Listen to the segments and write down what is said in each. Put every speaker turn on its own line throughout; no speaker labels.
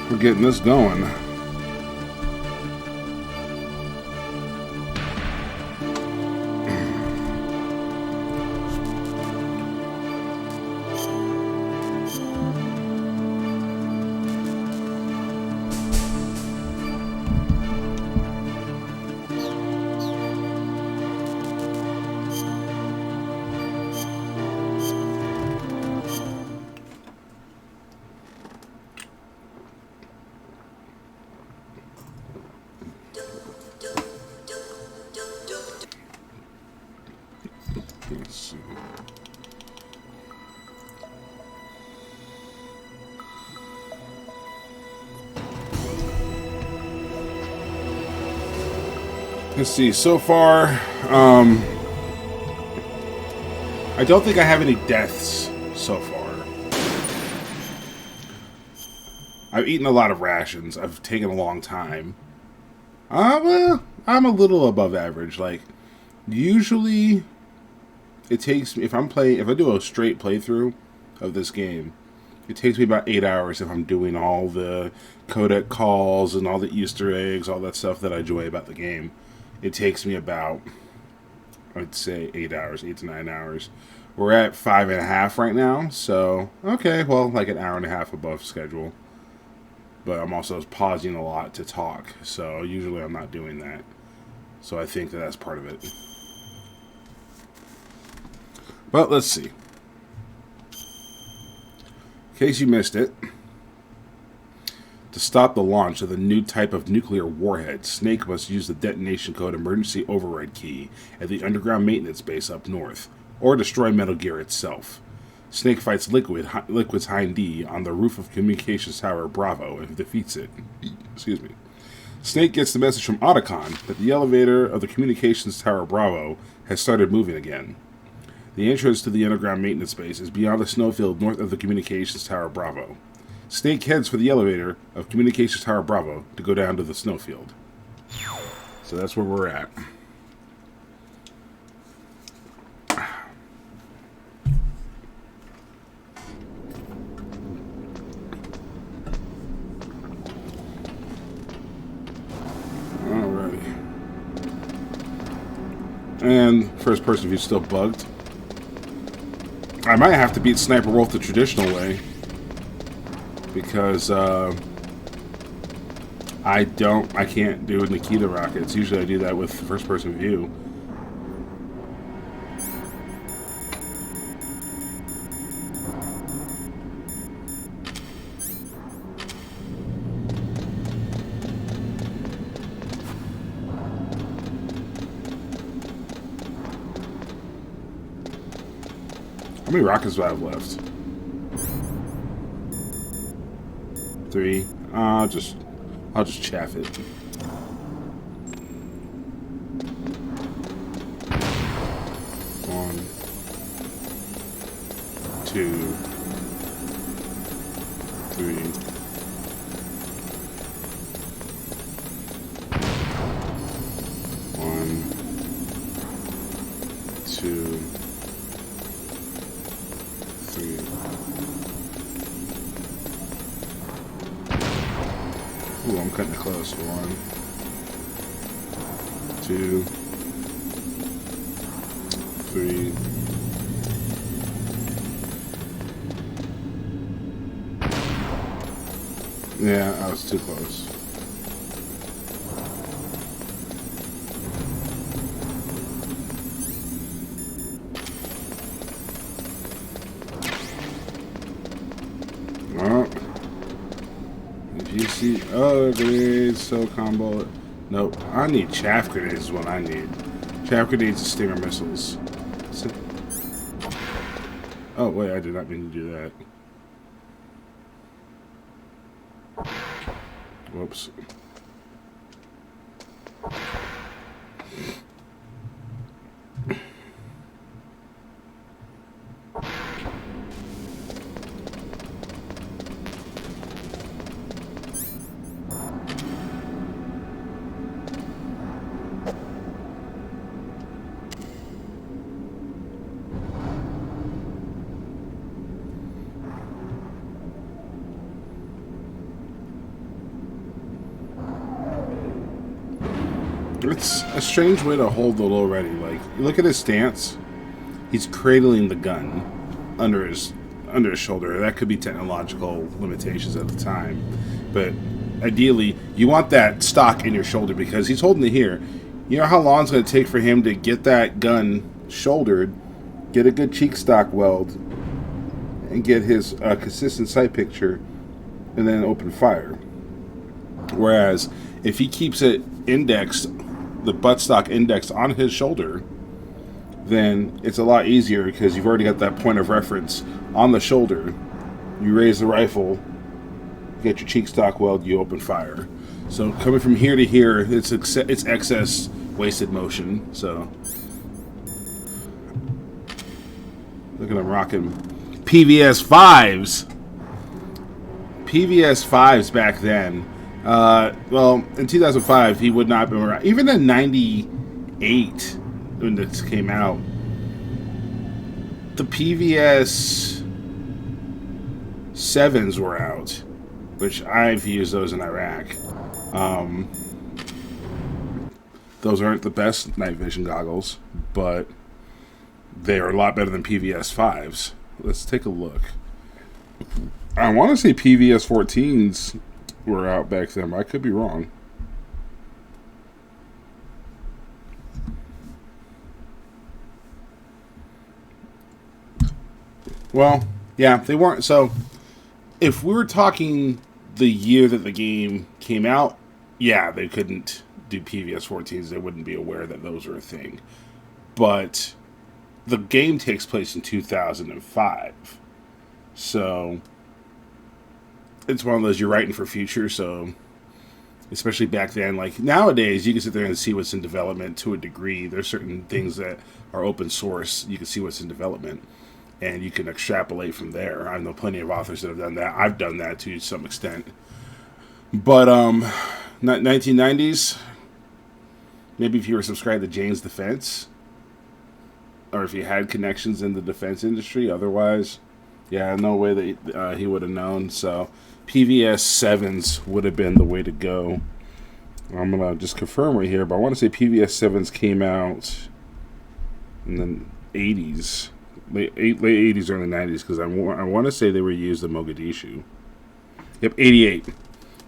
We're getting this going. Let's see. Let's see. So far, I don't think I have any deaths so far. I've eaten a lot of rations. I've taken a long time. Well, I'm a little above average. Like, usually, it takes me, if I do a straight playthrough of this game, it takes me about 8 hours if I'm doing all the codec calls and all the Easter eggs, all that stuff that I enjoy about the game. It takes me about, I'd say 8 hours, 8 to 9 hours. We're at 5.5 right now, so, okay, well, like an hour and a half above schedule. But I'm also pausing a lot to talk, so usually I'm not doing that. So I think that that's part of it. But let's see. In case you missed it, to stop the launch of the new type of nuclear warhead, Snake must use the detonation code emergency override key at the underground maintenance base up north, or destroy Metal Gear itself. Snake fights Liquid's Hind D on the roof of Communications Tower Bravo and defeats it. Excuse me. Snake gets the message from Otacon that the elevator of the Communications Tower Bravo has started moving again. The entrance to the underground maintenance base is beyond the snowfield north of the Communications Tower Bravo. Snake heads for the elevator of Communications Tower Bravo to go down to the snowfield. So that's where we're at. And first person view still bugged. I might have to beat Sniper Wolf the traditional way. Because I can't do Nikita rockets. Usually I do that with first person view. How many rockets do I have left? 3. I'll just chaff it. One, 2, 3. One, 2, 3. Ooh, I'm cutting it close. 1, 2, 3. Yeah, I was too close. Oh. If you see grenades, so combo it. Nope. I need chaff grenades is what I need. Chaff grenades and stinger missiles. Oh wait, I did not mean to do that. Whoops. It's a strange way to hold the low ready. Like, look at his stance. He's cradling the gun under his shoulder. That could be technological limitations at the time, but ideally, you want that stock in your shoulder because he's holding it here. You know how long it's going to take for him to get that gun shouldered, get a good cheek stock weld, and get his consistent sight picture, and then open fire. Whereas if he keeps it indexed, the buttstock indexed on his shoulder, then it's a lot easier because you've already got that point of reference on the shoulder. You raise the rifle, get your cheek stock weld, you open fire. So coming from here to here, it's excess wasted motion. So look at him rocking PVS 5s. PVS 5s back then. Well, in 2005, he would not have been around. Even in 98, when this came out, the PVS 7s were out, which I've used those in Iraq. Those aren't the best night vision goggles, but they are a lot better than PVS 5s. Let's take a look. I want to say PVS 14s were out back then, but I could be wrong. Well, yeah, they weren't. So, if we were talking the year that the game came out, yeah, they couldn't do PVS 14s. They wouldn't be aware that those were a thing. But the game takes place in 2005. So, it's one of those you're writing for future, so especially back then. Like nowadays, you can sit there and see what's in development to a degree. There's certain things that are open source. You can see what's in development, and you can extrapolate from there. I know plenty of authors that have done that. I've done that to some extent. But 1990s, maybe if you were subscribed to Jane's Defense, or if you had connections in the defense industry. Otherwise, yeah, no way that he would have known. So PVS 7s would have been the way to go. I'm going to just confirm right here, but I want to say PVS 7s came out in the 80s. Late 80s, early 90s, because I want to say they were used in Mogadishu. Yep, 88.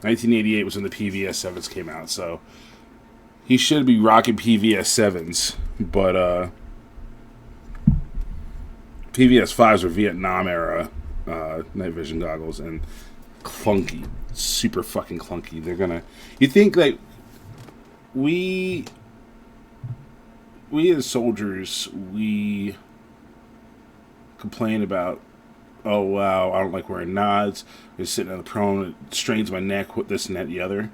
1988 was when the PVS 7s came out, so he should be rocking PVS 7s, but PVS 5s were Vietnam era night vision goggles, and clunky, super fucking clunky. They're gonna. You think that we as soldiers, we complain about, oh wow, I don't like wearing nods, I'm sitting on the prone, it strains my neck, with this and that and the other.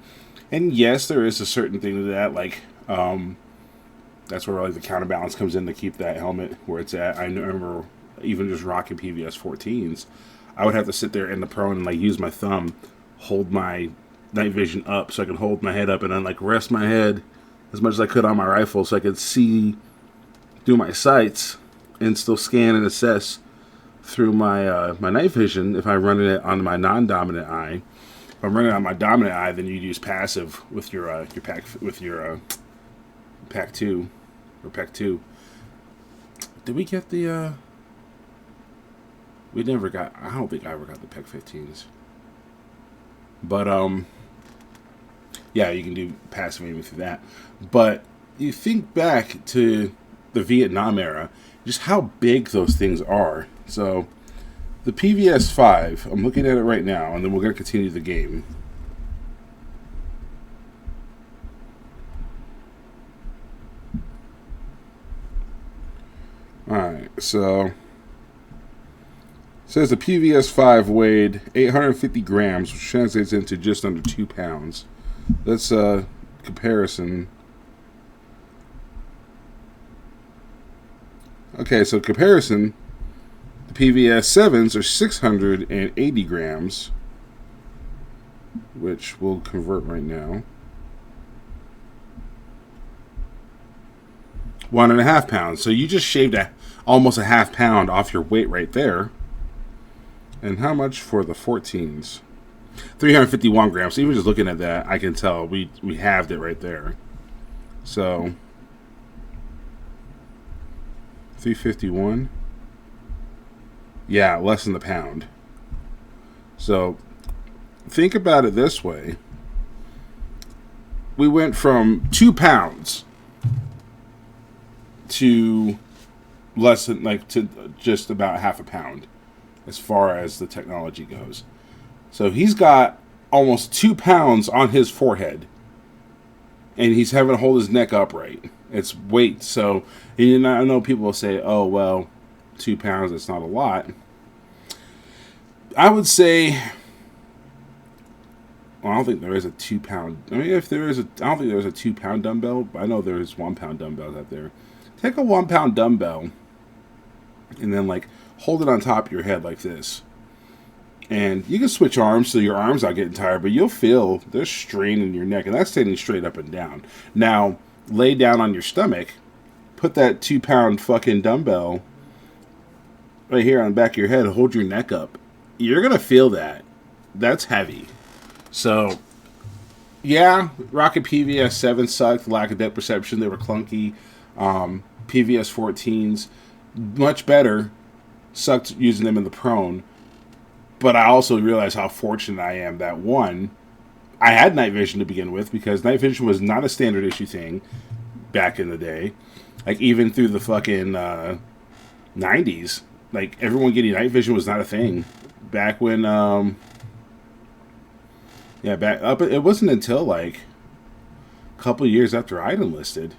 And yes, there is a certain thing to that, like that's where like the counterbalance comes in to keep that helmet where it's at. I remember even just rocking PVS 14s, I would have to sit there in the prone and like use my thumb, hold my night vision up so I could hold my head up, and then like rest my head as much as I could on my rifle so I could see through my sights and still scan and assess through my my night vision if I'm running it on my non-dominant eye. If I'm running it on my dominant eye, then you'd use passive with your pack with your pack 2 or pack 2. Did we get the we never got, I don't think I ever got the pack 15s. But yeah, you can do passive aiming through that. But you think back to the Vietnam era, just how big those things are. So the PVS 5, I'm looking at it right now, and then we're going to continue the game. Alright, so it says the PVS 5 weighed 850 grams, which translates into just under 2 pounds. That's a comparison. Okay, so comparison, the PVS 7s are 680 grams, which we'll convert right now. 1.5 pounds. So you just shaved almost a half pound off your weight right there. And how much for the 14s? 351 grams. So even just looking at that, I can tell we halved it right there. So 351. Yeah, less than the pound. So think about it this way. We went from 2 pounds to less than, like, to just about half a pound as far as the technology goes. So he's got almost 2 pounds on his forehead, and he's having to hold his neck upright. It's weight. So, and I know people will say, oh, well, 2 pounds, that's not a lot. I would say, well, I don't think there is a 2 pound. I mean, if there is I don't think there's a 2 pound dumbbell. I know there's 1 pound dumbbells out there. Take a 1 pound dumbbell and then, like, hold it on top of your head like this. And you can switch arms so your arms aren't getting tired, but you'll feel there's strain in your neck, and that's standing straight up and down. Now, lay down on your stomach, put that 2 pound fucking dumbbell right here on the back of your head, hold your neck up. You're going to feel that. That's heavy. So, yeah, Rocket PVS 7 sucked. Lack of depth perception. They were clunky. PVS 14s, much better. Sucked using them in the prone. But I also realize how fortunate I am that, one, I had night vision to begin with, because night vision was not a standard issue thing back in the day. Like, even through the fucking 90s, like, everyone getting night vision was not a thing. Back when, it wasn't until, like, a couple years after I'd enlisted.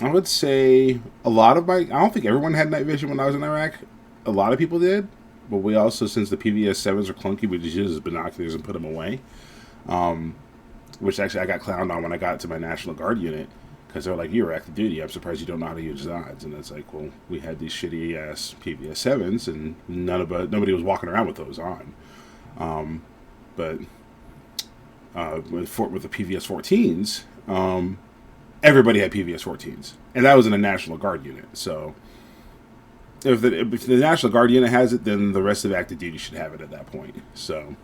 I would say a lot of I don't think everyone had night vision when I was in Iraq. A lot of people did. But we also, since the PVS 7s are clunky, we just use binoculars and put them away. Which actually I got clowned on when I got to my National Guard unit. Because they're like, you're active duty. I'm surprised you don't know how to use Zods. And it's like, well, we had these shitty ass PVS 7s, and nobody was walking around with those on. But with the PVS 14s, everybody had PVS 14s. And that was in a National Guard unit. So if the National Guard unit has it, then the rest of active duty should have it at that point. So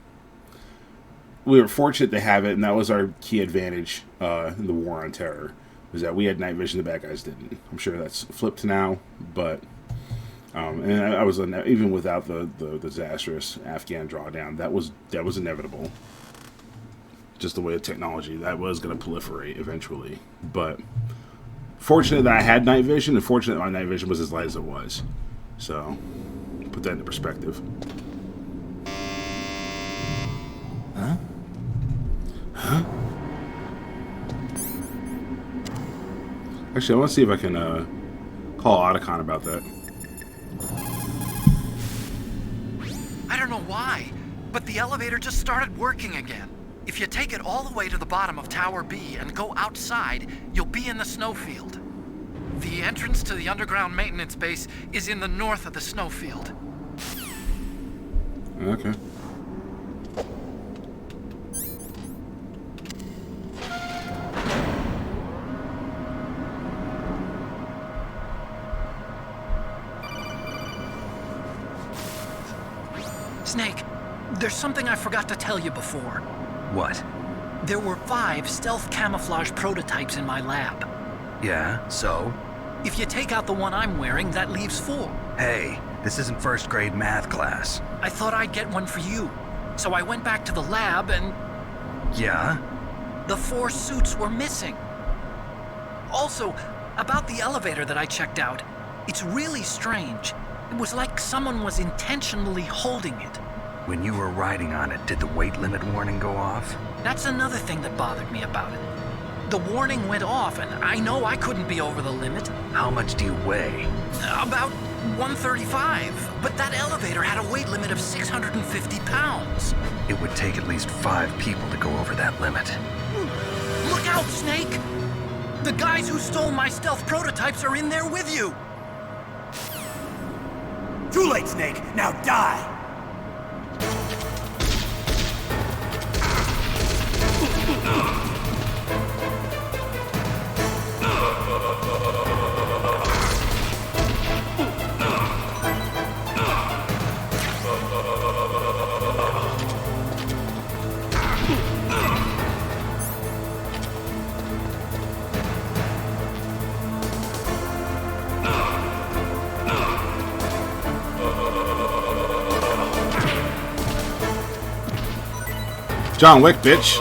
we were fortunate to have it, and that was our key advantage in the war on terror, was that we had night vision, the bad guys didn't. I'm sure that's flipped now, but and I was even without the disastrous Afghan drawdown, that was inevitable. Just the way of technology, that was going to proliferate eventually. But fortunate that I had night vision, and fortunate that my night vision was as light as it was. So put that into perspective. Huh? Actually, I want to see if I can call Otacon about that.
I don't know why, but the elevator just started working again. If you take it all the way to the bottom of Tower B and go outside, you'll be in the snowfield. The entrance to the underground maintenance base is in the north of the snowfield.
Okay.
Snake, there's something I forgot to tell you before.
What?
There were 5 stealth camouflage prototypes in my lab.
Yeah, so?
If you take out the one I'm wearing, that leaves 4.
Hey, this isn't first grade math class.
I thought I'd get one for you. So I went back to the lab and...
Yeah?
The 4 suits were missing. Also, about the elevator that I checked out, it's really strange. It was like someone was intentionally holding it.
When you were riding on it, did the weight limit warning go off?
That's another thing that bothered me about it. The warning went off, and I know I couldn't be over the limit.
How much do you weigh?
About 135, but that elevator had a weight limit of 650 pounds.
It would take at least 5 people to go over that limit.
Look out, Snake! The guys who stole my stealth prototypes are in there with you!
Too late, Snake! Now die!
John Wick, bitch.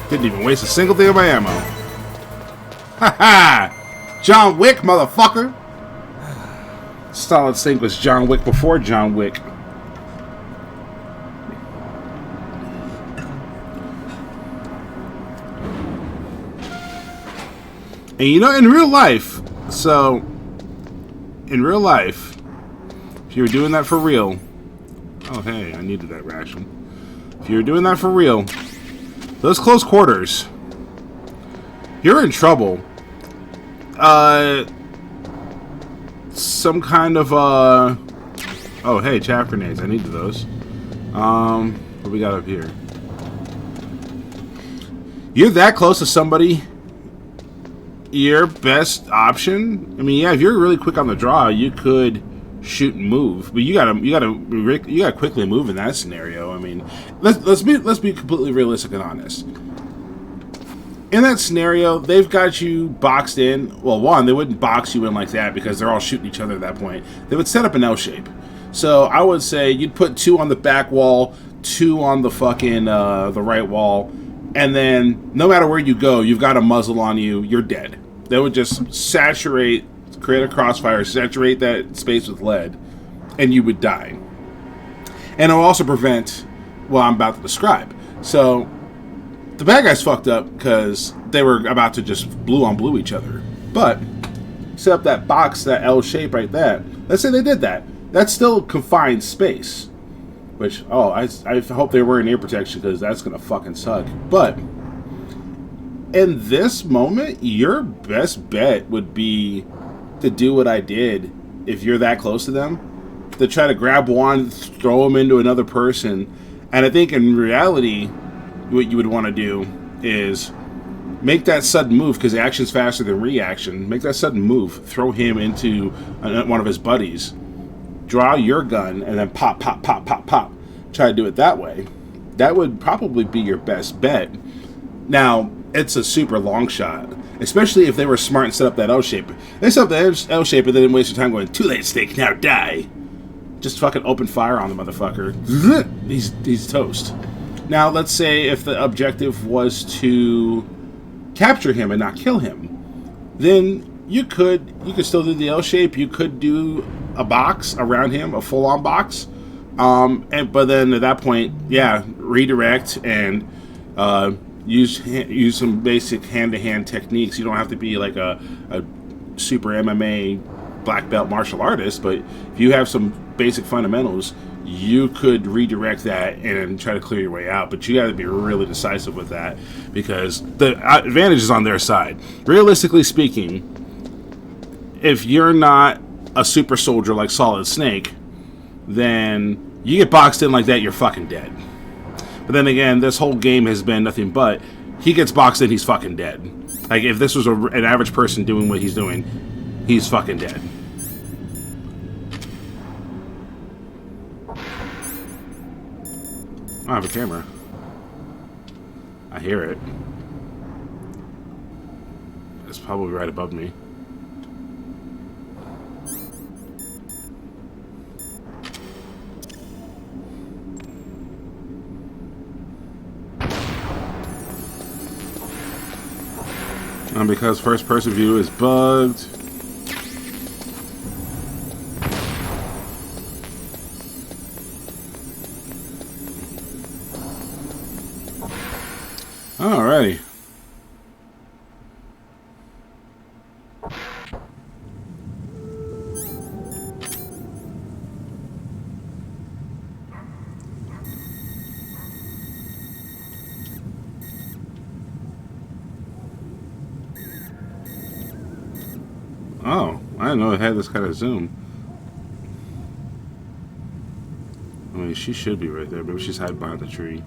Didn't even waste a single thing of my ammo. Ha ha! John Wick, motherfucker! Solid Snake was John Wick before John Wick. And you know, in real life, in real life, if you were doing that for real, oh hey, I needed that ration. If you were doing that for real, those close quarters, you're in trouble. Some kind of, oh hey, chaff grenades, I needed those. What we got up here? You're that close to somebody. Your best option, I mean, yeah, if you're really quick on the draw, you could shoot and move, but you gotta quickly move in that scenario. I mean, let's be completely realistic and honest. In that scenario, they've got you boxed in. Well, one, they wouldn't box you in like that because they're all shooting each other at that point. They would set up an L shape. So I would say you'd put 2 on the back wall, 2 on the fucking the right wall, and then no matter where you go, you've got a muzzle on you. You're dead. They would just saturate, create a crossfire, saturate that space with lead, and you would die. And it'll also prevent what I'm about to describe. So the bad guys fucked up because they were about to just blue on blue each other. But set up that box, that L shape right there. Let's say they did that. That's still confined space. Which, oh, I hope they were wearing ear protection because that's going to fucking suck. But in this moment, your best bet would be to do what I did if you're that close to them. To try to grab one, throw them into another person. And I think in reality, what you would want to do is make that sudden move, because action's faster than reaction. Make that sudden move. Throw him into one of his buddies. Draw your gun, and then pop, pop, pop, pop, pop. Try to do it that way. That would probably be your best bet. Now, it's a super long shot, especially if they were smart and set up that L shape. They set up the L shape and they didn't waste their time going, too late, Snake, now die. Just fucking open fire on the motherfucker. He's toast. Now, let's say if the objective was to capture him and not kill him, then you could still do the L shape. You could do a box around him, a full-on box. But then at that point, yeah, redirect and use some basic hand-to-hand techniques. You don't have to be like a super MMA black belt martial artist, but if you have some basic fundamentals, you could redirect that and try to clear your way out. But you got to be really decisive with that, because the advantage is on their side. Realistically speaking, if you're not a super soldier like Solid Snake, then you get boxed in like that, you're fucking dead. But then again, this whole game has been nothing but he gets boxed in, he's fucking dead. Like, if this was an average person doing what he's doing, he's fucking dead. I have a camera. I hear it. It's probably right above me. And because first person view is bugged, alrighty. Oh, I didn't know it had this kind of zoom. I mean, she should be right there. Maybe she's hiding behind the tree.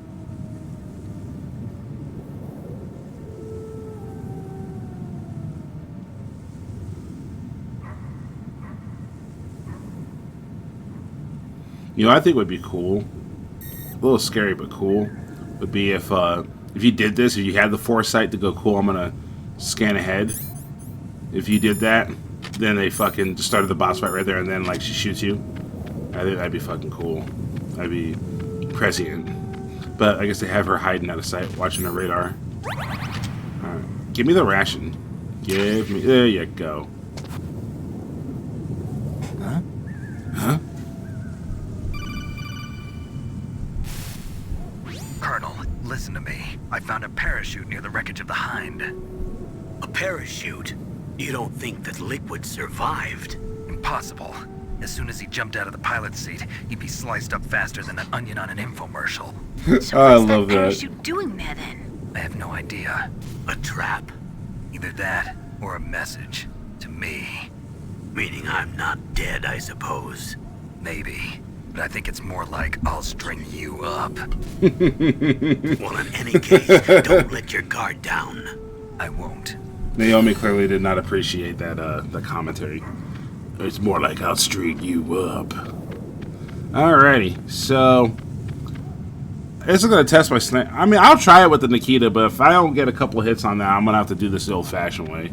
You know, I think would be cool, a little scary but cool, would be if you did this, if you had the foresight to go, cool, I'm gonna scan ahead. If you did that, then they fucking just started the boss fight right there, and then like she shoots you. I think that'd be fucking cool. That'd be prescient. But I guess they have her hiding out of sight, watching her radar. Alright. Give me the ration. Give me... There you go. Huh? Huh?
Colonel, listen to me. I found a parachute near the wreckage of the Hind.
A parachute? You don't think that Liquid survived?
Impossible. As soon as he jumped out of the pilot's seat, he'd be sliced up faster than an onion on an infomercial.
So
I
what's
love
that
that.
parachute doing there then?
I have no idea.
A trap?
Either that or a message to me.
Meaning I'm not dead, I suppose.
Maybe. But I think it's more like I'll string you up.
Well, in any case, don't let your guard down.
I won't.
Naomi clearly did not appreciate that that commentary. It's more like I'll string you up. Alrighty, so this is gonna test my snipe. I mean, I'll try it with the Nikita, but if I don't get a couple hits on that, I'm gonna have to do this the old-fashioned way,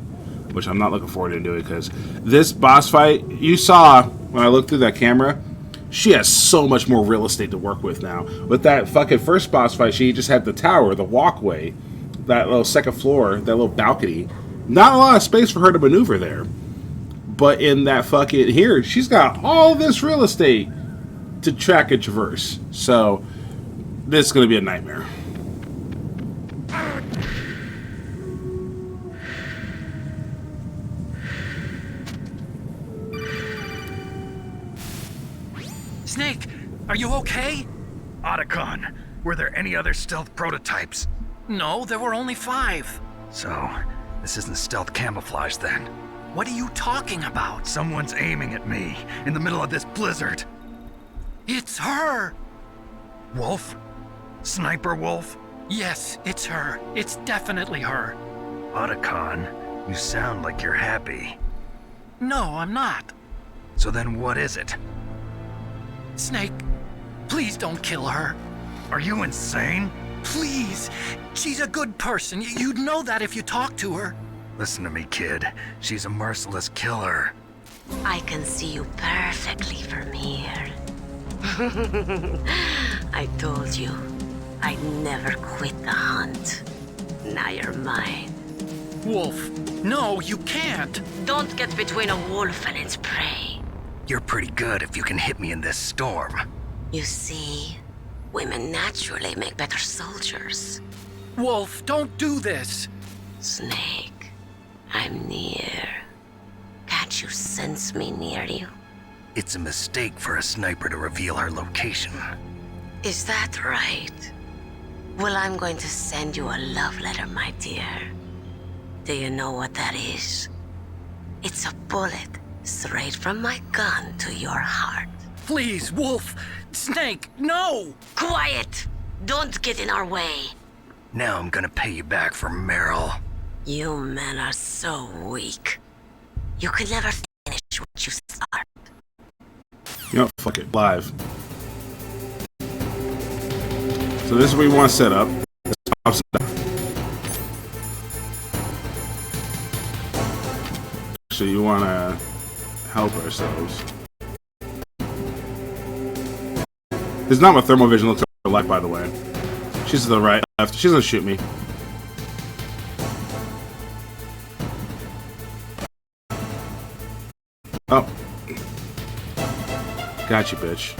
which I'm not looking forward to doing because this boss fight, you saw when I looked through that camera, she has so much more real estate to work with now. With that fucking first boss fight, she just had the tower, the walkway, that little second floor, that little balcony. Not a lot of space for her to maneuver there. But in that fucking here, she's got all this real estate to track and traverse. So this is going to be a nightmare.
Snake, are you okay?
Otacon, were there any other stealth prototypes?
No, there were only 5.
So, this isn't stealth camouflage then.
What are you talking about?
Someone's aiming at me in the middle of this blizzard.
It's her!
Wolf? Sniper Wolf?
Yes, it's her. It's definitely her.
Otacon, you sound like you're happy.
No, I'm not.
So then what is it?
Snake, please don't kill her.
Are you insane?
Please. She's a good person. You'd know that if you talked to her.
Listen to me, kid. She's a merciless killer.
I can see you perfectly from here. I told you, I'd never quit the hunt. Now you're mine.
Wolf, no, you can't.
Don't get between a wolf and its prey.
You're pretty good if you can hit me in this storm.
You see, women naturally make better soldiers.
Wolf, don't do this.
Snake, I'm near. Can't you sense me near you?
It's a mistake for a sniper to reveal her location.
Is that right? Well, I'm going to send you a love letter, my dear. Do you know what that is? It's a bullet straight from my gun to your heart.
Please, Wolf. Snake, no!
Quiet! Don't get in our way.
Now I'm gonna pay you back for Meryl.
You men are so weak. You can never finish what you start.
You know, fuck it, live. So this is what we want to set up. Actually, you want to help ourselves. This is not what thermal vision looks like, by the way. She's to the right, left. She's gonna shoot me. Oh. Got you, bitch.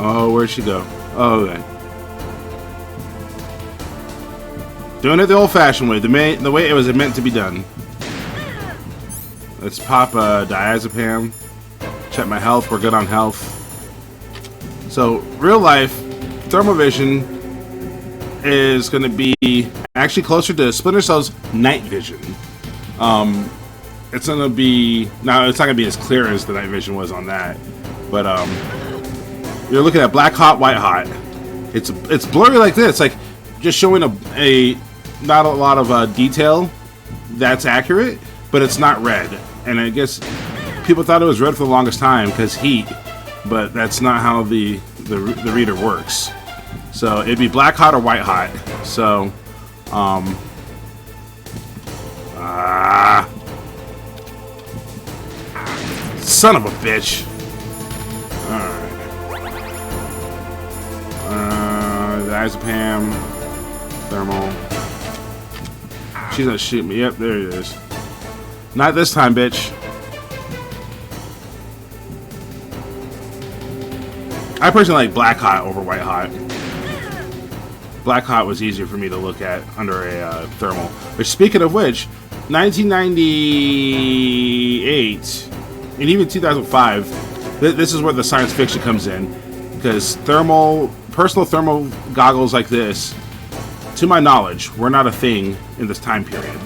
Oh, where'd she go? Oh, okay. Doing it the old-fashioned way, the way it was meant to be done. Let's pop diazepam. Check my health. We're good on health. So, real life, thermal vision is going to be actually closer to Splinter Cell's night vision. It's going to be... Now, it's not going to be as clear as the night vision was on that. But, you're looking at black hot, white hot. It's blurry like this. Like, just showing a not a lot of detail that's accurate, but it's not red. And I guess people thought it was red for the longest time because heat, but that's not how the reader works. So it'd be black hot or white hot. So, son of a bitch. Alright. Diazepam. Thermal. She's gonna shoot me. Yep, there it is. Not this time, bitch. I personally like black hot over white hot. Black hot was easier for me to look at under a thermal. Which, speaking of which, 1998 and even 2005, this is where the science fiction comes in, because personal thermal goggles like this, to my knowledge, were not a thing in this time period.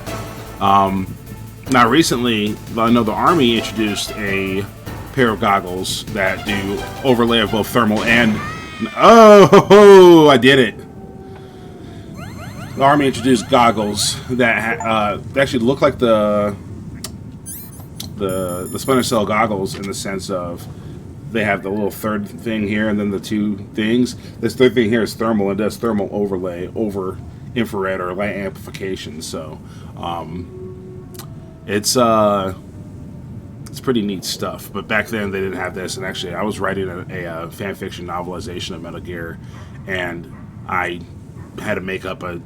Now, recently, I know the Army introduced a pair of goggles that do overlay of both thermal and... Oh, I did it. The Army introduced goggles that actually look like the Splinter Cell goggles, in the sense of they have the little third thing here and then the two things. This third thing here is thermal and does thermal overlay over infrared or light amplification. So it's pretty neat stuff. But back then they didn't have this, and actually I was writing a fan fiction novelization of Metal Gear, and I had to make up a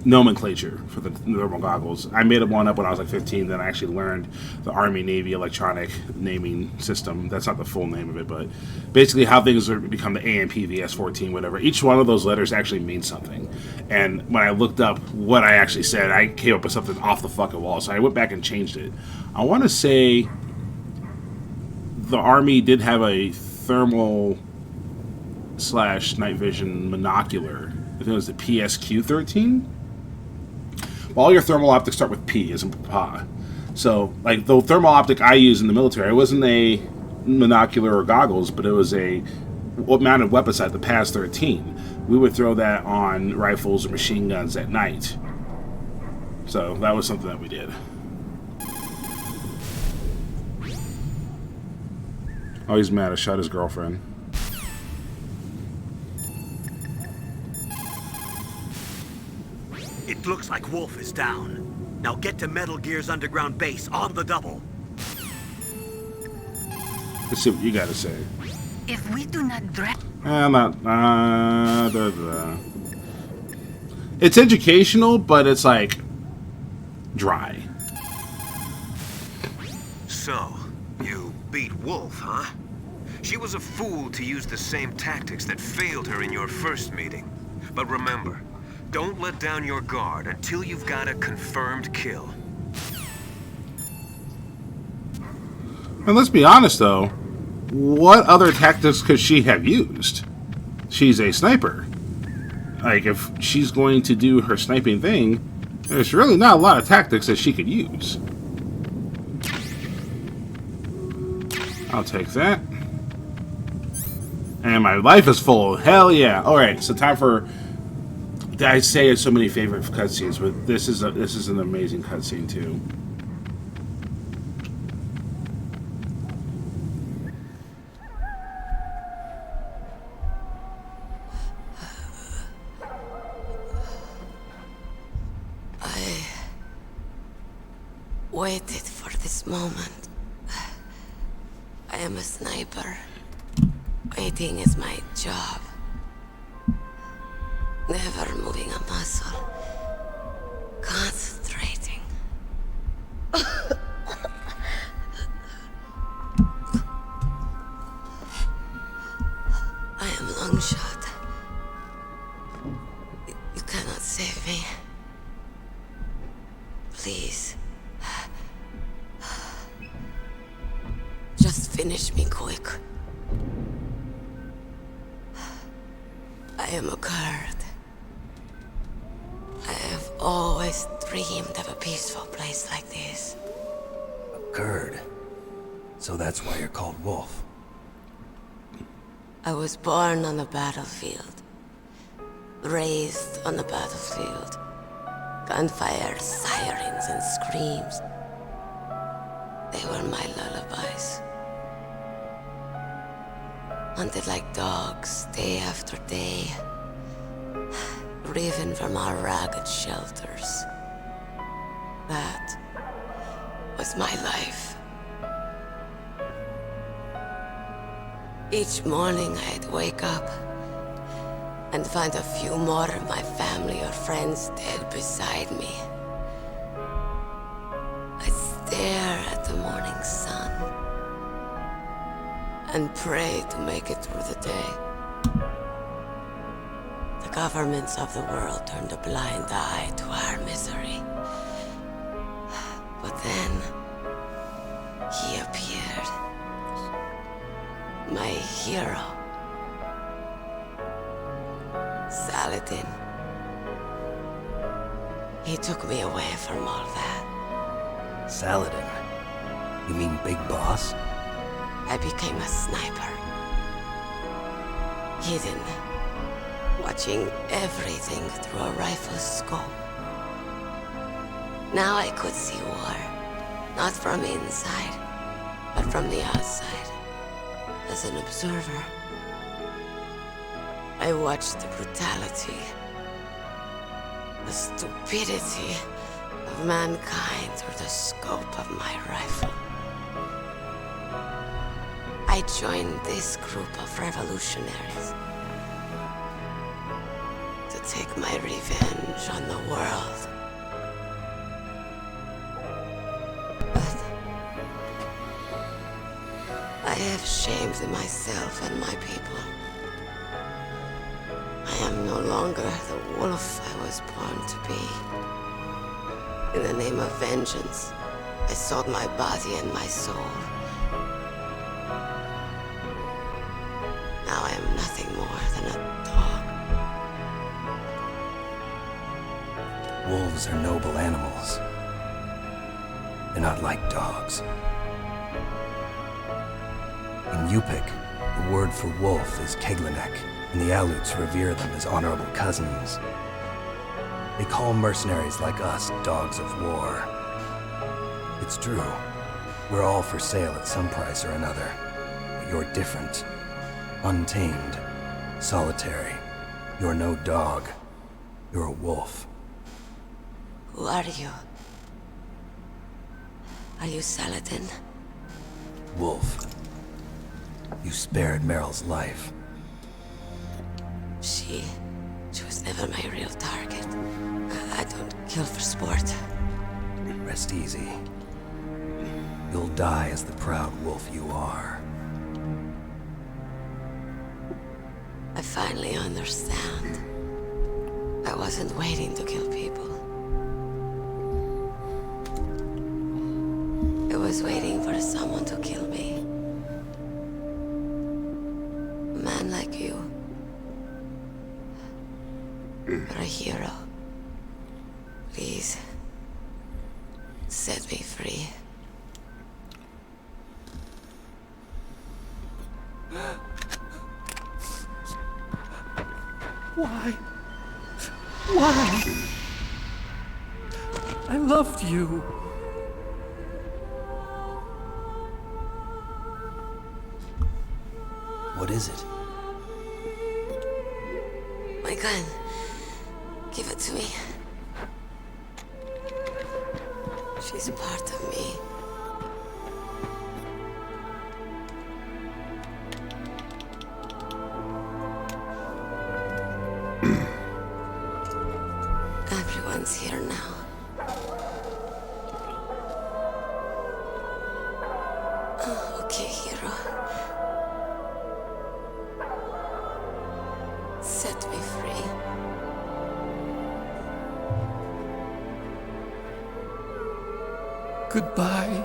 nomenclature for the thermal goggles. I made one up when I was like 15. Then I actually learned the Army Navy electronic naming system. That's not the full name of it, but basically how things are become the AMP, VS14, whatever. Each one of those letters actually means something. And when I looked up what I actually said, I came up with something off the fucking wall. So I went back and changed it. I want to say the Army did have a thermal / night vision monocular. I think it was the PSQ-13. All your thermal optics start with P, as in Papa. So, like, the thermal optic I use in the military, it wasn't a monocular or goggles, but it was a mounted weapon sight, the PAS-13. We would throw that on rifles or machine guns at night. So, that was something that we did. Oh, he's mad. I shot his girlfriend.
It looks like Wolf is down. Now get to Metal Gear's underground base on the double.
Let's see what you gotta say.
If we do not drag...
I'm not... It's educational, but it's like... dry.
So, you beat Wolf, huh? She was a fool to use the same tactics that failed her in your first meeting. But remember, don't let down your guard until you've got a confirmed kill.
And let's be honest, though. What other tactics could she have used? She's a sniper. Like, if she's going to do her sniping thing, there's really not a lot of tactics that she could use. I'll take that. And my life is full. Hell yeah. Alright, so time for... I say so many favorite cutscenes, but this is an amazing cutscene too.
I waited for this moment. I am a sniper. Waiting is my job. Never moving a muscle. Concentrating. I am long shot. You cannot save me. Please. Just finish me quick. I am a Kurd. I have always dreamed of a peaceful place like this.
A Kurd. So that's why you're called Wolf.
I was born on the battlefield. Raised on the battlefield. Gunfire, sirens, and screams. They were my lullabies. Hunted like dogs, day after day. Driven from our ragged shelters. That was my life. Each morning I'd wake up and find a few more of my family or friends dead beside me. I'd stare at the morning sun and pray to make it through the day. The governments of the world turned a blind eye to our misery. But then, he appeared. My hero. Saladin. He took me away from all that.
Saladin? You mean Big Boss?
I became a sniper. Hidden. Watching everything through a rifle's scope. Now I could see war. Not from inside, but from the outside. As an observer. I watched the brutality, the stupidity of mankind through the scope of my rifle. I joined this group of revolutionaries to take my revenge on the world. But I have shamed myself and my people. I am no longer the wolf I was born to be. In the name of vengeance, I sold my body and my soul. Now I am nothing more than a dog.
Wolves are noble animals. They're not like dogs. In Yupik, the word for wolf is Keglanek, and the Aleuts revere them as honorable cousins. They call mercenaries like us dogs of war. It's true. We're all for sale at some price or another. But you're different. Untamed. Solitary. You're no dog. You're a wolf.
Who are you? Are you Saladin?
Wolf. You spared Meryl's life.
She was never my real target. I don't kill for sport.
Rest easy. You'll die as the proud wolf you are.
I finally understand. I wasn't waiting to kill people. I was waiting for someone to kill me. A man like you. You're a hero. Please, set me free.
Why? Why? I loved you.
What is it?
My gun. Give it to me. She's a part of me. Everyone's here now. Oh, okay, hero. Set me free.
Goodbye.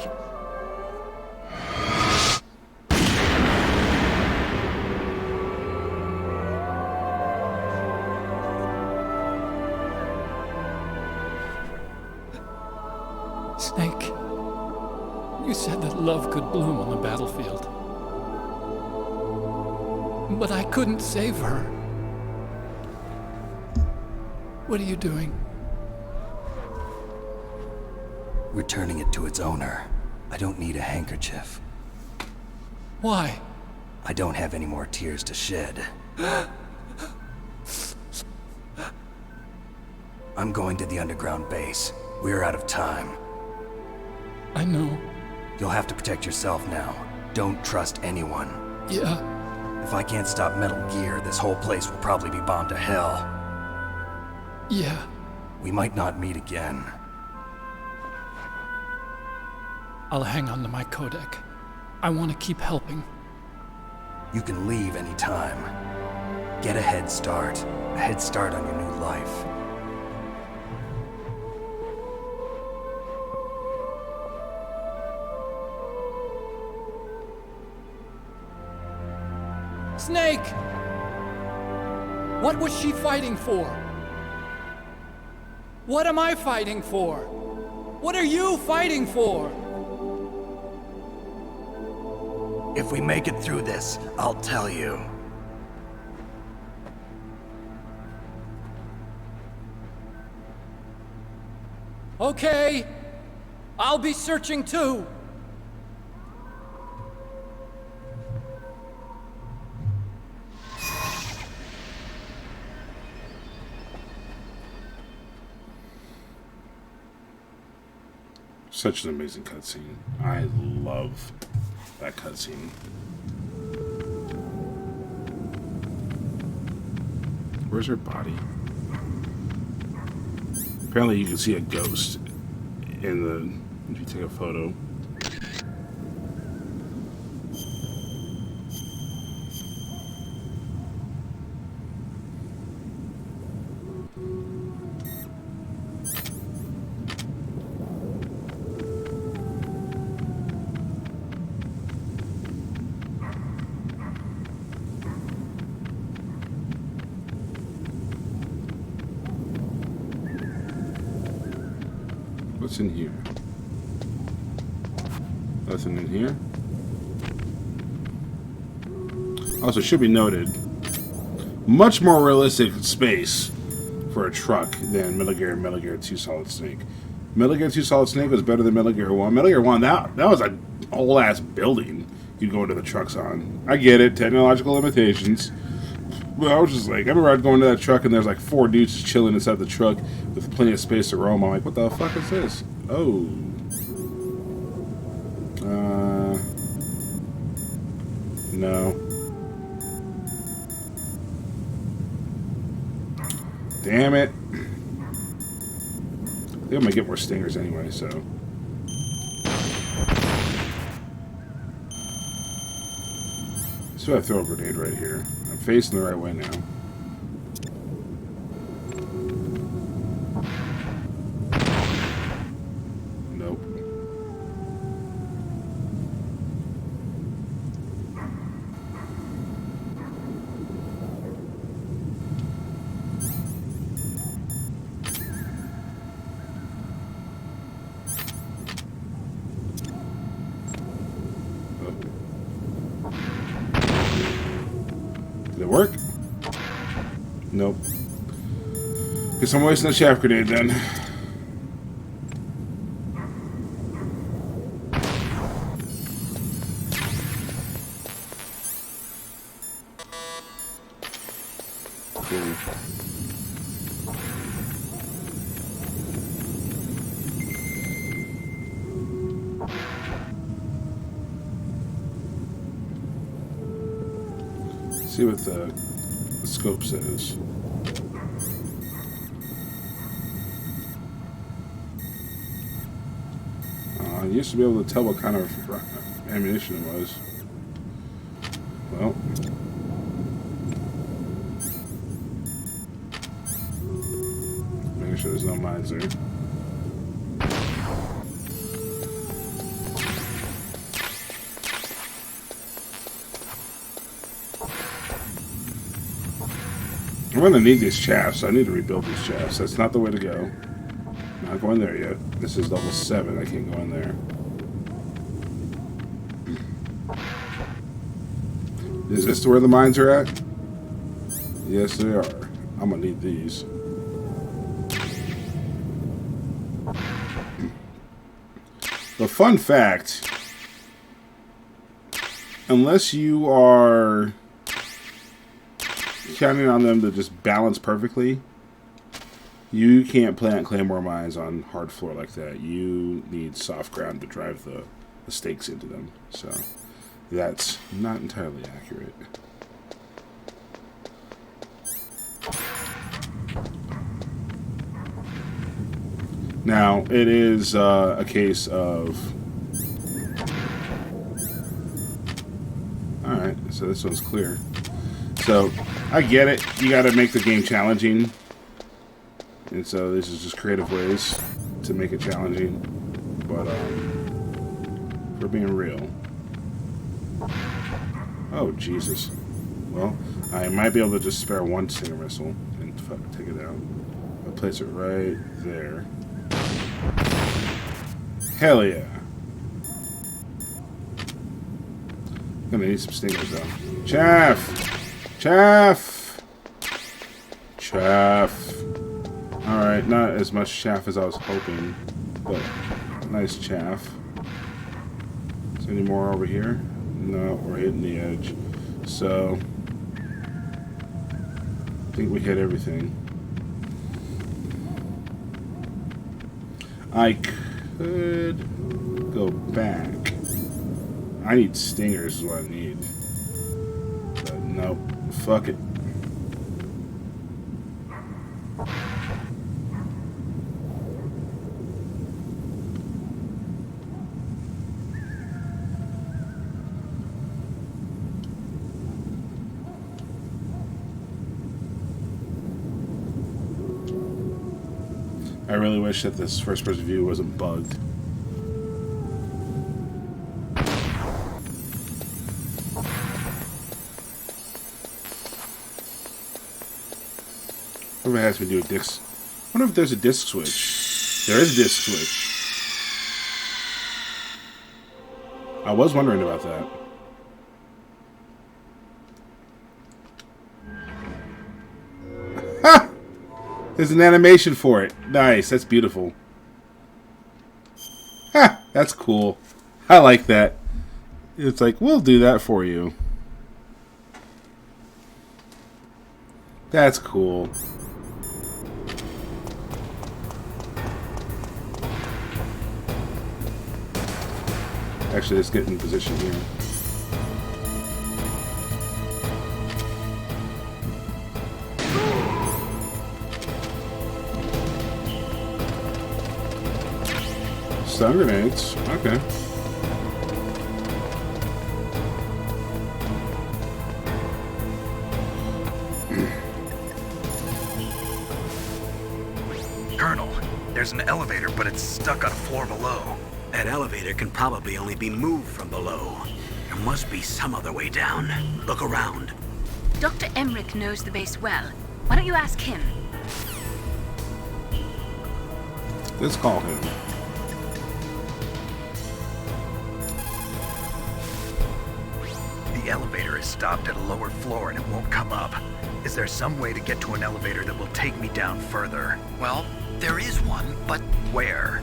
Snake, you said that love could bloom on the battlefield. But I couldn't save her. What are you doing?
Returning it to its owner. I don't need a handkerchief.
Why?
I don't have any more tears to shed. I'm going to the underground base. We're out of time.
I know.
You'll have to protect yourself now. Don't trust anyone.
Yeah.
If I can't stop Metal Gear, this whole place will probably be bombed to hell.
Yeah.
We might not meet again.
I'll hang on to my codec. I want to keep helping.
You can leave anytime. Get a head start. A head start on your new life.
Snake! What was she fighting for? What am I fighting for? What are you fighting for?
If we make it through this, I'll tell you.
Okay. I'll be searching too.
Such an amazing cutscene. I love that cutscene. Where's her body? Apparently you can see a ghost in the... if you take a photo. What's in here? Nothing in here. Also, should be noted, much more realistic space for a truck than Metal Gear and Metal Gear 2 Solid Snake. Metal Gear 2 Solid Snake was better than Metal Gear 1. Metal Gear 1, that was a whole ass building you'd go into the trucks on. I get it, technological limitations. But I was just like, I remember I'd go into that truck and there's like 4 dudes just chilling inside the truck with plenty of space to roam. I'm like, what the fuck is this? Oh. No. Damn it. I think I'm gonna get more stingers anyway, so. So I throw a grenade right here. I'm facing the right way now. Nope. Did it work? Nope. Guess I'm wasting a chaff grenade then. Cool. See what the scope says. I used to be able to tell what kind of ammunition it was. Well. Making sure there's no mines there. I'm gonna need these shafts. I need to rebuild these shafts. That's not the way to go. Not going there yet. This is level 7. I can't go in there. Is this where the mines are at? Yes, they are. I'm gonna need these. The fun fact unless you are counting on them to just balance perfectly, you can't plant Claymore mines on hard floor like that. You need soft ground to drive the stakes into them. So that's not entirely accurate. Now, it is a case of... Alright, so this one's clear. So, I get it. You gotta make the game challenging. And so this is just creative ways to make it challenging. But, for being real... Oh, Jesus. Well, I might be able to just spare one Stinger missile and take it out. I'll place it right there. Hell yeah. Gonna need some stingers though. Chaff! Chaff! Chaff. Alright, not as much chaff as I was hoping, but nice chaff. Is there any more over here? No, we're hitting the edge. So, I think we hit everything. I could go back. I need stingers is what I need. But nope. Fuck it. I really wish that this first-person view wasn't bugged. What has me do a disc? I wonder if there's a disc switch. There is a disc switch. I was wondering about that. Ha! There's an animation for it. Nice. That's beautiful. Ha! That's cool. I like that. It's like, we'll do that for you. That's cool. Actually, let's get in position here. Stun grenades. Okay.
Colonel, there's an elevator, but it's stuck on a floor below.
That elevator can probably only be moved from below. There must be some other way down. Look around.
Dr. Emmerich knows the base well. Why don't you ask him?
Let's call him.
The elevator is stopped at a lower floor and it won't come up. Is there some way to get to an elevator that will take me down further?
Well, there is one, but
Where?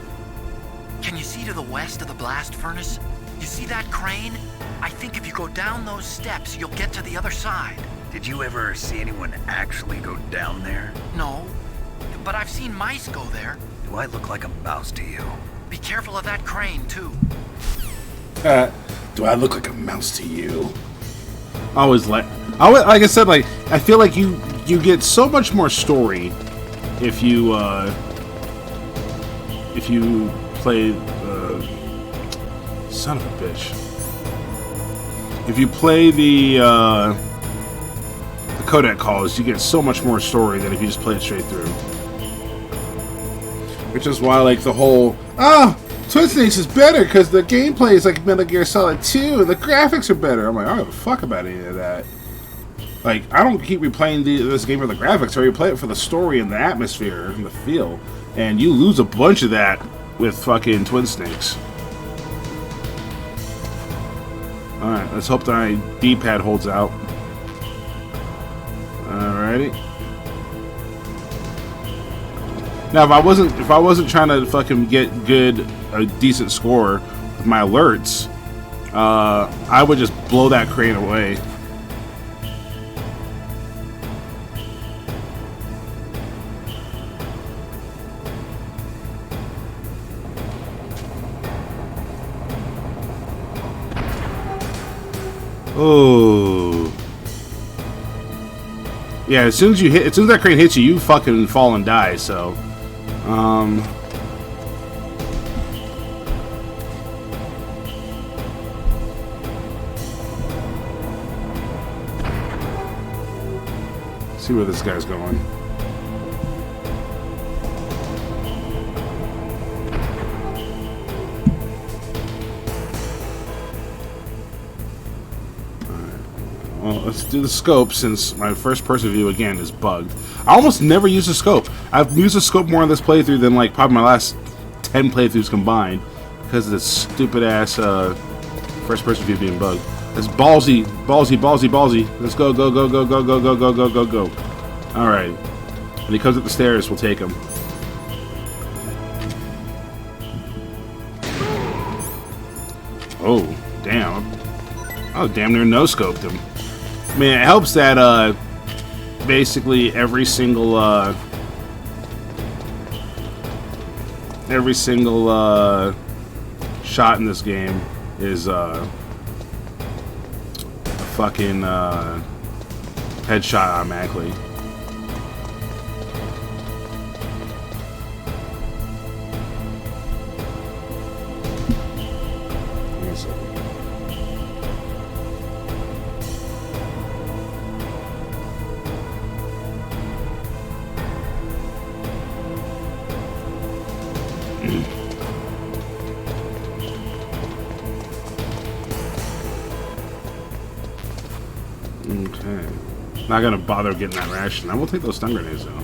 can you see to the west of the blast furnace? You see that crane? I think if you go down those steps, you'll get to the other side.
Did you ever see anyone actually go down there?
No, but I've seen mice go there.
Do I look like a mouse to you?
Be careful of that crane, too.
Do I look like a mouse to you? Like I said, like I feel like you get so much more story if you play son of a bitch. If you play the codec calls, you get so much more story than if you just play it straight through. Which is why, like, the whole Twin Snakes is better because the gameplay is like Metal Gear Solid 2 and the graphics are better. I'm like, I don't give a fuck about any of that. Like, I don't keep replaying this game for the graphics. I replay it for the story and the atmosphere and the feel. And you lose a bunch of that with fucking Twin Snakes. Alright, let's hope the D-pad holds out. Alrighty. Now, if I wasn't trying to fucking get a decent score with my alerts, I would just blow that crane away. Oh. Yeah, as soon as that crane hits you, you fucking fall and die, so. See where this guy's going. Well, let's do the scope since my first person view again is bugged. I almost never use the scope. I've used the scope more on this playthrough than like probably my last 10 playthroughs combined because of this stupid ass first person view being bugged. It's ballsy, ballsy, ballsy, ballsy. Let's go, go, go, go, go, go, go, go, go, go, go. All right. When he comes up the stairs, we'll take him. Oh, damn. Oh, damn near no-scoped him. I mean, it helps that, basically every single shot in this game is, a fucking, headshot automatically. Okay. Not gonna bother getting that ration. I will take those stun grenades though.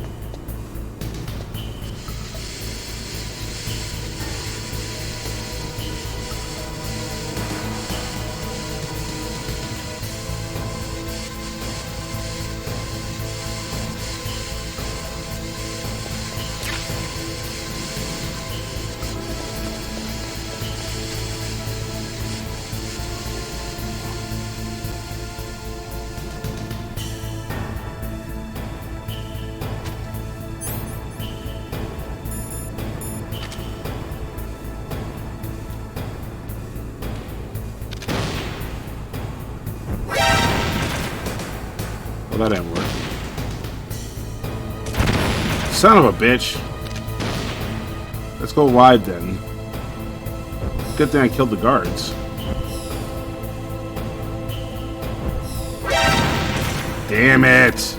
Well, that didn't work. Son of a bitch. Let's go wide then. Good thing I killed the guards. Damn it!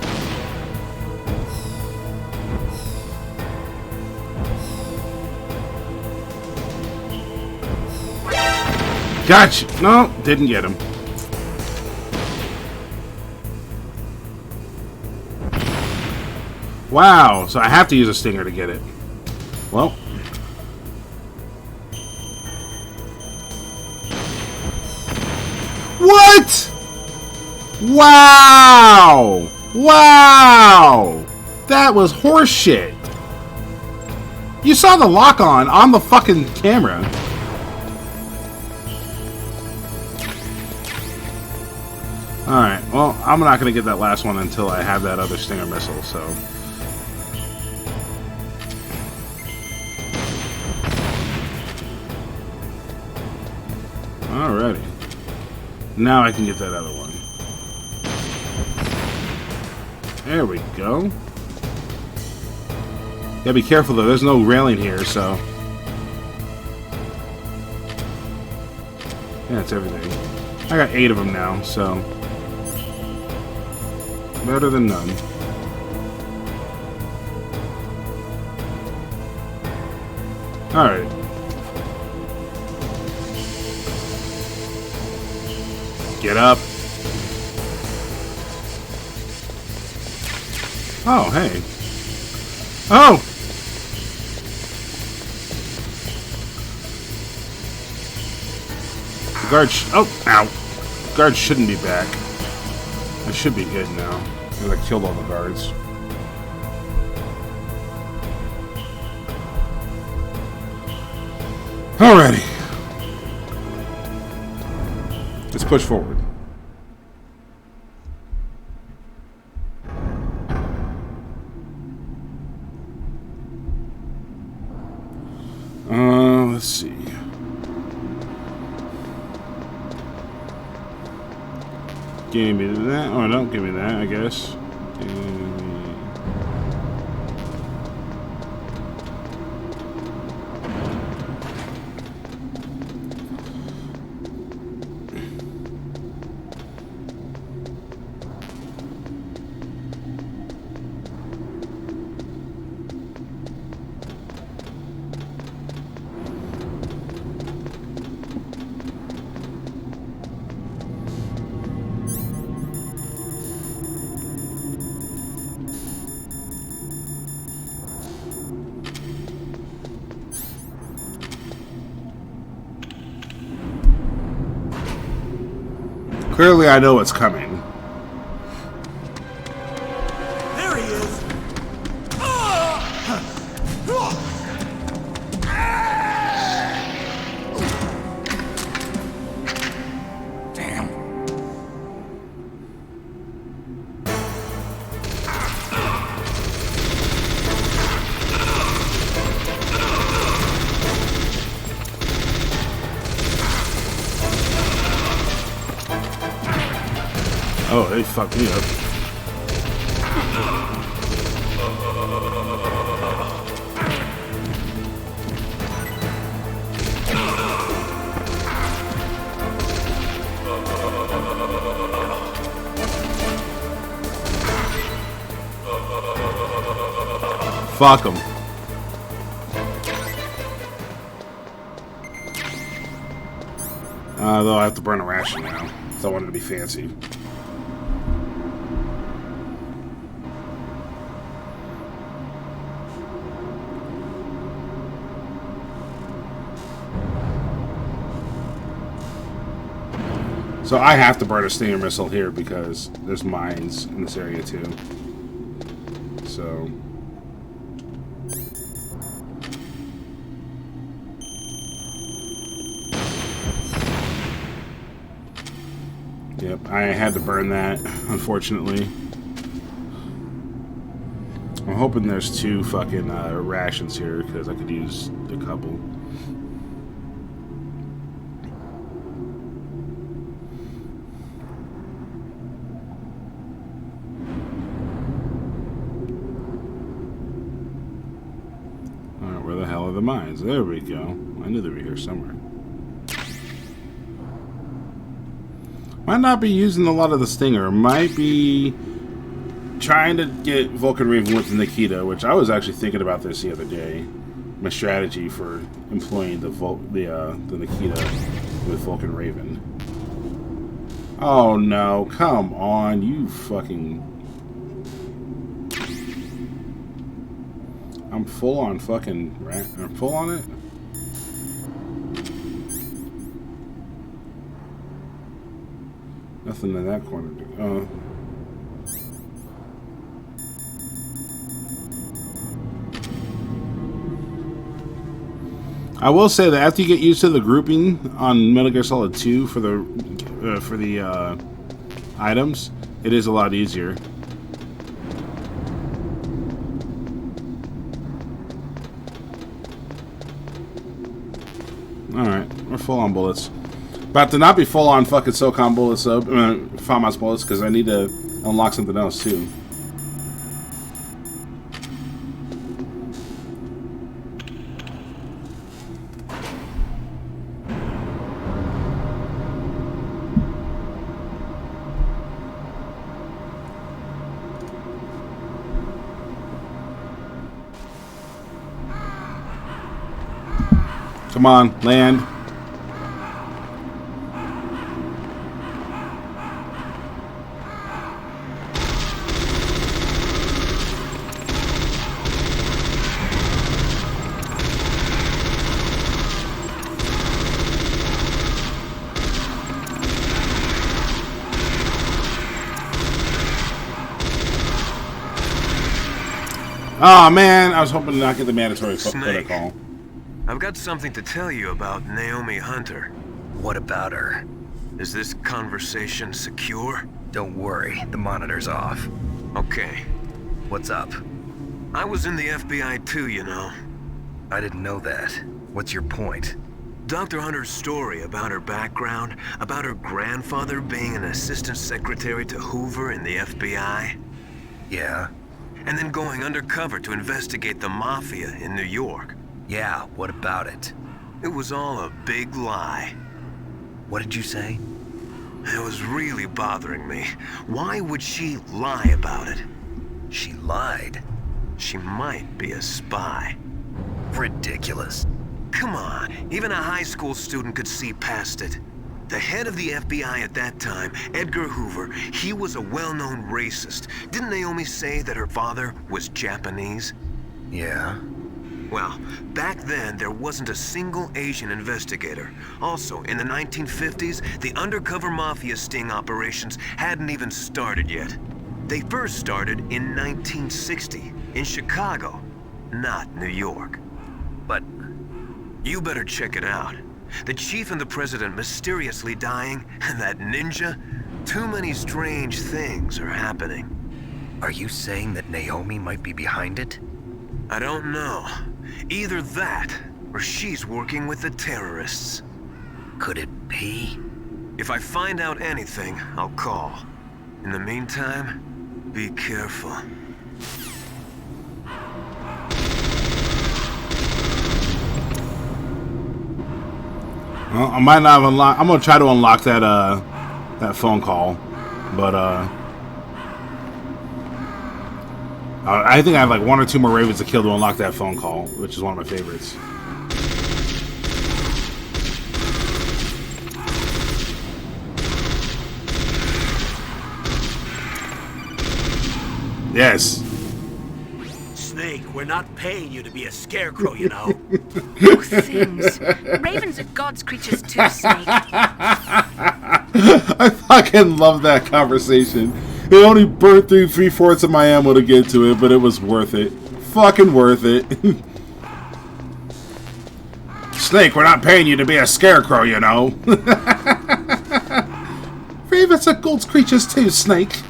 Gotcha! No, didn't get him. Wow, so I have to use a stinger to get it. Well. What? Wow! Wow! That was horseshit. You saw the lock on the fucking camera. Alright, well, I'm not going to get that last one until I have that other stinger missile, so... Alrighty. Now I can get that other one. There we go. Gotta be careful though, there's no railing here, so... Yeah, it's everything. I got 8 of them now, so... Better than none. Alright. Get up. Oh, hey. Oh! The guard oh, ow. Guards shouldn't be back. I should be good now. Because I killed all the guards. Alrighty. push forward. Let's see. Give me that. Oh, don't give me that, I guess. Clearly, I know what's coming.
There he is. Damn.
Oh, they fucked me up. Fuck them. Though I have to burn a ration now, so I wanted to be fancy. So I have to burn a Stinger missile here because there's mines in this area too. So yep, I had to burn that, unfortunately. I'm hoping there's 2 fucking rations here because I could use a couple. Where the hell are the mines? There we go. I knew they were here somewhere. Might not be using a lot of the Stinger. Might be trying to get Vulcan Raven with the Nikita, which I was actually thinking about this the other day. My strategy for employing the Nikita with Vulcan Raven. Oh no! Come on, you fucking. I'm full on fucking I'm full on it. Nothing in that corner. I will say that after you get used to the grouping on Metal Gear Solid 2 for the items, it is a lot easier. Alright, we're full on bullets. About to not be full on fucking SOCOM bullets though, FAMAS bullets, because I need to unlock something else too. Come on, land. Oh man, I was hoping to not get the mandatory protocol.
I've got something to tell you about Naomi Hunter.
What about her?
Is this conversation secure?
Don't worry, the monitor's off.
Okay.
What's up?
I was in the FBI too, you know.
I didn't know that. What's your point?
Dr. Hunter's story about her background, about her grandfather being an assistant secretary to Hoover in the FBI.
Yeah?
And then going undercover to investigate the Mafia in New York.
Yeah, what about it?
It was all a big lie.
What did you say?
It was really bothering me. Why would she lie about it?
She lied?
She might be a spy.
Ridiculous.
Come on, even a high school student could see past it. The head of the FBI at that time, Edgar Hoover, he was a well-known racist. Didn't Naomi say that her father was Japanese?
Yeah.
Well, back then, there wasn't a single Asian investigator. Also, in the 1950s, the undercover mafia sting operations hadn't even started yet. They first started in 1960, in Chicago, not New York.
But
you better check it out. The chief and the president mysteriously dying, and that ninja? Too many strange things are happening.
are you saying that Naomi might be behind it?
I don't know. Either that, or she's working with the terrorists.
Could it be?
If I find out anything, I'll call. In the meantime, be careful.
Well, I might not have unlocked. I'm gonna try to unlock that that phone call, but I think I have like 1 or 2 more Ravens to kill to unlock that phone call, which is one of my favorites. Yes.
Snake, we're not paying you to be a scarecrow, you know.
Oh, things. Ravens are God's creatures too, Snake.
I fucking love that conversation. It only burned through 3/4 of my ammo to get to it, but it was worth it. Fucking worth it. Snake, we're not paying you to be a scarecrow, you know. Ravens are God's creatures too, Snake.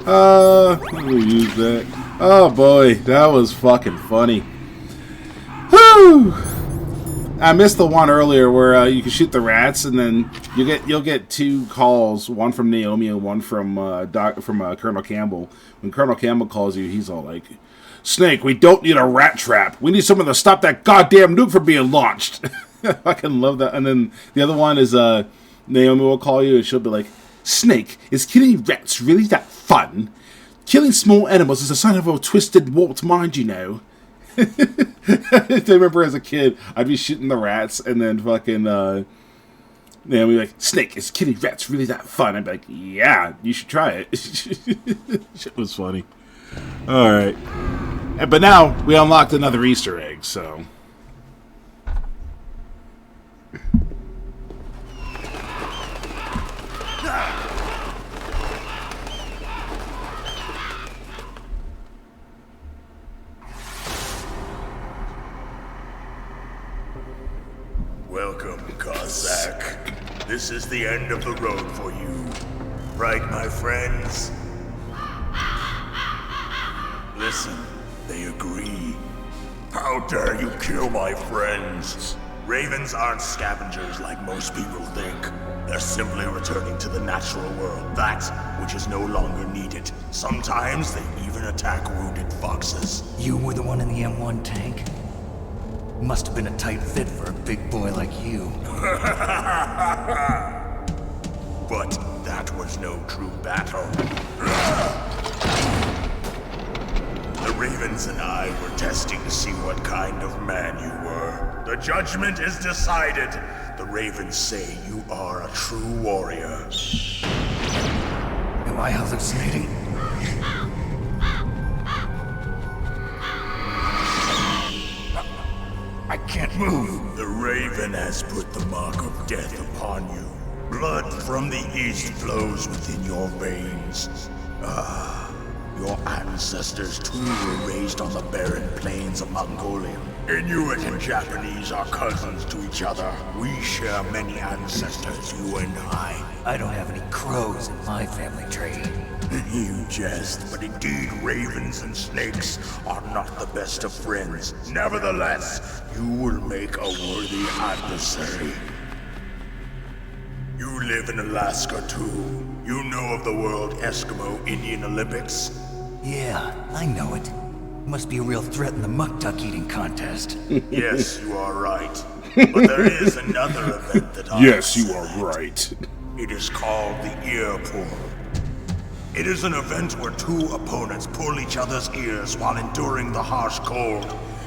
Let me use that. Oh boy, that was fucking funny. Whew! I missed the one earlier where you can shoot the rats, and then you'll get 2 calls, one from Naomi and one from Colonel Campbell. When Colonel Campbell calls you, he's all like, "Snake, we don't need a rat trap. We need someone to stop that goddamn nuke from being launched." I fucking love that. And then the other one is Naomi will call you, and she'll be like, "Snake, is killing rats really that fun? Killing small animals is a sign of a twisted, warped mind, you know." I remember as a kid, I'd be shooting the rats, and then fucking Naomi be like, "Snake, is killing rats really that fun?" I'd be like, "Yeah, you should try it." Shit was funny. Alright. But now, we unlocked another Easter egg, so...
Welcome, Cossack. This is the end of the road for you. Right, my friends? Listen, they agree. How dare you kill my friends? Ravens aren't scavengers like most people think. They're simply returning to the natural world, that which is no longer needed. Sometimes they even attack wounded foxes.
You were the one in the M1 tank? Must have been a tight fit for a big boy like you.
But that was no true battle. The Ravens and I were testing to see what kind of man you were. The judgment is decided. The Ravens say you are a true warrior.
Am I hallucinating? I can't move.
The Raven has put the mark of death upon you. Blood from the east flows within your veins. Ah, Your ancestors too were raised on the barren plains of Mongolia. Inuit and Japanese are cousins to each other. We share many ancestors, you and I.
I don't have any crows in my family tree.
You jest, but indeed ravens and snakes are not the best of friends. Nevertheless, you will make a worthy adversary. You live in Alaska too. You know of the World Eskimo Indian Olympics?
Yeah, I know it. Must be a real threat in the muck-duck eating contest.
Yes, you are right. But there is another event that I
Yes, you are right.
It is called the ear pull. It is an event where two opponents pull each other's ears while enduring the harsh cold.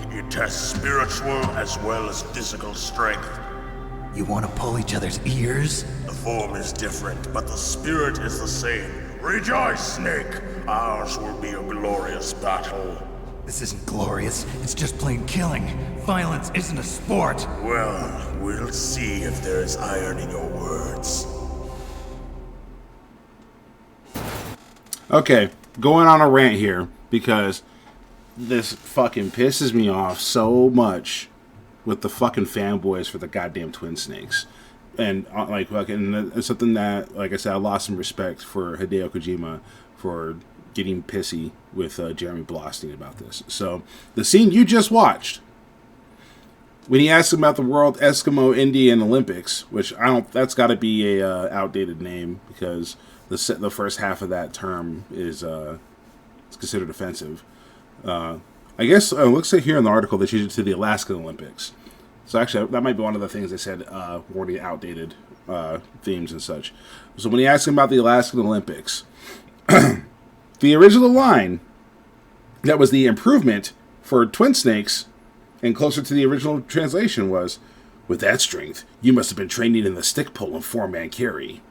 It tests spiritual as well as physical strength.
You want to pull each other's ears?
The form is different, but the spirit is the same. Rejoice, Snake! Ours will be a glorious battle.
This isn't glorious. It's just plain killing. Violence isn't a sport.
Well, we'll see if there is iron in your words.
Okay, going on a rant here because this fucking pisses me off so much with the fucking fanboys for the goddamn Twin Snakes. And like fucking, it's something that, like I said, I lost some respect for Hideo Kojima for getting pissy with Jeremy Blostein about this. So the scene you just watched, when he asked him about the World Eskimo Indian Olympics, which I don't, that's got to be a outdated name because the first half of that term is it's considered offensive. I guess it looks like here in the article they changed it to the Alaskan Olympics. So actually, that might be one of the things they said were the outdated themes and such. So when he asked him about the Alaskan Olympics, the original line that was the improvement for Twin Snakes and closer to the original translation was, "With that strength, you must have been training in the stick pull and four-man carry."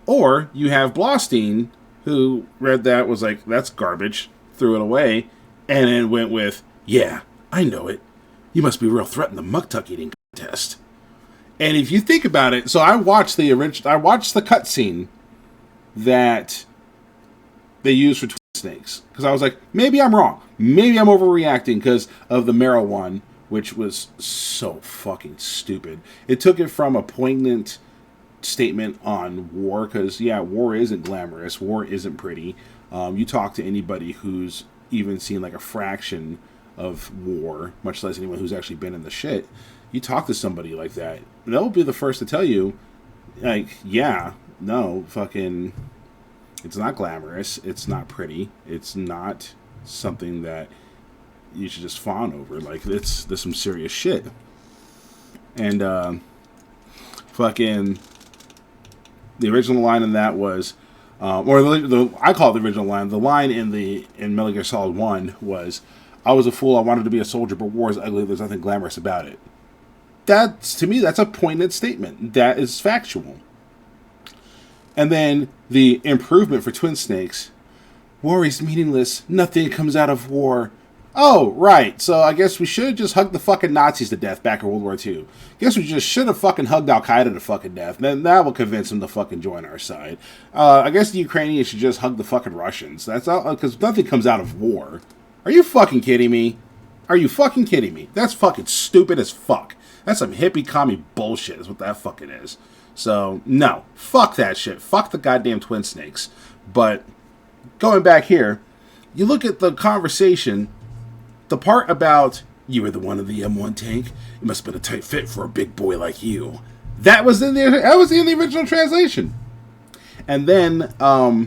Or you have Blostein, who read that, was like, that's garbage, threw it away, and then went with, "Yeah, I know it. You must be real threat in the muck-tuck eating contest." And if you think about it, so I watched the cutscene that they used for Twin Snakes. Because I was like, maybe I'm wrong. Maybe I'm overreacting because of the Marrow one, which was so fucking stupid. It took it from a poignant statement on war, because yeah, war isn't glamorous, war isn't pretty. You talk to anybody who's even seen like a fraction of war, much less anyone who's actually been in the shit, you talk to somebody like that, they'll be the first to tell you, like, yeah, no, fucking, it's not glamorous, it's not pretty, it's not something that you should just fawn over. Like, there's some serious shit. And fucking the original line in that was, I call it the original line. The line in Metal Gear Solid 1 was, "I was a fool. I wanted to be a soldier, but war is ugly. There's nothing glamorous about it." To me, that's a poignant statement. That is factual. And then the improvement for Twin Snakes, "War is meaningless. Nothing comes out of war." Oh, right. So I guess we should have just hugged the fucking Nazis to death back in World War II. Guess we just should have fucking hugged Al-Qaeda to fucking death. Then that will convince them to fucking join our side. I guess the Ukrainians should just hug the fucking Russians. That's all, because nothing comes out of war. Are you fucking kidding me? Are you fucking kidding me? That's fucking stupid as fuck. That's some hippie commie bullshit is what that fucking is. So, no. Fuck that shit. Fuck the goddamn Twin Snakes. But, going back here, you look at the conversation, the part about, "You were the one in the M1 tank. It must have been a tight fit for a big boy like you." That was in the original translation. And then, "I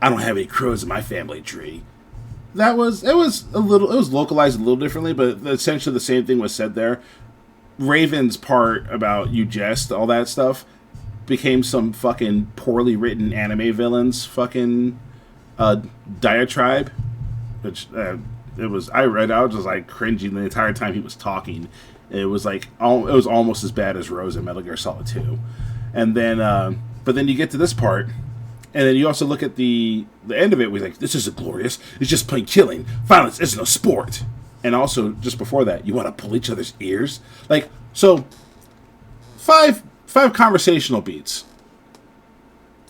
don't have any crows in my family tree." It was localized a little differently, but essentially the same thing was said there. Raven's part about "you jest," all that stuff, became some fucking poorly written anime villain's fucking diatribe, which it was. I was just like cringing the entire time he was talking. It was like it was almost as bad as Rose in Metal Gear Solid 2. And then, but then you get to this part, and then you also look at the end of it. We're like, "This isn't glorious. It's just plain killing. Violence isn't a sport." And also, just before that, "You want to pull each other's ears?" Like, so, five conversational beats.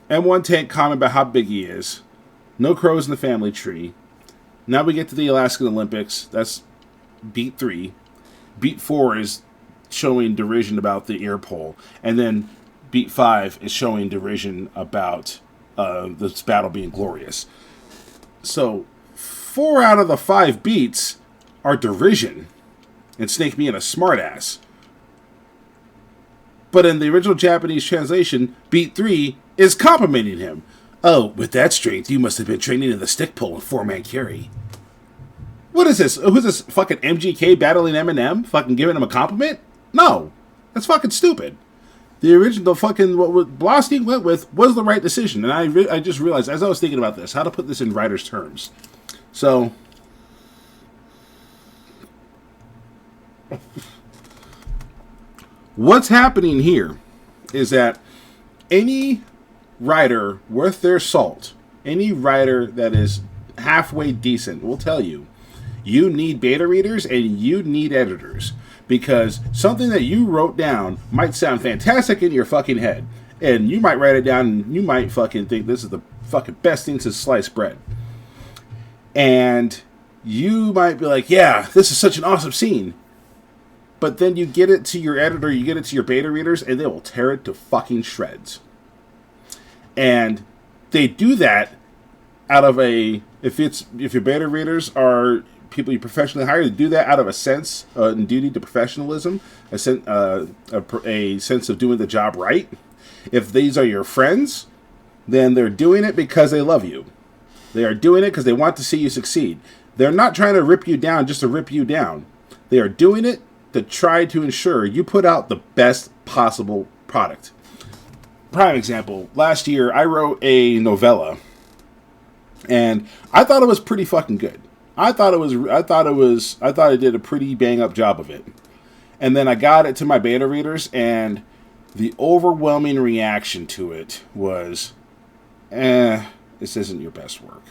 M1 Tank comment about how big he is. No crows in the family tree. Now we get to the Alaskan Olympics. That's beat 3. Beat 4 is showing derision about the ear pole. And then beat 5 is showing derision about this battle being glorious. So 4 out of the 5 beats are derision and Snake being a smartass. But in the original Japanese translation, beat 3 is complimenting him. Oh, with that strength, you must have been training in the stick pull and 4-man carry. What is this? Who's this fucking MGK battling Eminem? Fucking giving him a compliment? No. That's fucking stupid. The original fucking, what Blaustein went with was the right decision. And I just realized, as I was thinking about this, how to put this in writer's terms. So, what's happening here is that any writer worth their salt, any writer that is halfway decent will tell you, you need beta readers and you need editors. Because something that you wrote down might sound fantastic in your fucking head. And you might write it down and you might fucking think this is the fucking best thing since sliced bread. And you might be like, yeah, this is such an awesome scene. But then you get it to your editor, you get it to your beta readers, and they will tear it to fucking shreds. And they do that out of if your beta readers are people you professionally hire, to do that out of a sense and duty to professionalism, a sense of doing the job right. If these are your friends, then they're doing it because they love you. They are doing it because they want to see you succeed. They're not trying to rip you down just to rip you down. They are doing it to try to ensure you put out the best possible product. Prime example, last year I wrote a novella, and I thought it was pretty fucking good. I thought I did a pretty bang up job of it. And then I got it to my beta readers, and the overwhelming reaction to it was, this isn't your best work.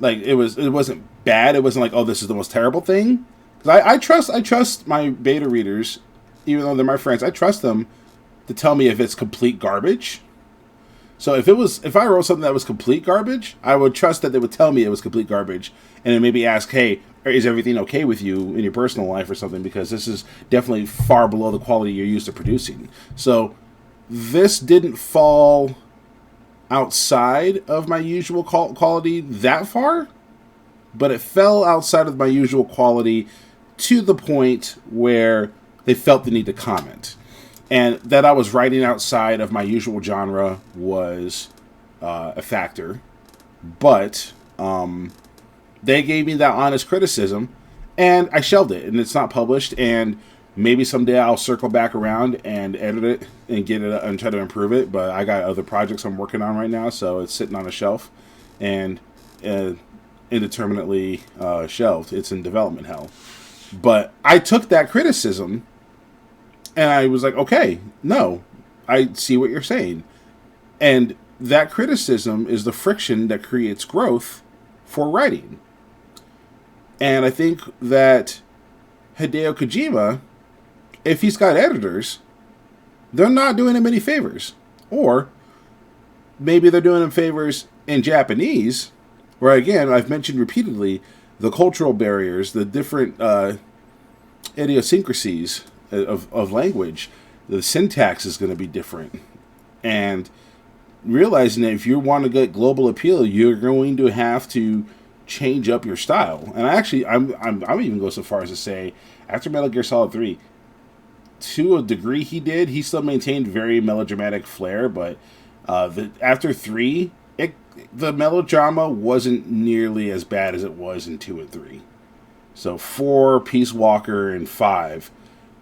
Like, it wasn't bad. It wasn't like, oh, this is the most terrible thing. 'Cause I trust my beta readers, even though they're my friends. I trust them to tell me if it's complete garbage. So if I wrote something that was complete garbage, I would trust that they would tell me it was complete garbage, and then maybe ask, hey, is everything okay with you in your personal life or something? Because this is definitely far below the quality you're used to producing. So this didn't fall outside of my usual quality that far, but it fell outside of my usual quality to the point where they felt the need to comment. And that I was writing outside of my usual genre was a factor. But they gave me that honest criticism, and I shelved it, and it's not published. And maybe someday I'll circle back around and edit it and get it and try to improve it. But I got other projects I'm working on right now, so it's sitting on a shelf and indeterminately shelved. It's in development hell. But I took that criticism, and I was like, okay, no, I see what you're saying. And that criticism is the friction that creates growth for writing. And I think that Hideo Kojima, if he's got editors, they're not doing him any favors. Or maybe they're doing him favors in Japanese, where, again, I've mentioned repeatedly the cultural barriers, the different idiosyncrasies of language. The syntax is going to be different, and realizing that if you want to get global appeal, you're going to have to change up your style. And I'm even go so far as to say, after Metal Gear Solid 3, to a degree he still maintained very melodramatic flair, but after 3, the melodrama wasn't nearly as bad as it was in 2 and 3. So 4, Peace Walker, and 5,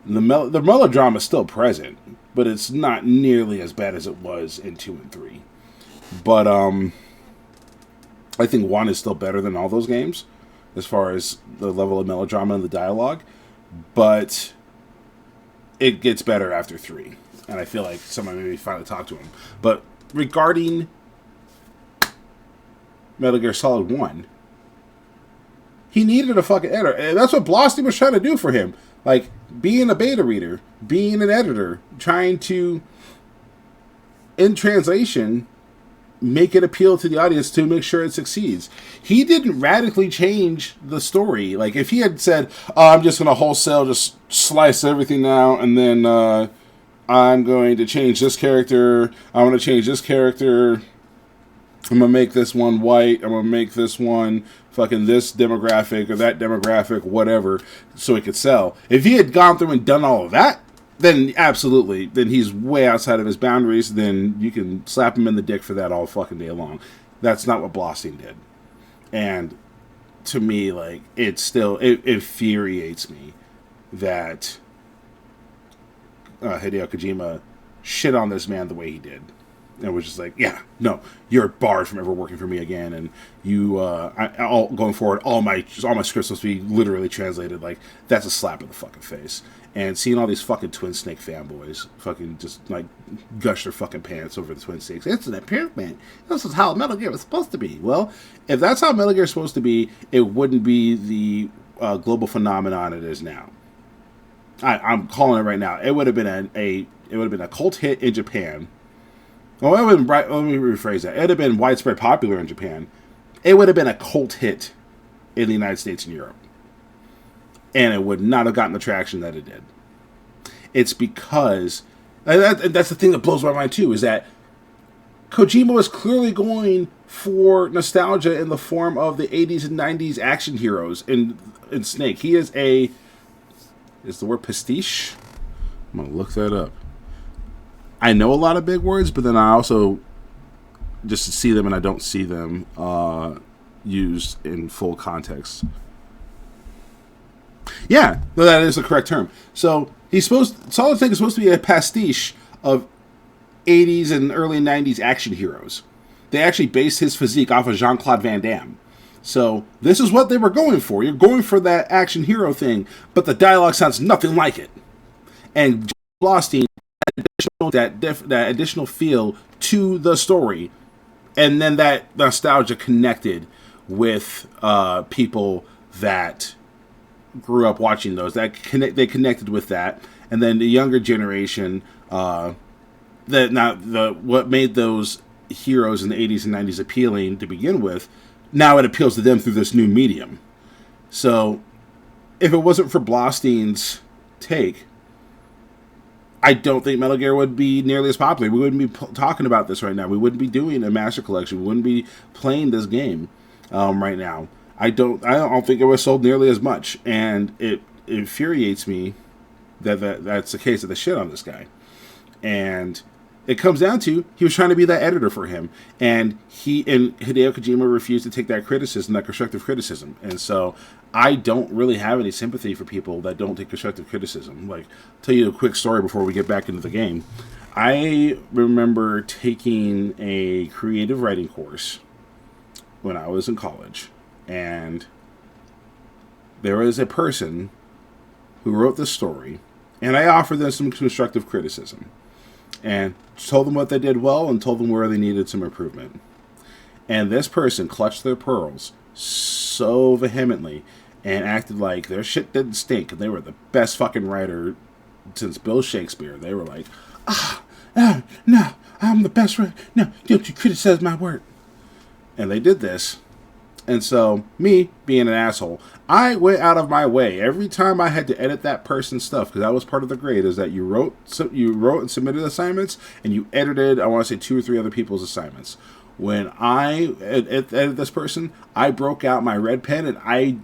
the melodrama is still present, but it's not nearly as bad as it was in 2 and 3. But I think 1 is still better than all those games as far as the level of melodrama and the dialogue, but it gets better after 3, and I feel like someone maybe finally talked to him. But regarding Metal Gear Solid 1, he needed a fucking editor, and that's what Blaustein was trying to do for him. Like, being a beta reader, being an editor, trying to, in translation, make it appeal to the audience to make sure it succeeds. He didn't radically change the story. Like, if he had said, oh, I'm just going to wholesale just slice everything out, and then I'm going to change this character, I'm going to change this character, I'm going to make this one white, I'm going to make this one fucking this demographic or that demographic, whatever, so it could sell. If he had gone through and done all of that, then absolutely, then he's way outside of his boundaries, then you can slap him in the dick for that all fucking day long. That's not what Blostein did. And to me, like, it infuriates me that Hideo Kojima shit on this man the way he did. And was just like, yeah, no, you're barred from ever working for me again, and you, going forward, all my scripts supposed to be literally translated. Like, that's a slap in the fucking face. And seeing all these fucking Twin Snake fanboys fucking just, like, gush their fucking pants over the Twin Snakes. It's an improvement. This is how Metal Gear was supposed to be. Well, if that's how Metal Gear is supposed to be, it wouldn't be the global phenomenon it is now. I'm calling it right now. It would have been a cult hit in Japan. Well, let me rephrase that. It would have been widespread popular in Japan. It would have been a cult hit in the United States and Europe. And it would not have gotten the traction that it did. It's because... that's the thing that blows my mind, too, is that Kojima was clearly going for nostalgia in the form of the 80s and 90s action heroes in Snake. He is a... Is the word pastiche? I'm going to look that up. I know a lot of big words, but then I also just see them and I don't see them used in full context. Yeah, that is the correct term. So Solid Snake is supposed to be a pastiche of 80s and early 90s action heroes. They actually based his physique off of Jean-Claude Van Damme. So this is what they were going for. You're going for that action hero thing, but the dialogue sounds nothing like it. And Blostein that additional feel to the story, and then that nostalgia connected with people that grew up watching those. They connected with that, and then the younger generation. What made those heroes in the 80s and 90s appealing to begin with, now it appeals to them through this new medium. So, if it wasn't for Blostein's take, I don't think Metal Gear would be nearly as popular. We wouldn't be talking about this right now. We wouldn't be doing a Master Collection. We wouldn't be playing this game right now. I don't think it was sold nearly as much, and it infuriates me that's the case of the shit on this guy. And it comes down to he was trying to be that editor for him, and Hideo Kojima refused to take that criticism, that constructive criticism. And so I don't really have any sympathy for people that don't take constructive criticism. Like, I'll tell you a quick story before we get back into the game. I remember taking a creative writing course when I was in college, and there was a person who wrote this story, and I offered them some constructive criticism and told them what they did well and told them where they needed some improvement. And this person clutched their pearls so vehemently and acted like their shit didn't stink and they were the best fucking writer since Bill Shakespeare. They were like, no, I'm the best writer. No, don't you criticize my work. And they did this. And so, me, being an asshole, I went out of my way every time I had to edit that person's stuff, because that was part of the grade, is that you wrote and submitted assignments, and you edited, I want to say, 2 or 3 other people's assignments. When I edited this person, I broke out my red pen, and I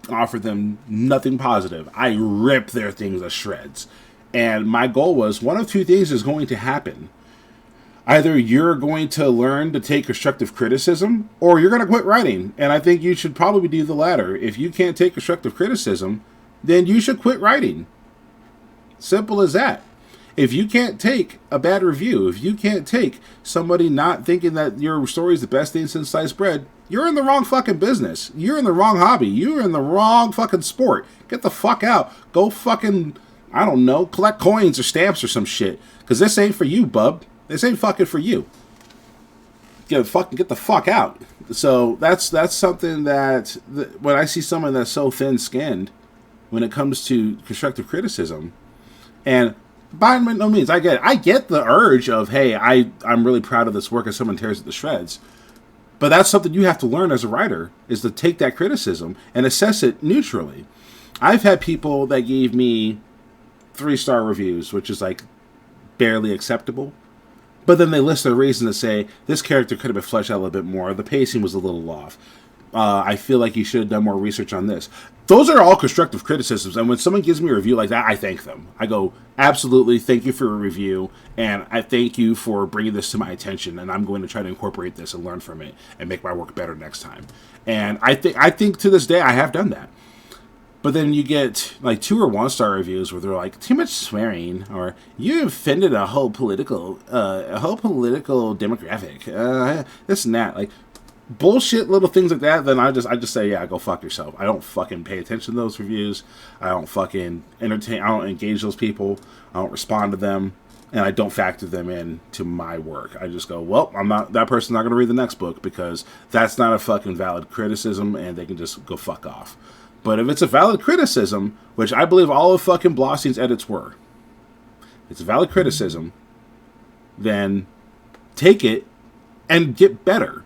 offered them nothing positive. I ripped their things to shreds. And my goal was, one of 2 things is going to happen. Either you're going to learn to take constructive criticism, or you're going to quit writing. And I think you should probably do the latter. If you can't take constructive criticism, then you should quit writing. Simple as that. If you can't take a bad review, if you can't take somebody not thinking that your story is the best thing since sliced bread, you're in the wrong fucking business. You're in the wrong hobby. You're in the wrong fucking sport. Get the fuck out. Go fucking, I don't know, collect coins or stamps or some shit. Because this ain't for you, bub. This ain't fucking for you. Get the fuck out. So that's something that when I see someone that's so thin-skinned when it comes to constructive criticism, and by no means, I get it. I get the urge of, hey, I'm really proud of this work as someone tears it to shreds. But that's something you have to learn as a writer, is to take that criticism and assess it neutrally. I've had people that gave me 3-star reviews, which is like barely acceptable. But then they list their reason to say, this character could have been fleshed out a little bit more. The pacing was a little off. I feel like you should have done more research on this. Those are all constructive criticisms. And when someone gives me a review like that, I thank them. I go, absolutely, thank you for a review. And I thank you for bringing this to my attention. And I'm going to try to incorporate this and learn from it and make my work better next time. And I think to this day, I have done that. But then you get like 2 or 1-star reviews where they're like, too much swearing, or you offended a whole political demographic, this and that, like bullshit little things like that. Then I just say, yeah, go fuck yourself. I don't fucking pay attention to those reviews. I don't fucking entertain. I don't engage those people. I don't respond to them, and I don't factor them in to my work. I just go, well, that person's not going to read the next book because that's not a fucking valid criticism, and they can just go fuck off. But if it's a valid criticism, which I believe all of fucking Blossing's edits were, it's a valid criticism, then take it and get better.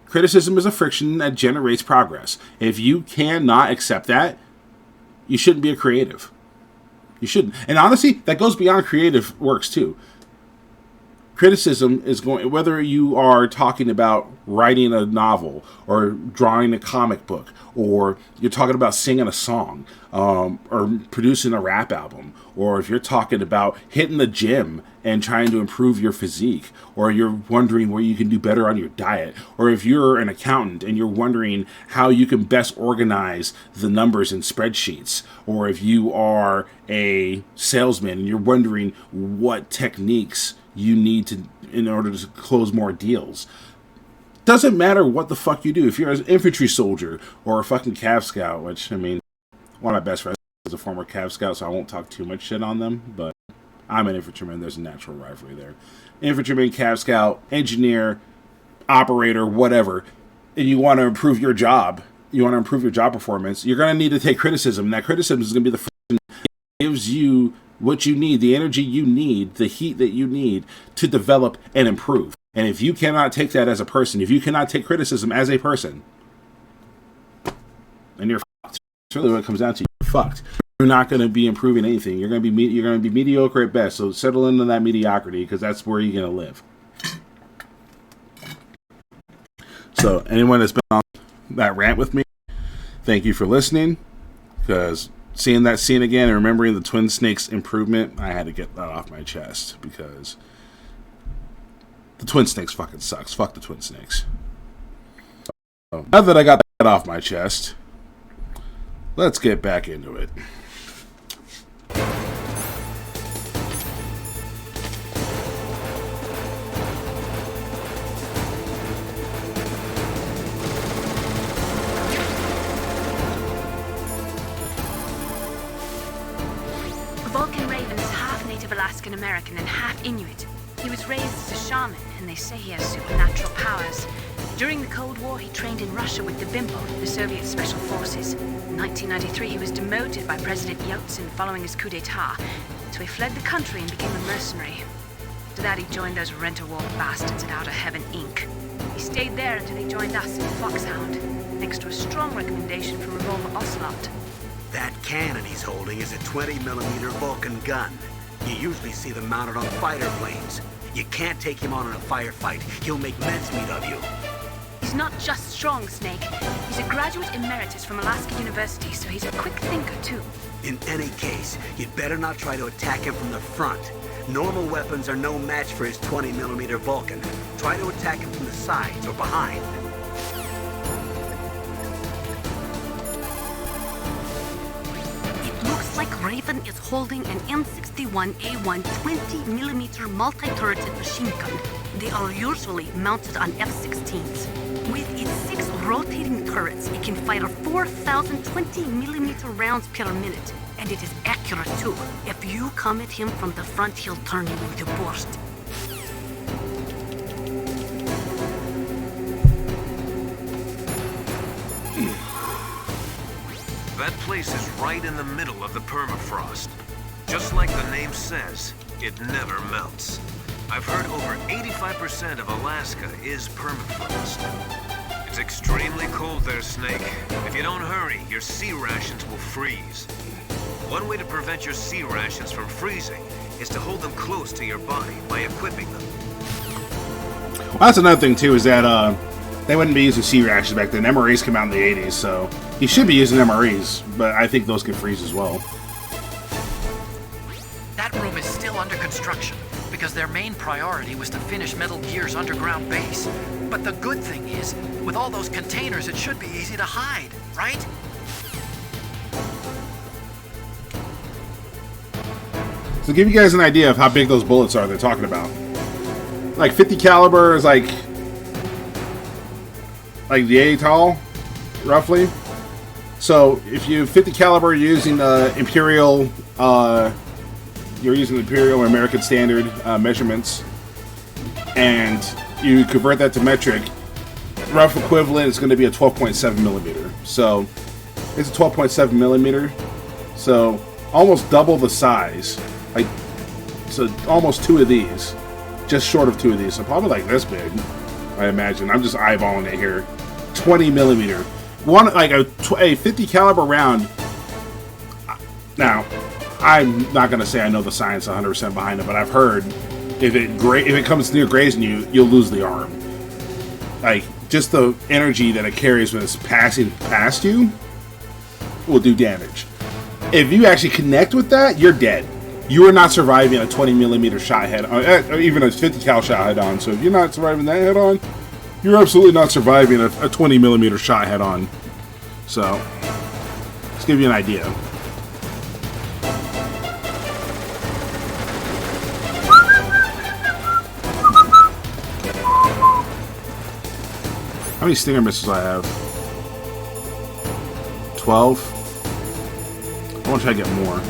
Criticism is a friction that generates progress. If you cannot accept that, you shouldn't be a creative. You shouldn't. And honestly, that goes beyond creative works too. Criticism is going, whether you are talking about writing a novel or drawing a comic book, or you're talking about singing a song, or producing a rap album, or if you're talking about hitting the gym and trying to improve your physique, or you're wondering where you can do better on your diet, or if you're an accountant and you're wondering how you can best organize the numbers in spreadsheets, or if you are a salesman and you're wondering what techniques you need to in order to close more deals. Doesn't matter what the fuck you do. If you're an infantry soldier or a fucking Cav Scout, which, I mean, one of my best friends is a former Cav Scout, so I won't talk too much shit on them, but I'm an infantryman. There's a natural rivalry there. Infantryman, Cav Scout, engineer, operator, whatever, and you want to improve your job, you want to improve your job performance, you're going to need to take criticism. And that criticism is going to be the friction that gives you what you need, the energy you need, the heat that you need to develop and improve. And if you cannot take that as a person, if you cannot take criticism as a person, then you're fucked. That's really what it comes down to. You're fucked. You're not going to be improving anything. You're going to be mediocre at best. So settle into that mediocrity, because that's where you're going to live. So anyone that's been on that rant with me, thank you for listening, because seeing that scene again and remembering the Twin Snakes improvement, I had to get that off my chest, because the Twin Snakes fucking sucks. Fuck the Twin Snakes. So, now that I got that off my chest, let's get back into it.
Alaskan American and half Inuit. He was raised as a shaman, and they say he has supernatural powers. During the Cold War, he trained in Russia with the BIMPO, the Soviet Special Forces. In 1993, he was demoted by President Yeltsin following his coup d'etat, so he fled the country and became a mercenary. After that, he joined those rent-a-war bastards at Outer Heaven, Inc. He stayed there until he joined us in Foxhound, thanks to a strong recommendation from Revolver Ocelot.
That cannon he's holding is a 20mm Vulcan gun. You usually see them mounted on fighter planes. You can't take him on in a firefight. He'll make mincemeat of you.
He's not just strong, Snake. He's a graduate emeritus from Alaska University, so he's a quick thinker, too.
In any case, you'd better not try to attack him from the front. Normal weapons are no match for his 20mm Vulcan. Try to attack him from the sides or behind.
Like Raven is holding an M61A1 20mm multi-turreted machine gun. They are usually mounted on F-16s. With its 6 rotating turrets, it can fire 4,000 20mm rounds per minute. And it is accurate too. If you come at him from the front, he'll turn you into burst.
That place is right in the middle of the permafrost. Just like the name says, it never melts. I've heard over 85% of Alaska is permafrost. It's extremely cold there, Snake. If you don't hurry, your sea rations will freeze. One way to prevent your sea rations from freezing is to hold them close to your body by equipping them.
Well, that's another thing, too, is that they wouldn't be using sea rations back then. MREs came out in the 80s, so you should be using MREs, but I think those can freeze as well.
That room is still under construction because their main priority was to finish Metal Gear's underground base. But the good thing is, with all those containers, it should be easy to hide, right?
So to give you guys an idea of how big those bullets are they're talking about. Like 50 caliber is like the A tall, roughly. So if you 50 caliber using Imperial, you're using Imperial or American Standard measurements, and you convert that to metric, rough equivalent is going to be a 12.7 millimeter. So it's a 12.7 millimeter. So almost double the size. Like, so almost two of these, just short of two of these. So probably like this big, I imagine. I'm just eyeballing it here. 20 millimeter. One, like a 50 caliber round. Now, I'm not going to say I know the science 100% behind it, but I've heard if it comes near grazing you, you'll lose the arm. Like, just the energy that it carries when it's passing past you will do damage. If you actually connect with that, you're dead. You are not surviving a 20 millimeter shot head on, or even a 50 cal shot head on. So if you're not surviving that head on, you're absolutely not surviving a 20 millimeter shot head on. So, let's give you an idea. How many Stinger missiles do I have? 12. I want to try to get more.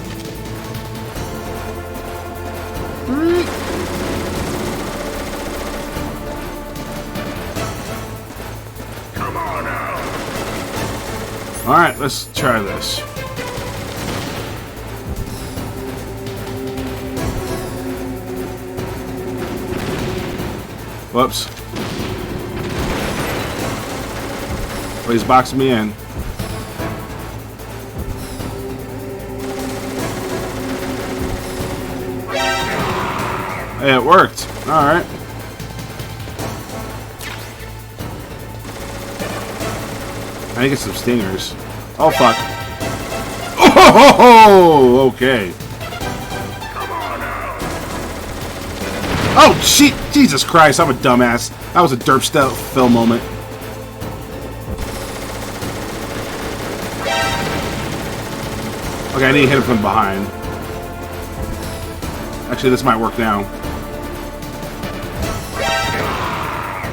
Come on out.
Alright, let's try this. Whoops. Oh, he's boxing me in. Hey, it worked. Alright. I need to get some stingers. Oh, fuck. Oh, okay.
Come on out.
Oh, shit. Jesus Christ, I'm a dumbass. That was a derp Phil moment. Okay, I need to hit him from behind. Actually, this might work now.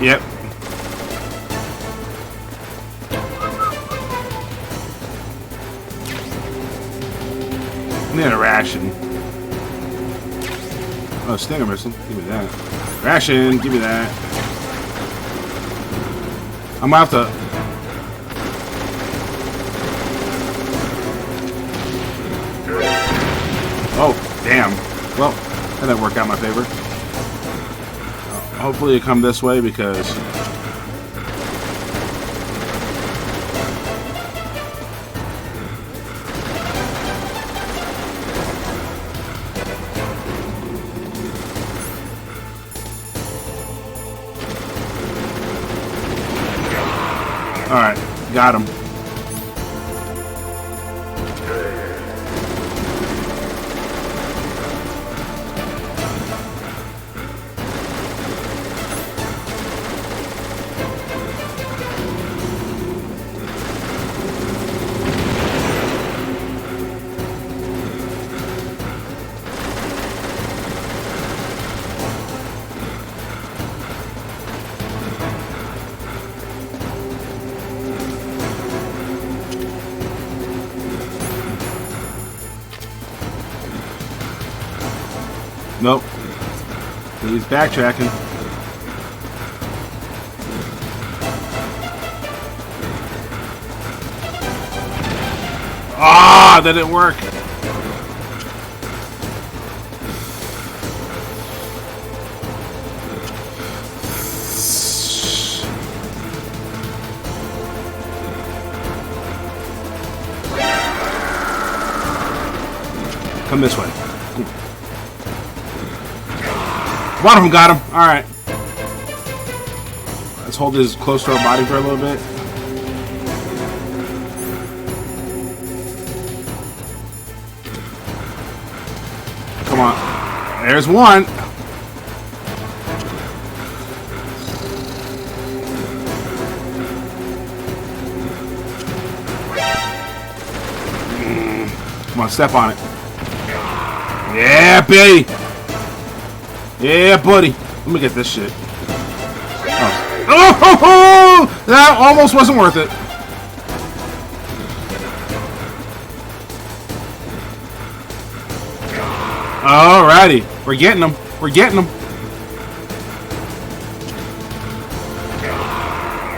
Yep. I need a ration. Oh, Stinger missile. Give me that. Ration, give me that. I'm gonna have to... Oh, damn. Well, that didn't work out in my favor. Hopefully you come this way because... Alright, got him. Nope. He's backtracking. Ah, that didn't work. Come this way. One of them got him. Alright. Let's hold this close to our body for a little bit. Come on. There's one. Come on, step on it. Yeah, baby. Yeah, buddy. Let me get this shit. Oh, that almost wasn't worth it. Alrighty. We're getting them. We're getting them.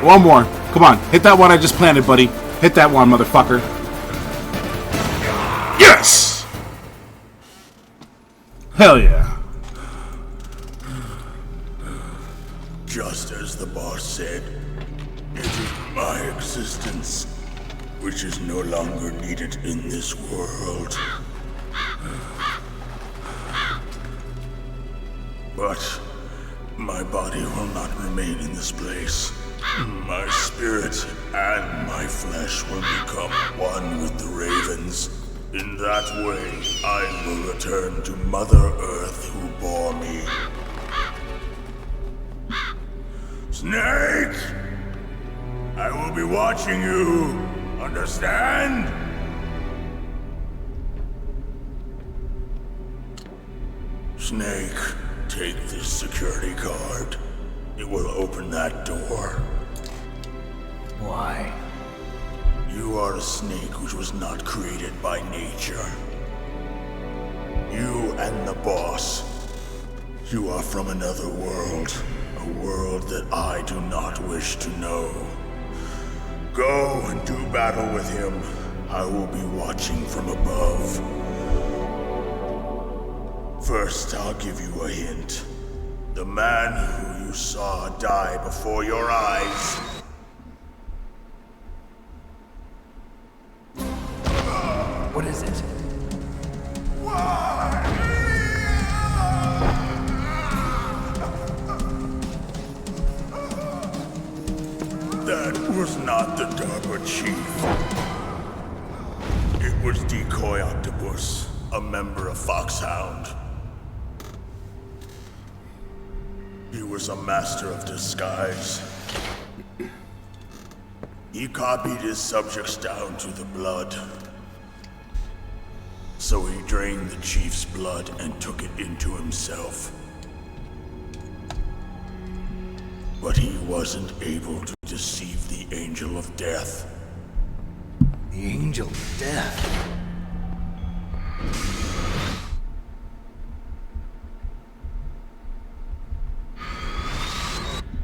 One more. Come on. Hit that one I just planted, buddy. Hit that one, motherfucker. Yes! Hell yeah.
Just as the boss said, it is my existence which is no longer needed in this world. But my body will not remain in this place. My spirit and my flesh will become one with the ravens. In that way, I will return to Mother Earth who bore me. Snake! I will be watching you. Understand? Snake, take this security card. It will open that door.
Why?
You are a snake which was not created by nature. You and the boss. You are from another world. A world that I do not wish to know. Go and do battle with him. I will be watching from above. First, I'll give you a hint. The man who you saw die before your eyes.
What is it?
That was not the DARPA chief. It was Decoy Octopus, a member of Foxhound. He was a master of disguise. He copied his subjects down to the blood. So he drained the chief's blood and took it into himself. But he wasn't able to deceive the Angel of Death.
The Angel of Death?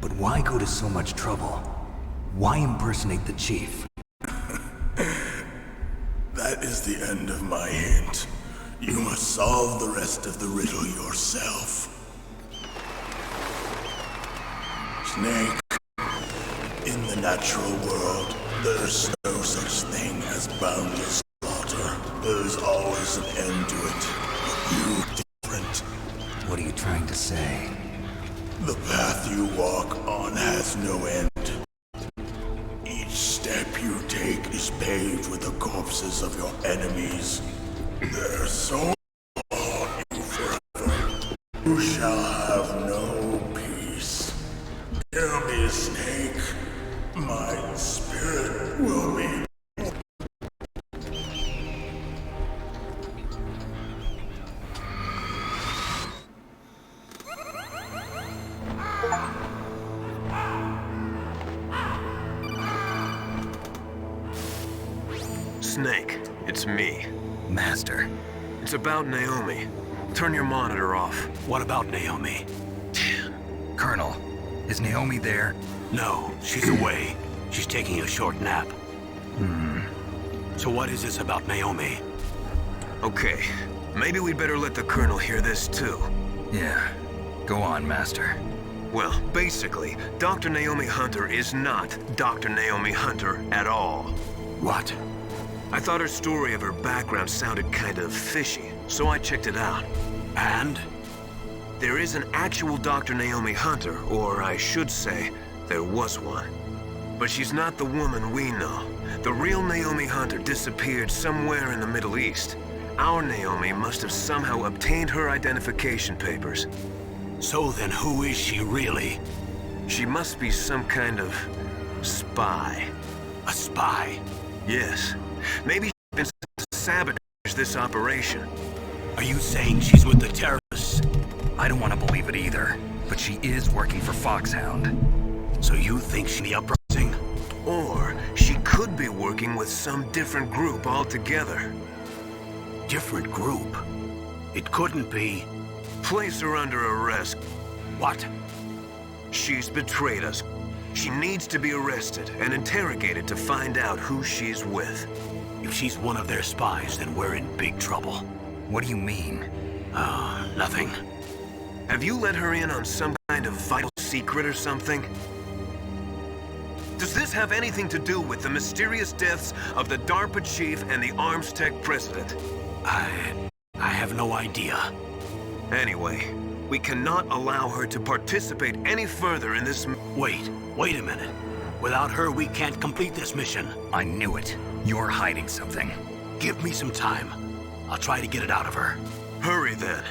But why go to so much trouble? Why impersonate the chief?
That is the end of my hint. You must solve the rest of the riddle yourself. Snake, in the natural world, there's no such thing as boundless slaughter. There's always an end to it. But you different.
What are you trying to say?
The path you walk on has no end. Each step you take is paved with the corpses of your enemies. Their souls haunt you forever. You shall have no peace. Hear me, Snake. My spirit will be.
Snake, it's me.
Master.
It's about Naomi. Turn your monitor off.
What about Naomi?
Colonel, is Naomi there?
No, she's away. She's taking a short nap. So what is this about Naomi?
Okay, maybe we'd better let the Colonel hear this too.
Yeah. Go on, Master.
Well, basically, Dr. Naomi Hunter is not Dr. Naomi Hunter at all.
What?
I thought her story of her background sounded kind of fishy, so I checked it out.
And?
There is an actual Dr. Naomi Hunter, or I should say, there was one. But she's not the woman we know. The real Naomi Hunter disappeared somewhere in the Middle East. Our Naomi must have somehow obtained her identification papers.
So then who is she really?
She must be some kind of spy.
A spy?
Yes. Maybe she's been sent to sabotage this operation.
Are you saying she's with the terrorists?
I don't want to believe it either, but she is working for Foxhound.
So you think she's the uprising?
Or she could be working with some different group altogether.
Different group? It couldn't be...
Place her under arrest.
What?
She's betrayed us. She needs to be arrested and interrogated to find out who she's with.
If she's one of their spies, then we're in big trouble.
What do you mean?
Nothing.
Have you let her in on some kind of vital secret or something? Does this have anything to do with the mysterious deaths of the DARPA chief and the Arms Tech president?
I have no idea.
Anyway, we cannot allow her to participate any further in this...
Wait a minute. Without her, we can't complete this mission.
I knew it. You're hiding something.
Give me some time. I'll try to get it out of her.
Hurry then.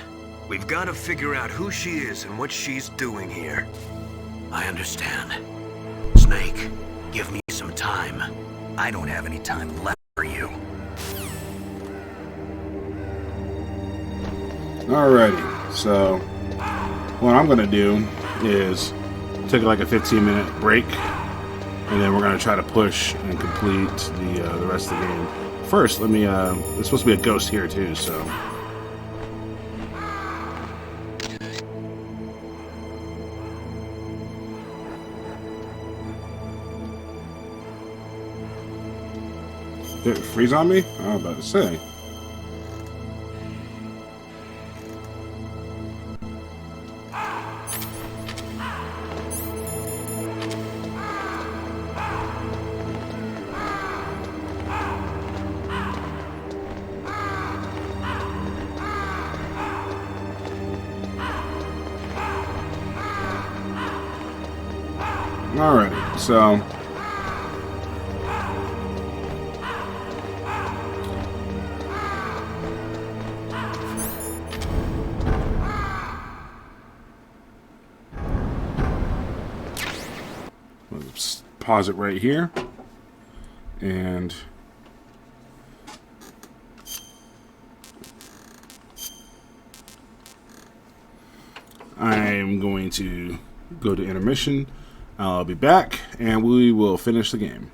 We've got to figure out who she is and what she's doing here.
I understand. Snake, give me some time.
I don't have any time left for you.
Alrighty, so what I'm gonna do is take like a 15-minute break, and then we're gonna try to push and complete the rest of the game. First, let me. There's supposed to be a ghost here too, so. Did it freeze on me? I was about to say. Alrighty, so let's pause it right here, and I'm going to go to intermission. I'll be back, and we will finish the game.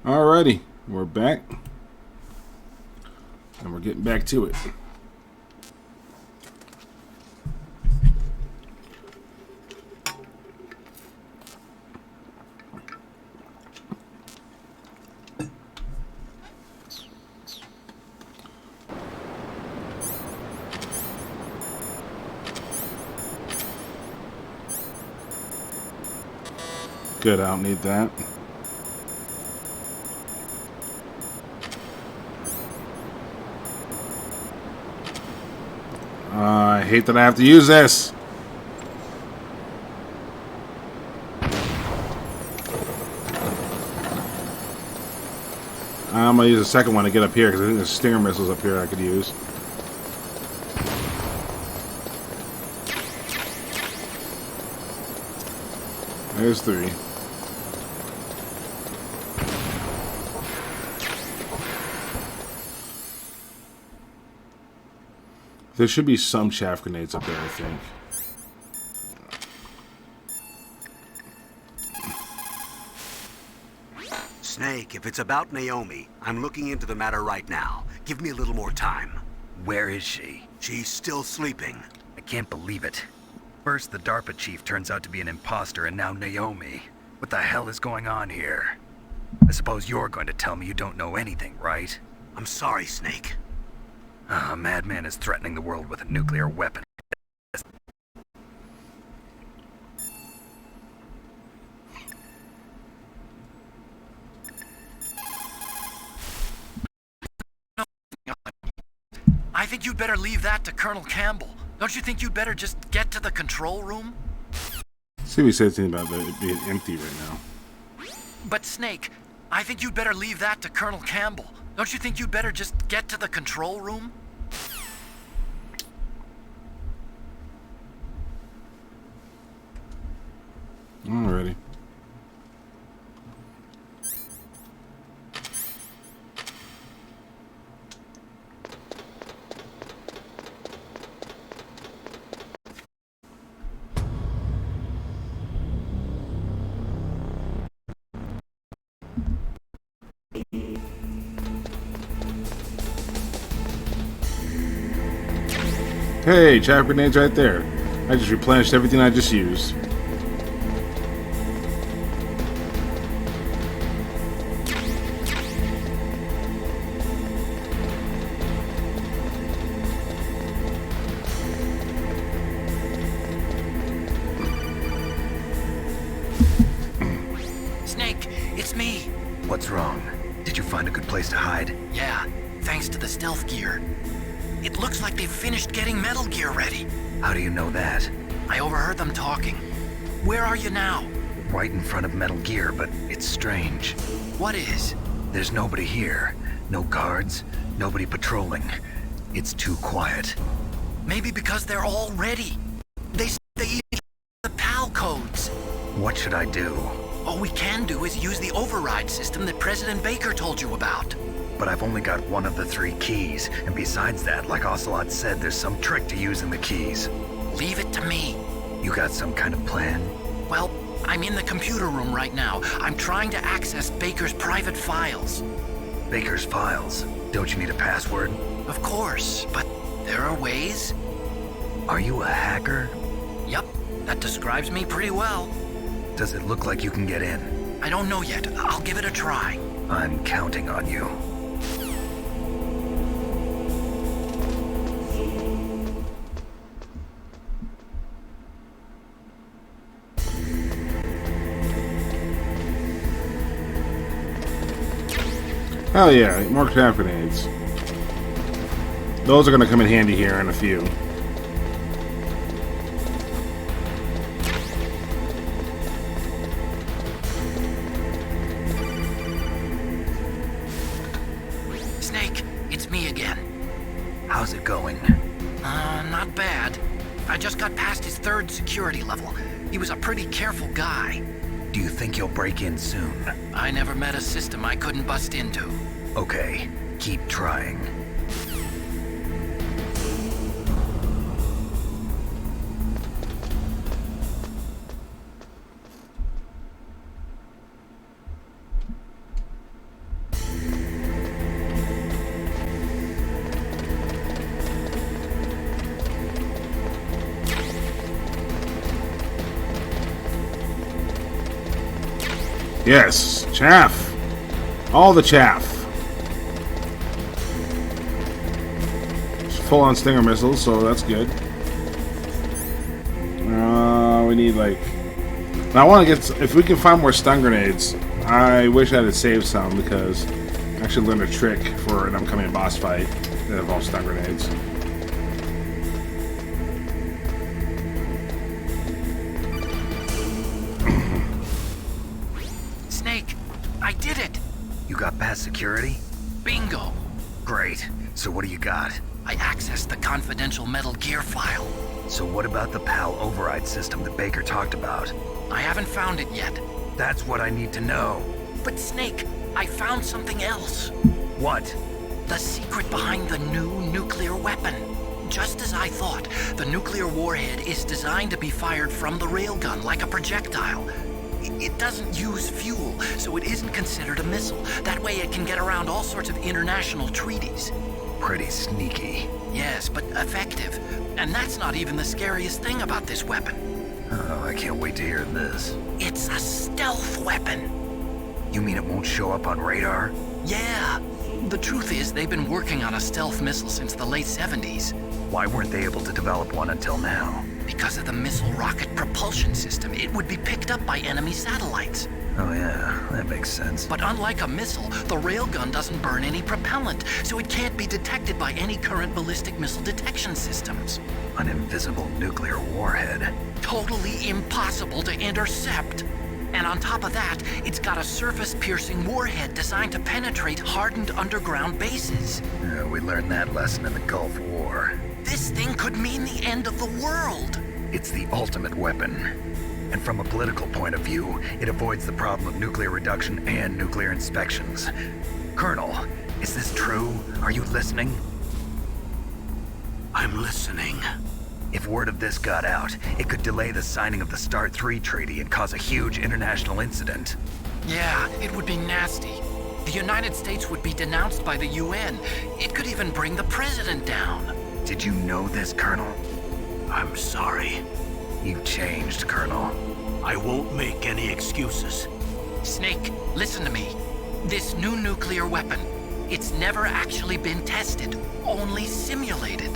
Alrighty, we're back. And we're getting back to it. Good, I don't need that. I hate that I have to use this. I'm going to use the second one to get up here because I think there's stinger missiles up here I could use. There's 3. There should be some chaff grenades up there, I think.
Snake, if it's about Naomi, I'm looking into the matter right now. Give me a little more time.
Where is she?
She's still sleeping.
I can't believe it. First, the DARPA chief turns out to be an imposter, and now Naomi. What the hell is going on here? I suppose you're going to tell me you don't know anything, right?
I'm sorry, Snake.
A madman is threatening the world with a nuclear weapon.
I think you'd better leave that to Colonel Campbell. Don't you think you'd better just get to the control room?
See if he said anything about it being empty right now.
But Snake, I think you'd better leave that to Colonel Campbell. Don't you think you'd better just get to the control room?
Alrighty. Hey, chaff grenades right there. I just replenished everything I just used.
Snake, it's me.
What's wrong? Did you find a good place to hide?
Yeah, thanks to the stealth gear. It looks like they've finished getting Metal Gear ready.
How do you know that?
I overheard them talking. Where are you now?
Right in front of Metal Gear, but it's strange.
What is?
There's nobody here. No guards, nobody patrolling. It's too quiet.
Maybe because they're all ready. They each the PAL codes.
What should I do?
All we can do is use the override system that President Baker told you about.
But I've only got one of the 3 keys, and besides that, like Ocelot said, there's some trick to using the keys.
Leave it to me.
You got some kind of plan?
Well, I'm in the computer room right now. I'm trying to access Baker's private files.
Baker's files? Don't you need a password?
Of course, but there are ways.
Are you a hacker?
Yup, that describes me pretty well.
Does it look like you can get in?
I don't know yet. I'll give it a try.
I'm counting on you.
Hell yeah, more chaff grenades. Those are going to come in handy here in a few.
Snake, it's me again.
How's it going?
Not bad. I just got past his 3rd security level. He was a pretty careful guy.
Do you think you'll break in soon?
I never met a system I couldn't bust into.
Okay, keep trying.
Yes, chaff. All the chaff. Full-on Stinger missiles, so that's good. We need like. Now I want to get. If we can find more stun grenades, I wish I had saved some because I actually learned a trick for an upcoming boss fight that involves stun grenades.
Snake, I did it.
You got past security?
Bingo.
Great. So what do you got?
I accessed the confidential Metal Gear file.
So what about the PAL override system that Baker talked about?
I haven't found it yet.
That's what I need to know.
But Snake, I found something else.
What?
The secret behind the new nuclear weapon. Just as I thought, the nuclear warhead is designed to be fired from the railgun like a projectile. It doesn't use fuel, so it isn't considered a missile. That way it can get around all sorts of international treaties.
Pretty sneaky.
Yes, but effective. And that's not even the scariest thing about this weapon.
Oh, I can't wait to hear this.
It's a stealth weapon.
You mean it won't show up on radar?
Yeah. The truth is, they've been working on a stealth missile since the late 70s.
Why weren't they able to develop one until now?
Because of the missile rocket propulsion system, it would be picked up by enemy satellites.
Oh yeah, that makes sense.
But unlike a missile, the railgun doesn't burn any propellant, so it can't be detected by any current ballistic missile detection systems.
An invisible nuclear warhead.
Totally impossible to intercept. And on top of that, it's got a surface-piercing warhead designed to penetrate hardened underground bases.
Yeah, we learned that lesson in the Gulf War.
This thing could mean the end of the world.
It's the ultimate weapon. And from a political point of view, it avoids the problem of nuclear reduction and nuclear inspections. Colonel, is this true? Are you listening?
I'm listening.
If word of this got out, it could delay the signing of the START III treaty and cause a huge international incident.
Yeah, it would be nasty. The United States would be denounced by the UN. It could even bring the president down.
Did you know this, Colonel?
I'm sorry.
You've changed, Colonel.
I won't make any excuses.
Snake, listen to me. This new nuclear weapon, it's never actually been tested, only simulated.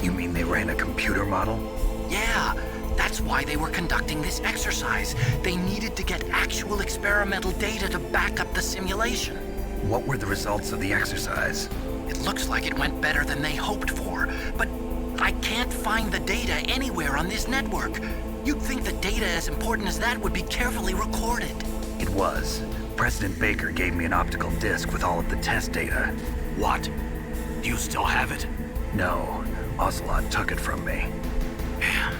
You mean they ran a computer model?
Yeah, that's why they were conducting this exercise. They needed to get actual experimental data to back up the simulation.
What were the results of the exercise?
It looks like it went better than they hoped for, but I can't find the data anywhere on this network. You'd think the data as important as that would be carefully recorded.
It was. President Baker gave me an optical disc with all of the test data.
What? Do you still have it?
No. Ocelot took it from me.
Damn.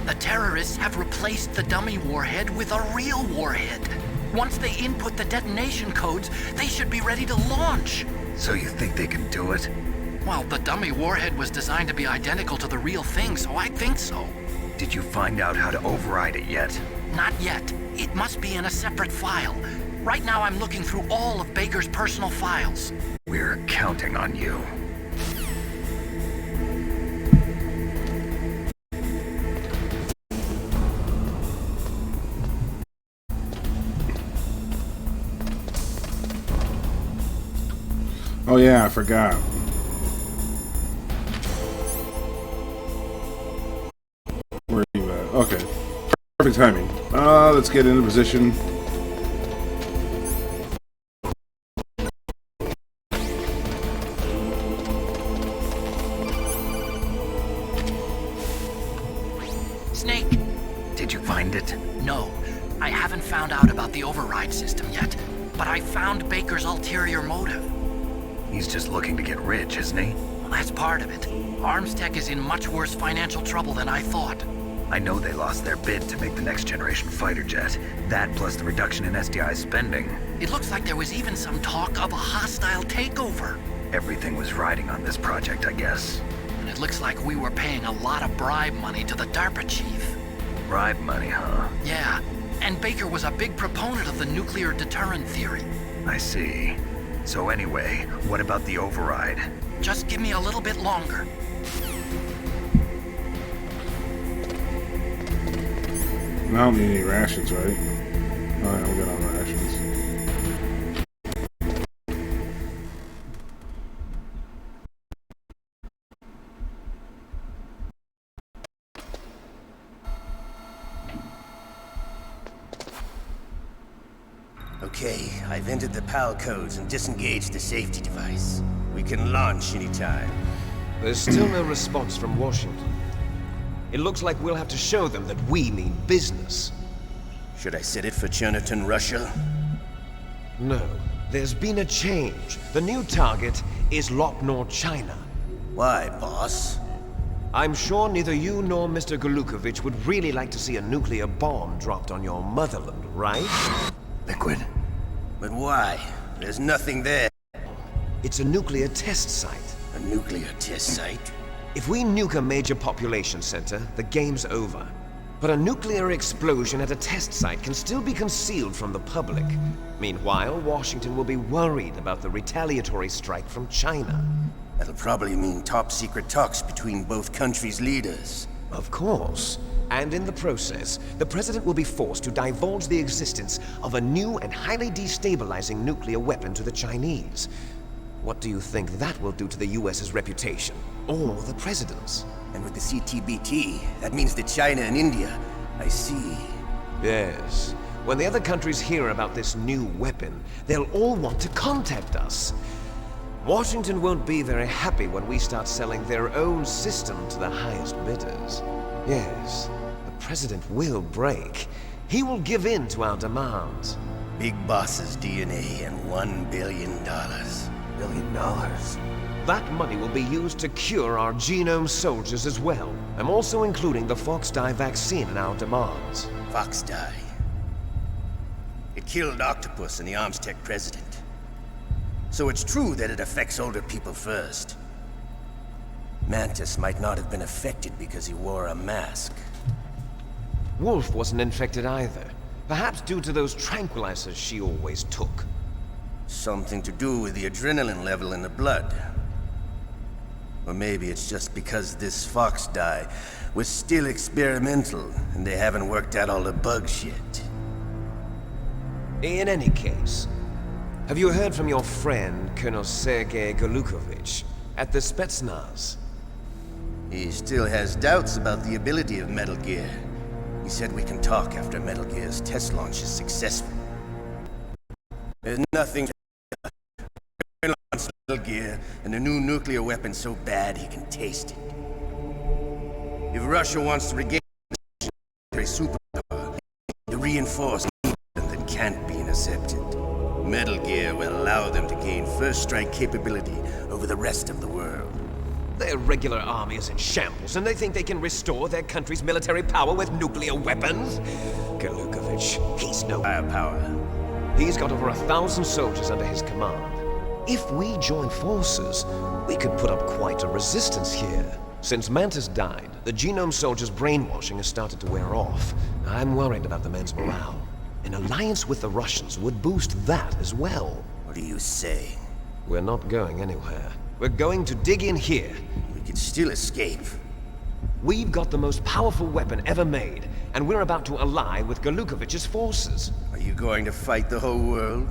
The terrorists have replaced the dummy warhead with a real warhead. Once they input the detonation codes, they should be ready to launch.
So you think they can do it?
Well, the dummy warhead was designed to be identical to the real thing, so I think so.
Did you find out how to override it yet?
Not yet. It must be in a separate file. Right now I'm looking through all of Baker's personal files.
We're counting on you.
Oh yeah, I forgot. Where are you at? Okay. Perfect timing. Let's get into position.
Snake.
Did you find it?
No. I haven't found out about the override system yet, but I found Baker's ulterior motive.
He's just looking to get rich, isn't he?
Well, that's part of it. Armstech is in much worse financial trouble than I thought.
I know they lost their bid to make the next generation fighter jet. That plus the reduction in SDI spending.
It looks like there was even some talk of a hostile takeover.
Everything was riding on this project, I guess.
And it looks like we were paying a lot of bribe money to the DARPA chief.
Bribe money, huh?
Yeah, and Baker was a big proponent of the nuclear deterrent theory.
I see. So anyway, what about the override?
Just give me a little bit longer.
I don't need any rations, right? Oh, yeah, we're good on rations.
Okay, I've entered the PAL codes and disengaged the safety device. We can launch anytime.
There's still no response from Washington. It looks like we'll have to show them that we mean business.
Should I set it for Cherniton, Russia?
No, there's been a change. The new target is Lopnor, China.
Why, boss?
I'm sure neither you nor Mr. Golukovich would really like to see a nuclear bomb dropped on your motherland, right?
Liquid. But why? There's nothing there.
It's a nuclear test site.
A nuclear test site?
If we nuke a major population center, the game's over. But a nuclear explosion at a test site can still be concealed from the public. Meanwhile, Washington will be worried about the retaliatory strike from China.
That'll probably mean top-secret talks between both countries' leaders.
Of course. And in the process, the President will be forced to divulge the existence of a new and highly destabilizing nuclear weapon to the Chinese. What do you think that will do to the US's reputation? Or the President's?
And with the CTBT, that means that China and India... I see.
Yes. When the other countries hear about this new weapon, they'll all want to contact us. Washington won't be very happy when we start selling their own system to the highest bidders. Yes, the President will break. He will give in to our demands.
Big Boss's DNA and $1 billion. $1 billion?
That money will be used to cure our genome soldiers as well. I'm also including the Fox-Die vaccine in our demands.
Fox-Die? It killed Octopus and the Armstech president. So it's true that it affects older people first. Mantis might not have been affected because he wore a mask.
Wolf wasn't infected either. Perhaps due to those tranquilizers she always took.
Something to do with the adrenaline level in the blood. Or maybe it's just because this Fox-Die was still experimental and they haven't worked out all the bugs yet.
In any case, have you heard from your friend, Colonel Sergei Golukovich, at the Spetsnaz?
He still has doubts about the ability of Metal Gear. He said we can talk after Metal Gear's test launch is successful. There's nothing to launch Metal Gear and a new nuclear weapon so bad he can taste it. If Russia wants to regain a superpower, the reinforced that can't be intercepted. Metal Gear will allow them to gain first strike capability over the rest of the world.
Their regular army is in shambles, and they think they can restore their country's military power with nuclear weapons? Golukovich, he's no firepower. He's got over 1,000 soldiers under his command. If we join forces, we could put up quite a resistance here. Since Mantis died, the genome soldiers' brainwashing has started to wear off. I'm worried about the men's morale. An alliance with the Russians would boost that as well.
What are you saying?
We're not going anywhere. We're going to dig in here.
We can still escape.
We've got the most powerful weapon ever made, and we're about to ally with Golukovich's forces.
Are you going to fight the whole world?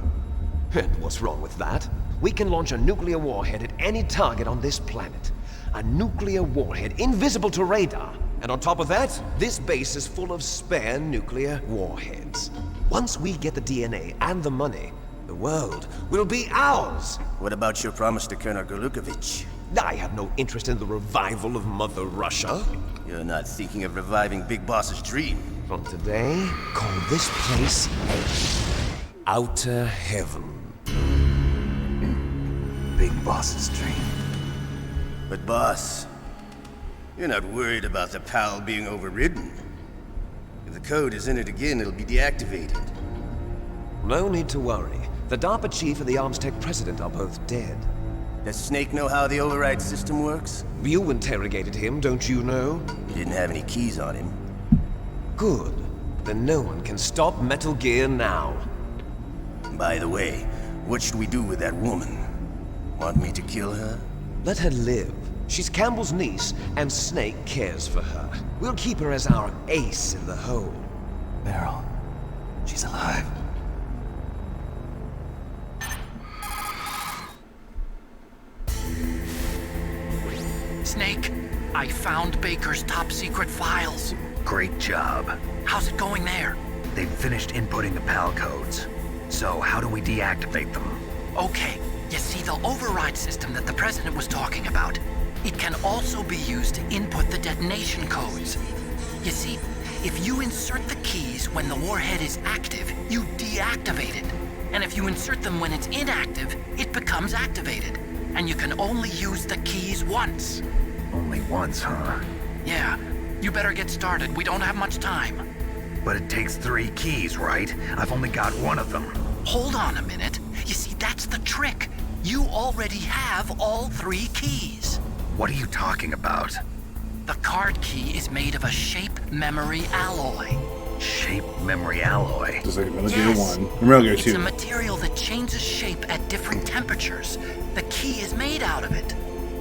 And what's wrong with that? We can launch a nuclear warhead at any target on this planet. A nuclear warhead invisible to radar. And on top of that, this base is full of spare nuclear warheads. Once we get the DNA and the money, the world will be ours!
What about your promise to Colonel Golukovich?
I have no interest in the revival of Mother Russia.
You're not thinking of reviving Big Boss's dream.
From today, call this place Outer Heaven.
Big Boss's dream. But boss, you're not worried about the PAL being overridden. If the code is in it again, it'll be deactivated.
No need to worry. The DARPA chief and the Armstech president are both dead.
Does Snake know how the override system works?
You interrogated him, don't you know?
He didn't have any keys on him.
Good. Then no one can stop Metal Gear now.
By the way, what should we do with that woman? Want me to kill her?
Let her live. She's Campbell's niece, and Snake cares for her. We'll keep her as our ace in the hole.
Meryl, she's alive.
Snake, I found Baker's top-secret files.
Great job.
How's it going there?
They've finished inputting the PAL codes. So how do we deactivate them?
Okay, you see the override system that the President was talking about? It can also be used to input the detonation codes. You see, if you insert the keys when the warhead is active, you deactivate it. And if you insert them when it's inactive, it becomes activated. And you can only use the keys once.
Only once, huh?
Yeah, you better get started. We don't have much time.
But it takes 3 keys, right? I've only got one of them.
Hold on a minute. You see, that's the trick. You already have all 3 keys.
What are you talking about?
The card key is made of a shape memory alloy.
Shape memory alloy?
Just like Metal Gear 1. Or Metal Gear 2.
It's a material that changes shape at different temperatures. The key is made out of it.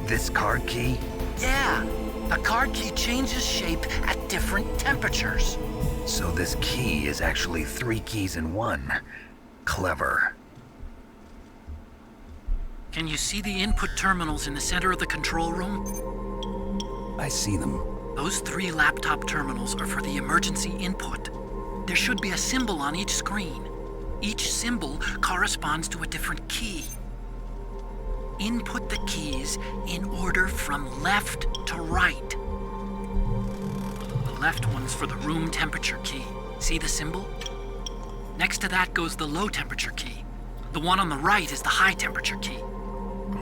This card key?
Yeah. The card key changes shape at different temperatures.
So this key is actually 3 keys in one. Clever.
Can you see the input terminals in the center of the control room?
I see them.
Those 3 laptop terminals are for the emergency input. There should be a symbol on each screen. Each symbol corresponds to a different key. Input the keys in order from left to right. The left one's for the room temperature key. See the symbol? Next to that goes the low temperature key. The one on the right is the high temperature key.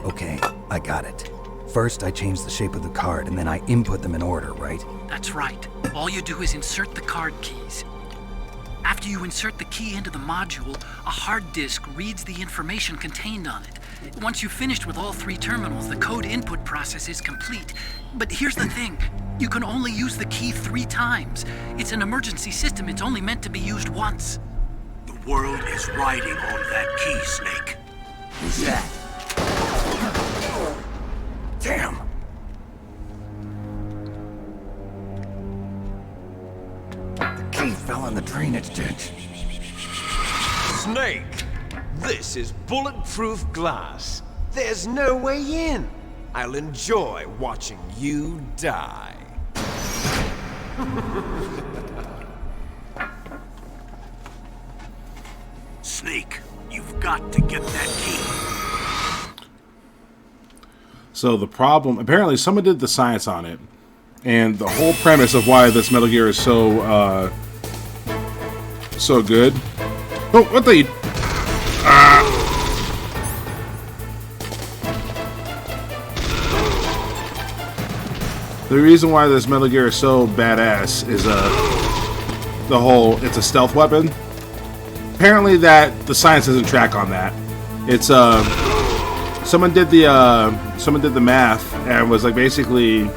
Okay, I got it. First, I change the shape of the card, and then I input them in order, right?
That's right. All you do is insert the card keys. After you insert the key into the module, a hard disk reads the information contained on it. Once you've finished with all 3 terminals, the code input process is complete. But here's the thing. You can only use the key 3 times. It's an emergency system. It's only meant to be used once.
The world is riding on that key, Snake.
Who's that?
Damn! The key fell in the drainage ditch.
Snake, this is bulletproof glass. There's no way in. I'll enjoy watching you die.
Snake, you've got to get that key.
So the problem, apparently someone did the science on it, and the whole premise of why this Metal Gear is so, so good. Oh, what the? The reason why this Metal Gear is so badass is, it's a stealth weapon. Apparently that, the science doesn't track on that. It's, someone did the math and was like, basically,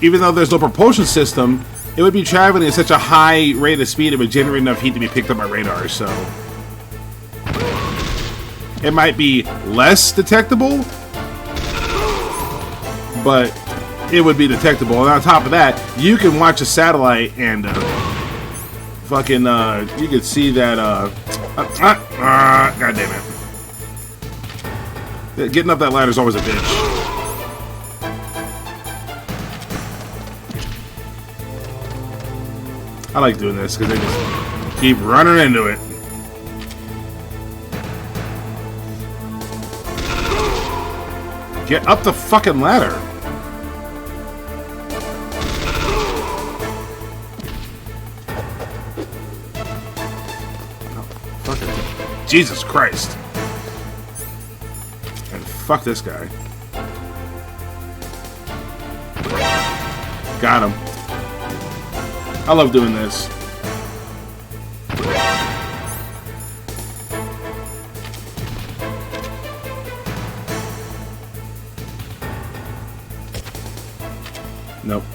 even though there's no propulsion system, it would be traveling at such a high rate of speed it would generate enough heat to be picked up by radar, so it might be less detectable, but it would be detectable. And on top of that, you can watch a satellite and you can see that god damn it. Getting up that ladder is always a bitch. I like doing this because they just keep running into it. Get up the fucking ladder. Oh, fucking Jesus Christ. And fuck this guy. Got him. I love doing this. Nope.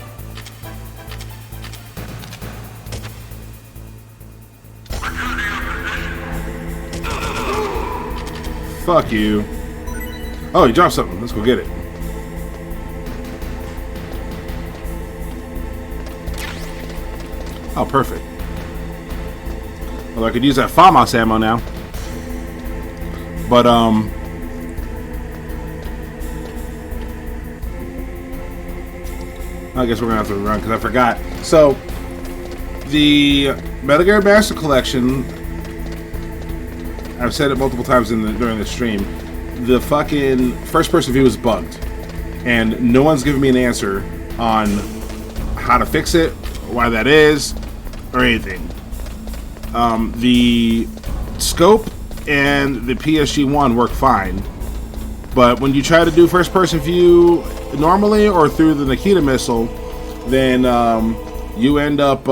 Fuck you. Oh, you dropped something. Let's go get it. Oh, perfect. Well, I could use that FAMAS ammo now. But, I guess we're gonna have to run because I forgot. So, The Metal Gear Master Collection, I've said it multiple times during the stream, the fucking first-person view is bugged. And no one's given me an answer on how to fix it, why that is, or anything. The scope and the PSG-1 work fine, but when you try to do first-person view normally or through the Nikita missile, then you end up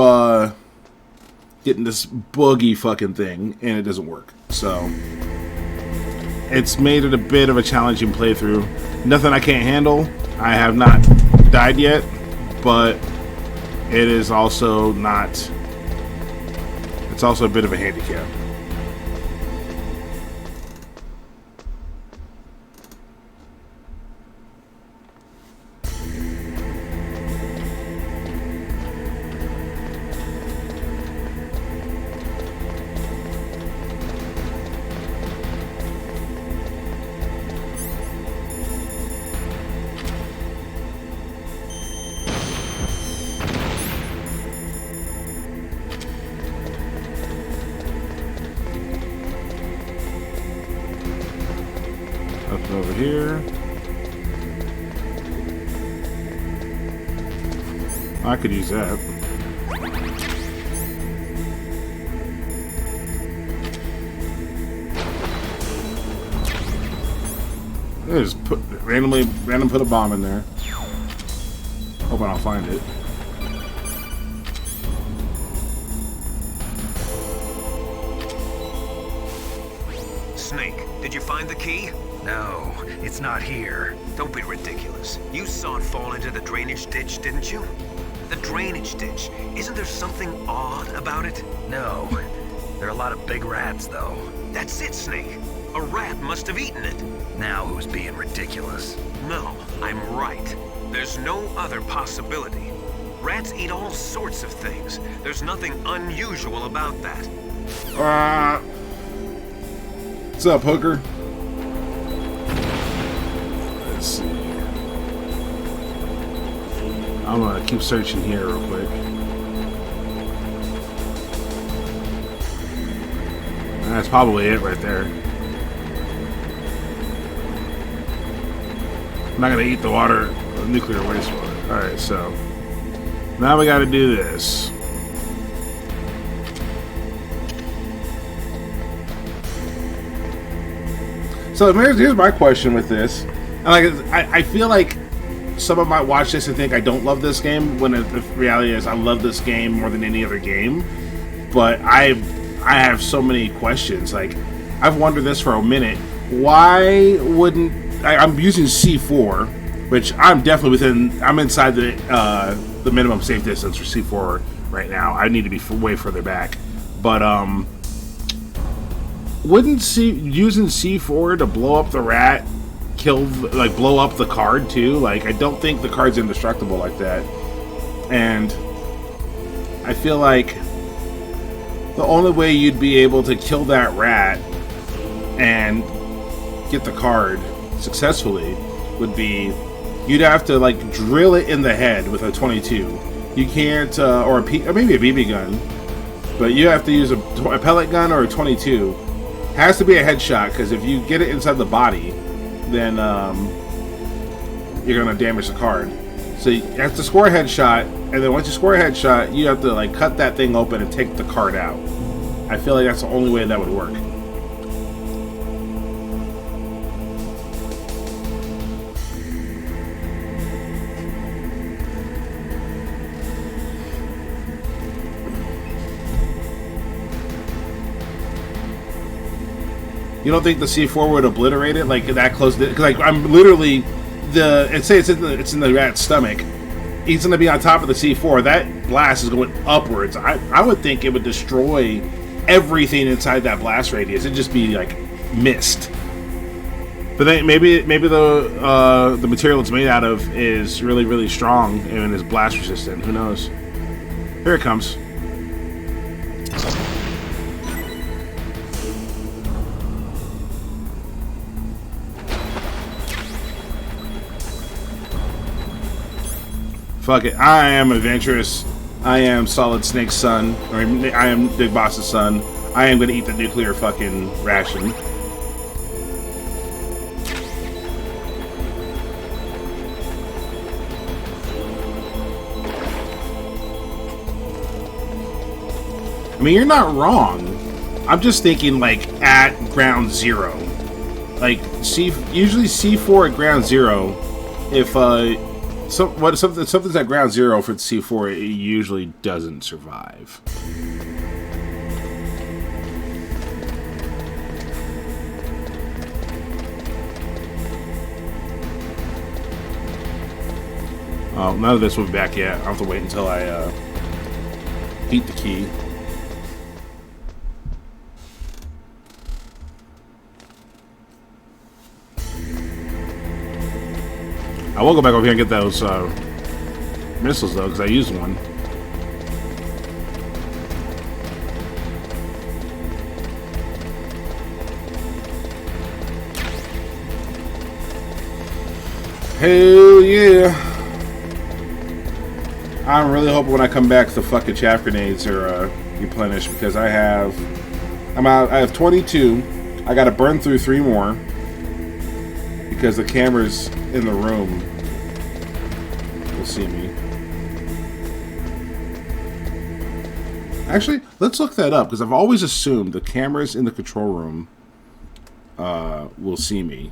getting this boogie fucking thing, and it doesn't work. So it's made it a bit of a challenging playthrough. Nothing I can't handle. I have not died yet, but it is also not. It's also a bit of a handicap. Up over here. I could use that. Just random put a bomb in there. Hoping I'll find it.
Snake, did you find the key?
No, it's not here.
Don't be ridiculous. You saw it fall into the drainage ditch, didn't you? The drainage ditch. Isn't there something odd about it?
No. There are a lot of big rats, though.
That's it, Snake. A rat must have eaten it.
Now who's being ridiculous?
No, I'm right. There's no other possibility. Rats eat all sorts of things. There's nothing unusual about that.
What's up, Hooker? Let's see. I'm gonna keep searching here real quick. That's probably it right there. I'm not gonna eat the water, nuclear wastewater. Alright, so now we gotta do this. So here's my question with this. And I feel like someone might watch this and think I don't love this game, when the reality is I love this game more than any other game. But I have so many questions. Like, I've wondered this for a minute. Why wouldn't I'm using C4, which I'm definitely I'm inside the minimum safe distance for C4 right now. I need to be way further back. But wouldn't using C4 to blow up the rat blow up the card too? Like, I don't think the card's indestructible like that. And I feel like the only way you'd be able to kill that rat and get the card successfully would be you'd have to like drill it in the head with a 22. You can't or maybe a BB gun, but you have to use a pellet gun or a 22. Has to be a headshot, because if you get it inside the body, then you're gonna damage the card. So you have to score a headshot, and then once you score a headshot, you have to like cut that thing open and take the card out. I feel like that's the only way that would work. You don't think the C4 would obliterate it like that close? Because like I'm literally it's in the rat's stomach. He's gonna be on top of the C4. That blast is going upwards. I would think it would destroy everything inside that blast radius. It'd just be like mist. But then maybe the material it's made out of is really, really strong and is blast resistant. Who knows? Here it comes. Fuck it. I am adventurous. I am Solid Snake's son, or I am Big Boss's son. I am gonna eat the nuclear fucking ration. I mean, you're not wrong. I'm just thinking, like, at ground zero. Like, usually C4 at ground zero, if, something's at ground zero for the C4, it usually doesn't survive. Oh, none of this will be back yet. I'll have to wait until I, beat the key. I will go back over here and get those missiles, though, because I used one. Hell yeah! I'm really hoping when I come back the fucking chaff grenades are replenished, because I have 22. I gotta burn through 3 more. Because the cameras in the room will see me. Actually, let's look that up, because I've always assumed the cameras in the control room will see me,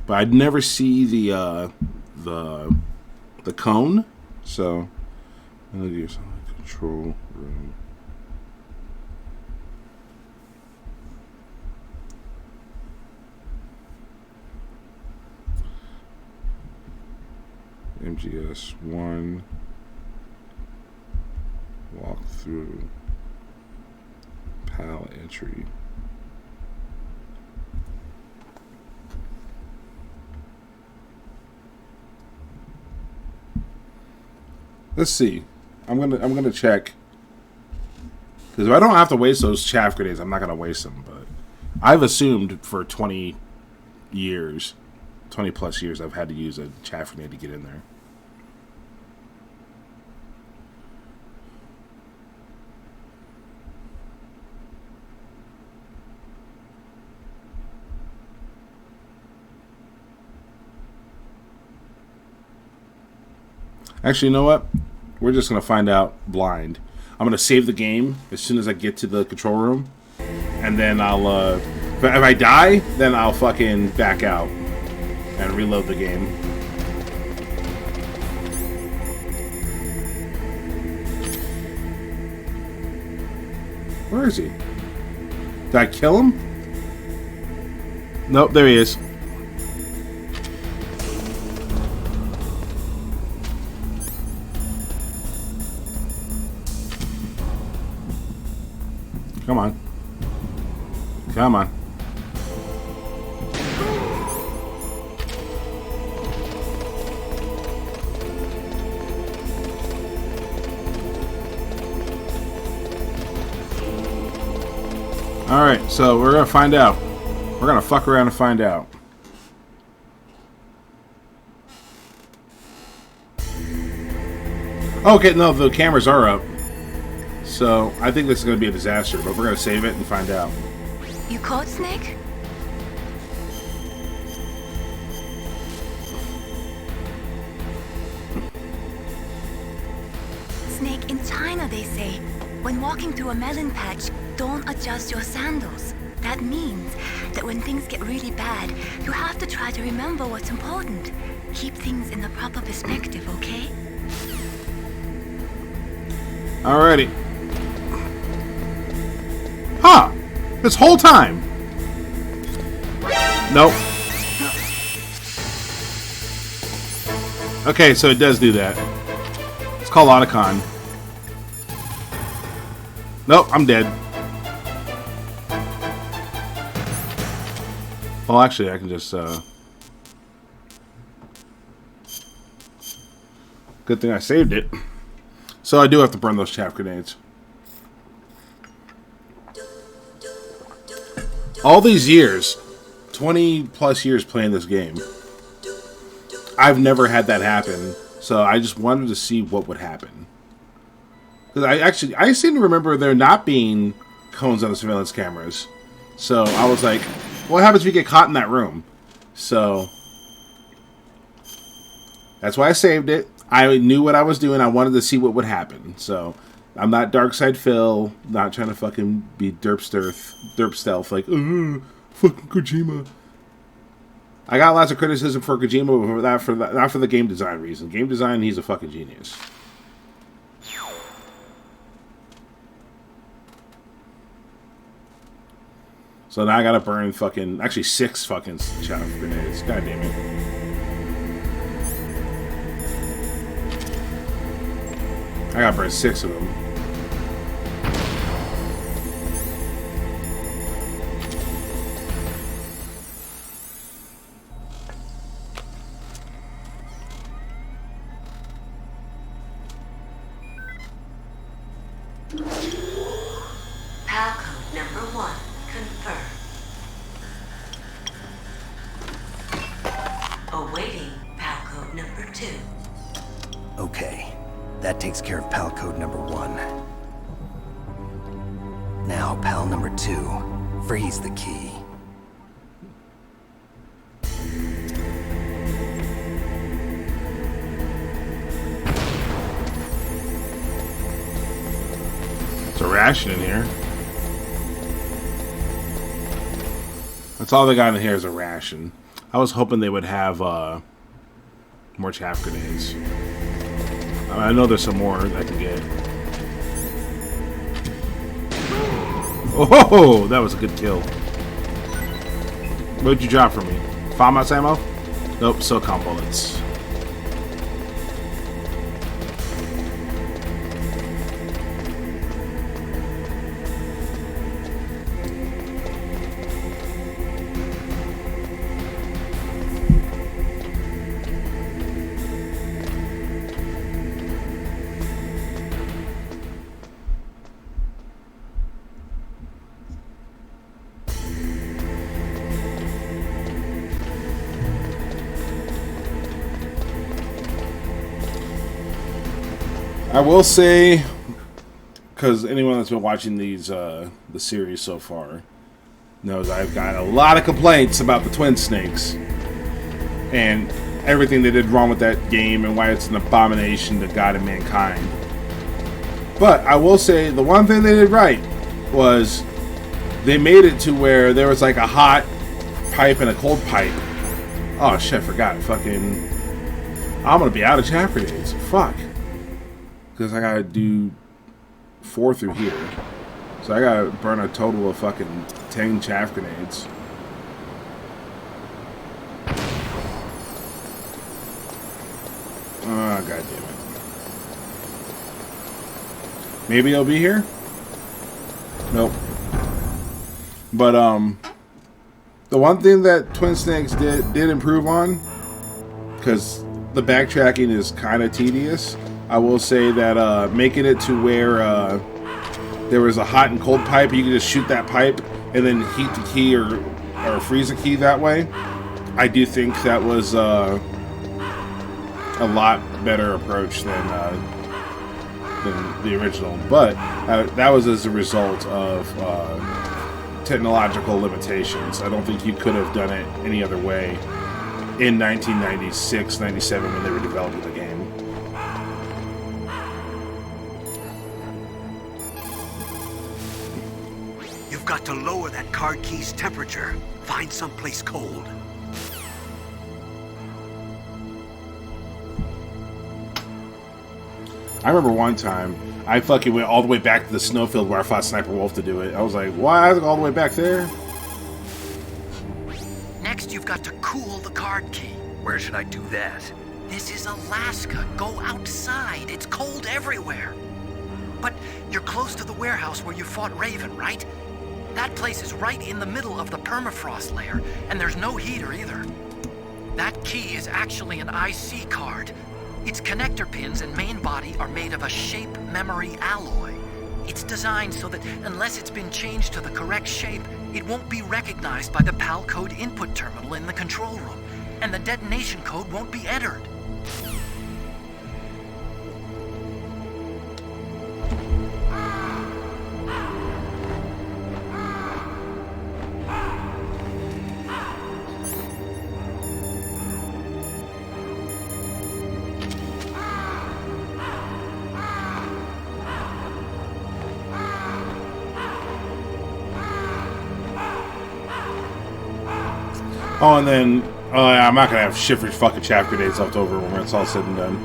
but I'd never see the cone. So, I'll do something. Control room. MGS 1 walk through PAL entry. Let's see. I'm gonna check, because if I don't have to waste those chaff grenades, I'm not gonna waste them. But I've assumed for 20 years. 20 plus years I've had to use a chaff grenade to get in there. Actually, you know what? We're just going to find out blind. I'm going to save the game as soon as I get to the control room. And then I'll, if I die, then I'll fucking back out and reload the game. Where is he? Did I kill him? Nope, there he is. Come on. Come on. Alright, so we're gonna find out. We're gonna fuck around and find out. Okay, no, the cameras are up. So, I think this is gonna be a disaster, but we're gonna save it and find out.
You caught Snake?
Snake, in China they say, when walking through a melon patch, don't adjust your sandals. That means that when things get really bad, you have to try to remember what's important. Keep things in the proper perspective, okay?
Alrighty. Huh! This whole time! Nope. Okay, so it does do that. It's called Otacon. Nope, I'm dead. Well, actually, I can just, good thing I saved it. So I do have to burn those chaff grenades. All these years, 20 plus years playing this game, I've never had that happen. So I just wanted to see what would happen. Because I seem to remember there not being cones on the surveillance cameras. So I was like, what happens if you get caught in that room? So that's why I saved it. I knew what I was doing. I wanted to see what would happen. So I'm not Darkside Phil, not trying to fucking be derp stealth, like, fucking Kojima. I got lots of criticism for Kojima, but not for the game design reason. Game design, he's a fucking genius. So now I gotta burn actually 6 fucking chaff grenades. God damn it. I gotta burn 6 of them.
PAL code number 1 confirmed. Awaiting PAL code number 2.
Okay, that takes care of PAL code number 1. Now, PAL number 2, freeze the key.
It's a ration in here. That's all they got in here is a ration. I was hoping they would have more chaff grenades. I know there's some more that I can get. Oh, that was a good kill. What did you drop for me? FAMAS ammo? Nope, silicon bullets. I will say, because anyone that's been watching these the series so far knows I've got a lot of complaints about the Twin Snakes and everything they did wrong with that game and why it's an abomination to God and mankind. But I will say the one thing they did right was they made it to where there was like a hot pipe and a cold pipe. Oh shit, I forgot. Fucking, I'm gonna be out of chaff grenades. Fuck. Because I gotta do 4 through here. So I gotta burn a total of fucking 10 chaff grenades. Oh, god damn it. Maybe he'll be here? Nope. But, the one thing that Twin Snakes did improve on, because the backtracking is kind of tedious, I will say that making it to where there was a hot and cold pipe, you can just shoot that pipe and then heat the key or freeze the key that way. I do think that was a lot better approach than the original, but that was as a result of technological limitations. I don't think you could have done it any other way in 1996, 97 when they were developing the game.
You've got to lower that card key's temperature. Find someplace cold.
I remember one time, I fucking went all the way back to the snowfield where I fought Sniper Wolf to do it. I was like, why all the way back there?
Next, you've got to cool the card key.
Where should I do that?
This is Alaska. Go outside. It's cold everywhere. But you're close to the warehouse where you fought Raven, right? That place is right in the middle of the permafrost layer, and there's no heater either. That key is actually an IC card. Its connector pins and main body are made of a shape memory alloy. It's designed so that unless it's been changed to the correct shape, it won't be recognized by the PAL code input terminal in the control room, and the detonation code won't be entered.
Oh, and then I'm not gonna have shit for fucking chapter days left over when it's all said and done.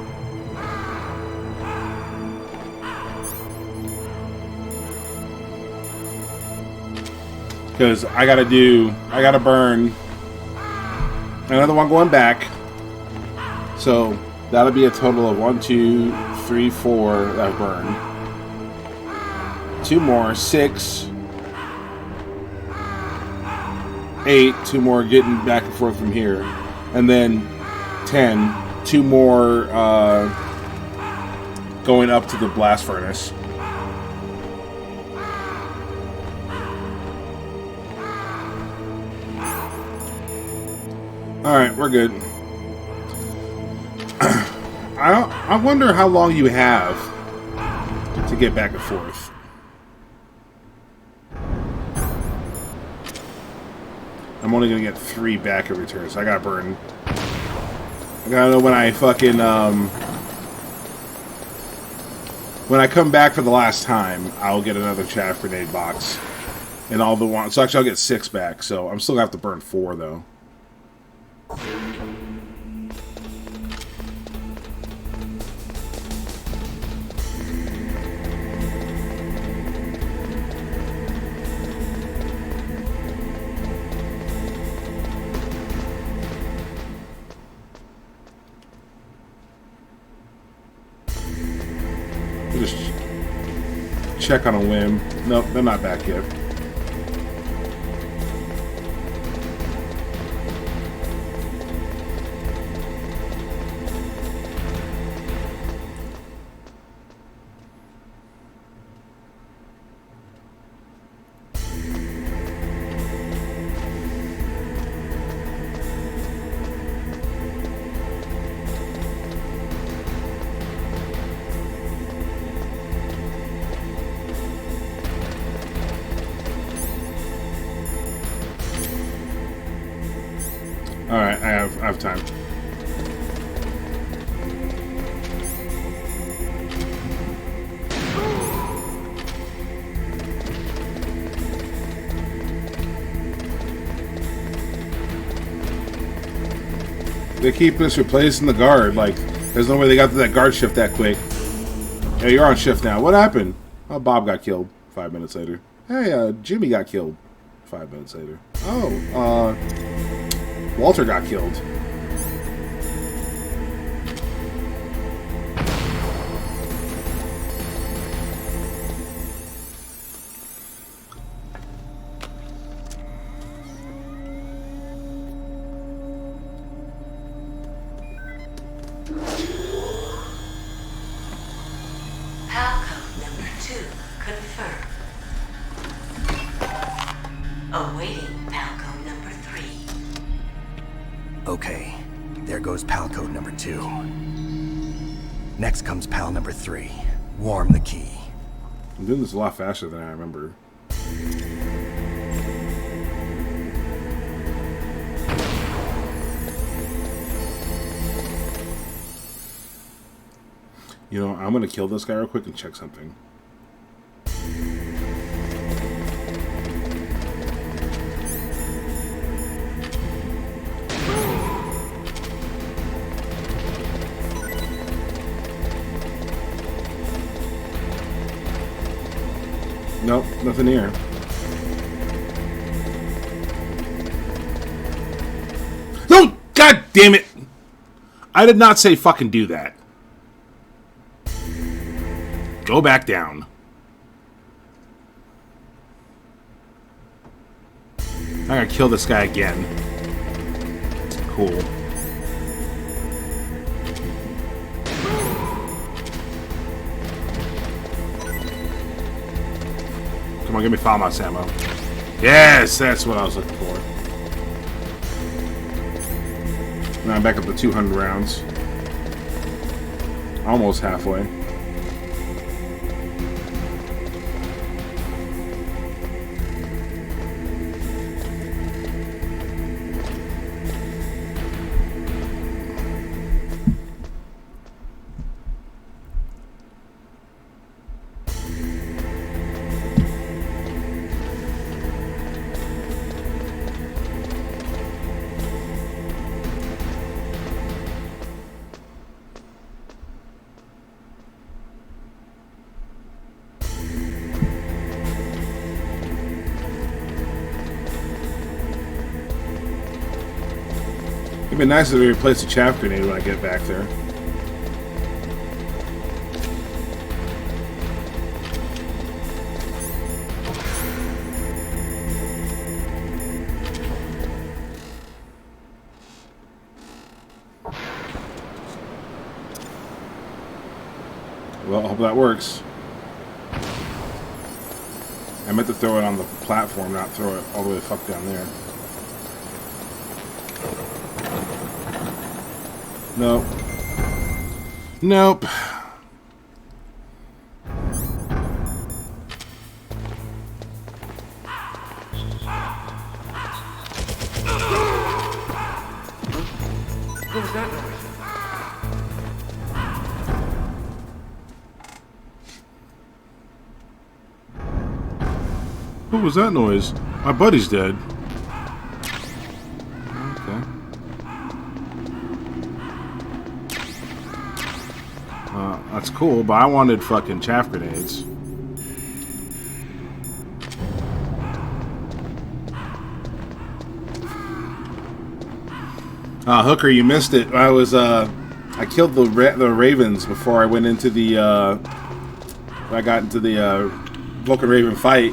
Because I gotta burn another one going back. So that'll be a total of 1, 2, 3, 4 that I've burned. 2 more, 6. 8, 2 more getting back and forth from here, and then 10, 2 more going up to the blast furnace. Alright, we're good. I wonder how long you have to get back and forth. I'm only gonna get 3 back in return, so I gotta burn. I gotta know when I fucking, when I come back for the last time, I'll get another chaff grenade box. And all the ones. So actually I'll get 6 back, so I'm still gonna have to burn 4, though. Just check on a whim. Nope, they're not back yet. Alright, I have time. They keep us replacing the guard. Like, there's no way they got to that guard shift that quick. Yeah, you're on shift now. What happened? Oh, Bob got killed 5 minutes later. Hey, Jimmy got killed 5 minutes later. Oh, Walter got killed.
Palco number 2 confirmed. Awaiting Palco number 3.
Okay, there goes pal code number 2. Next comes pal number 3. Warm the key.
I'm doing this a lot faster than I remember. You know, I'm gonna kill this guy real quick and check something. Nope, nothing here. No! God damn it! I did not say fucking do that. Go back down. I'm gonna kill this guy again. Cool. Come on, give me Falmouth ammo. Yes, that's what I was looking for. Now I'm back up to 200 rounds. Almost halfway. be nice if they replace the chaff grenade when I get back there. Well, I hope that works. I meant to throw it on the platform, not throw it all the way the fuck down there. Nope. Nope.
What was that noise?
What was that noise? My buddy's dead. Okay. That's cool, but I wanted fucking chaff grenades. Hooker, you missed it. I killed the ravens before I went into the I got into the Vulcan Raven fight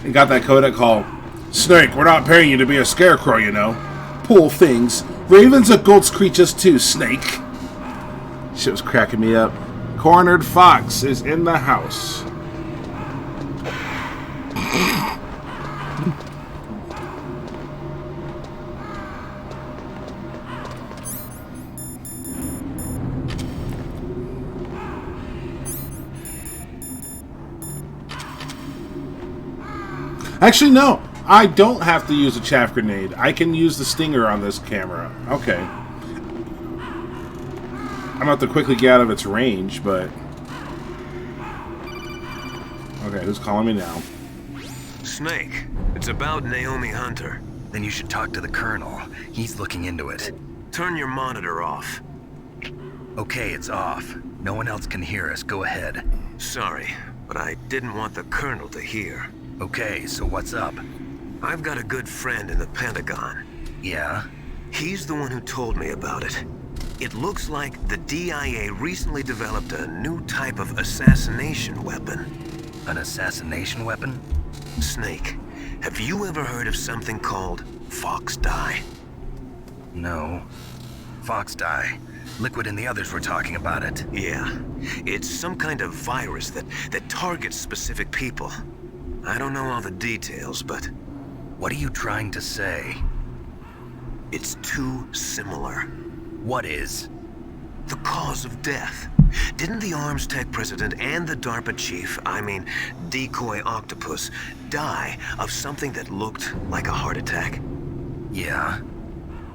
and got that codec call. Snake, we're not paying you to be a scarecrow, you know. Poor things. Ravens are ghost creatures too, Snake. Shit was cracking me up. Cornered Fox is in the house. Actually, no. I don't have to use a chaff grenade. I can use the stinger on this camera. Okay. I'm about to quickly get out of its range, but... Okay, who's calling me now?
Snake, it's about Naomi Hunter.
Then you should talk to the Colonel. He's looking into it.
Turn your monitor off.
Okay, it's off. No one else can hear us. Go ahead.
Sorry, but I didn't want the Colonel to hear.
Okay, so what's up?
I've got a good friend in the Pentagon.
Yeah?
He's the one who told me about it. It looks like the DIA recently developed a new type of assassination weapon.
An assassination weapon?
Snake, have you ever heard of something called Fox Dye?
No. Fox Dye. Liquid and the others were talking about it.
Yeah. It's some kind of virus that targets specific people. I don't know all the details, but...
What are you trying to say?
It's too similar.
What is?
The cause of death. Didn't the Arms Tech president and the DARPA chief, I mean, Decoy Octopus, die of something that looked like a heart attack?
Yeah.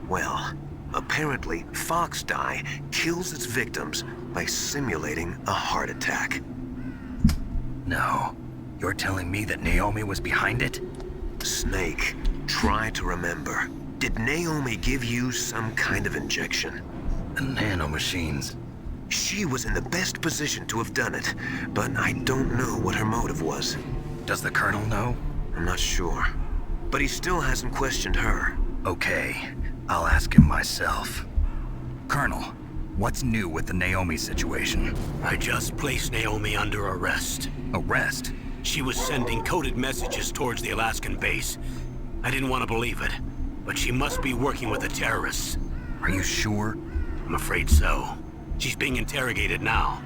Well, apparently, Fox Dye kills its victims by simulating a heart attack.
No. You're telling me that Naomi was behind it?
Snake, try to remember. Did Naomi give you some kind of injection?
The nanomachines.
She was in the best position to have done it, but I don't know what her motive was.
Does the Colonel know?
I'm not sure. But he still hasn't questioned her.
Okay, I'll ask him myself. Colonel, what's new with the Naomi situation?
I just placed Naomi under arrest.
Arrest?
She was sending coded messages towards the Alaskan base. I didn't want to believe it, but she must be working with the terrorists.
Are you sure?
I'm afraid so. She's being interrogated now.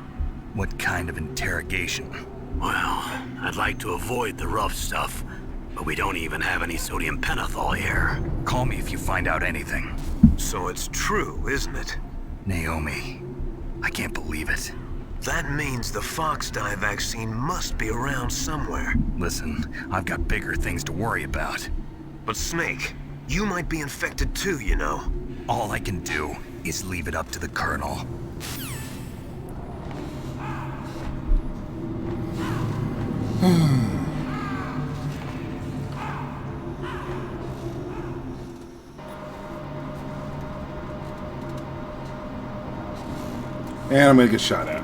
What kind of interrogation?
Well, I'd like to avoid the rough stuff, but we don't even have any sodium pentothal here.
Call me if you find out anything.
So it's true, isn't it?
Naomi, I can't believe it.
That means the Fox Dye vaccine must be around somewhere.
Listen, I've got bigger things to worry about.
But Snake, you might be infected too, you know.
All I can do is leave it up to the Colonel.
And I'm gonna get shot at.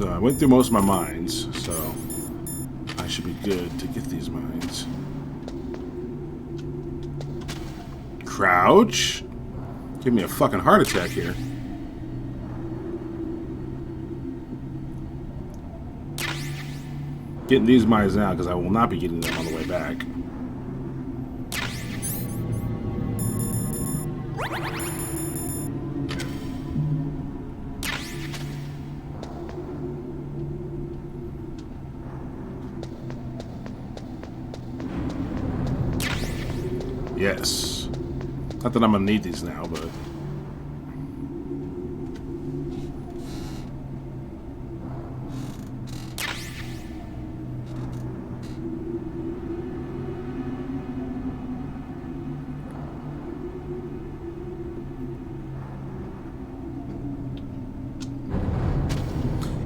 So I went through most of my mines, so I should be good to get these mines. Crouch? Give me a fucking heart attack here. Getting these mines now because I will not be getting them on the way back. Yes. Not that I'm gonna need these now, but...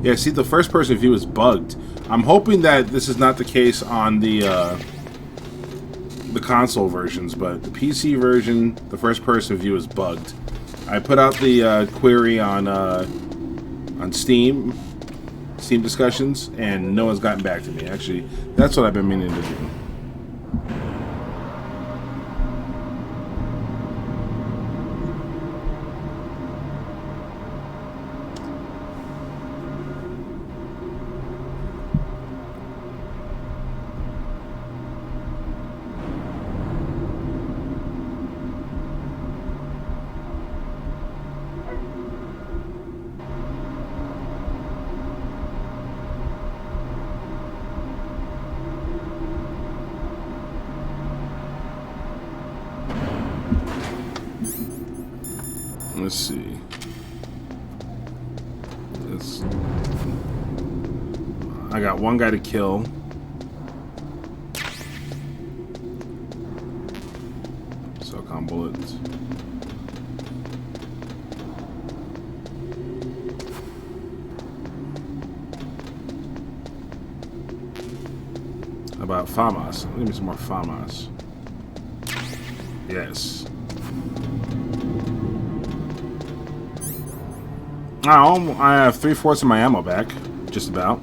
Yeah, see, the first-person view is bugged. I'm hoping that this is not the case on the console versions, but the PC version, the first-person view is bugged. I put out the query on Steam discussions, and no one's gotten back to me. Actually, that's what I've been meaning to do. Let's see. I got one guy to kill. Silicon bullets. How about FAMAS? Give me some more FAMAS. Yes. Oh, I have 3/4 of my ammo back, just about.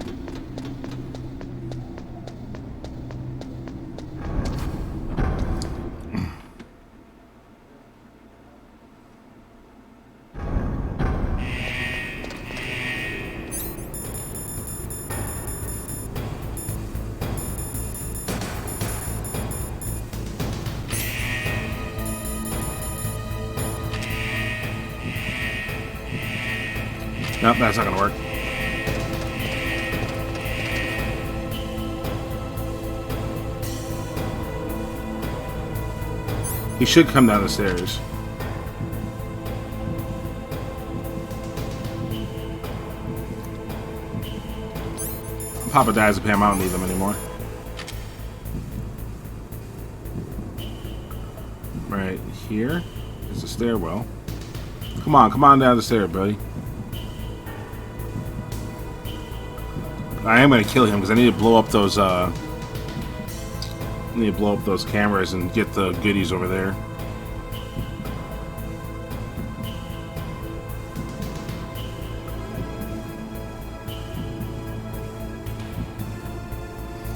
Nope, that's not gonna work. He should come down the stairs. Papa diazepam, I don't need them anymore. Right here is the stairwell. Come on down the stairs, buddy. I am gonna kill him because I need to blow up those cameras and get the goodies over there.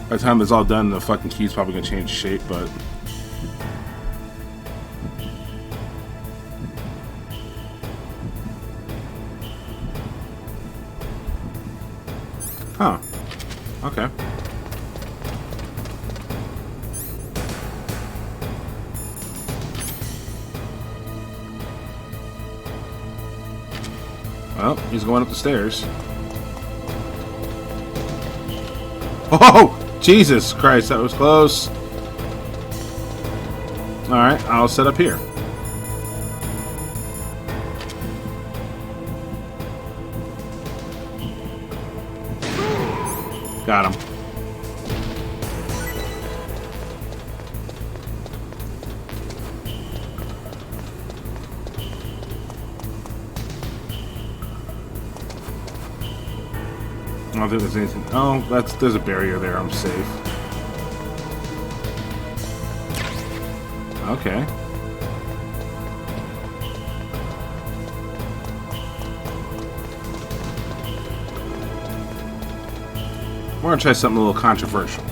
By the time it's all done, the fucking key's probably gonna change shape, but huh. Okay. Well, he's going up the stairs. Oh! Jesus Christ, that was close. Alright, I'll set up here. Got him. I don't think there's anything. Oh, there's a barrier there. I'm safe. Okay. We're gonna try something a little controversial.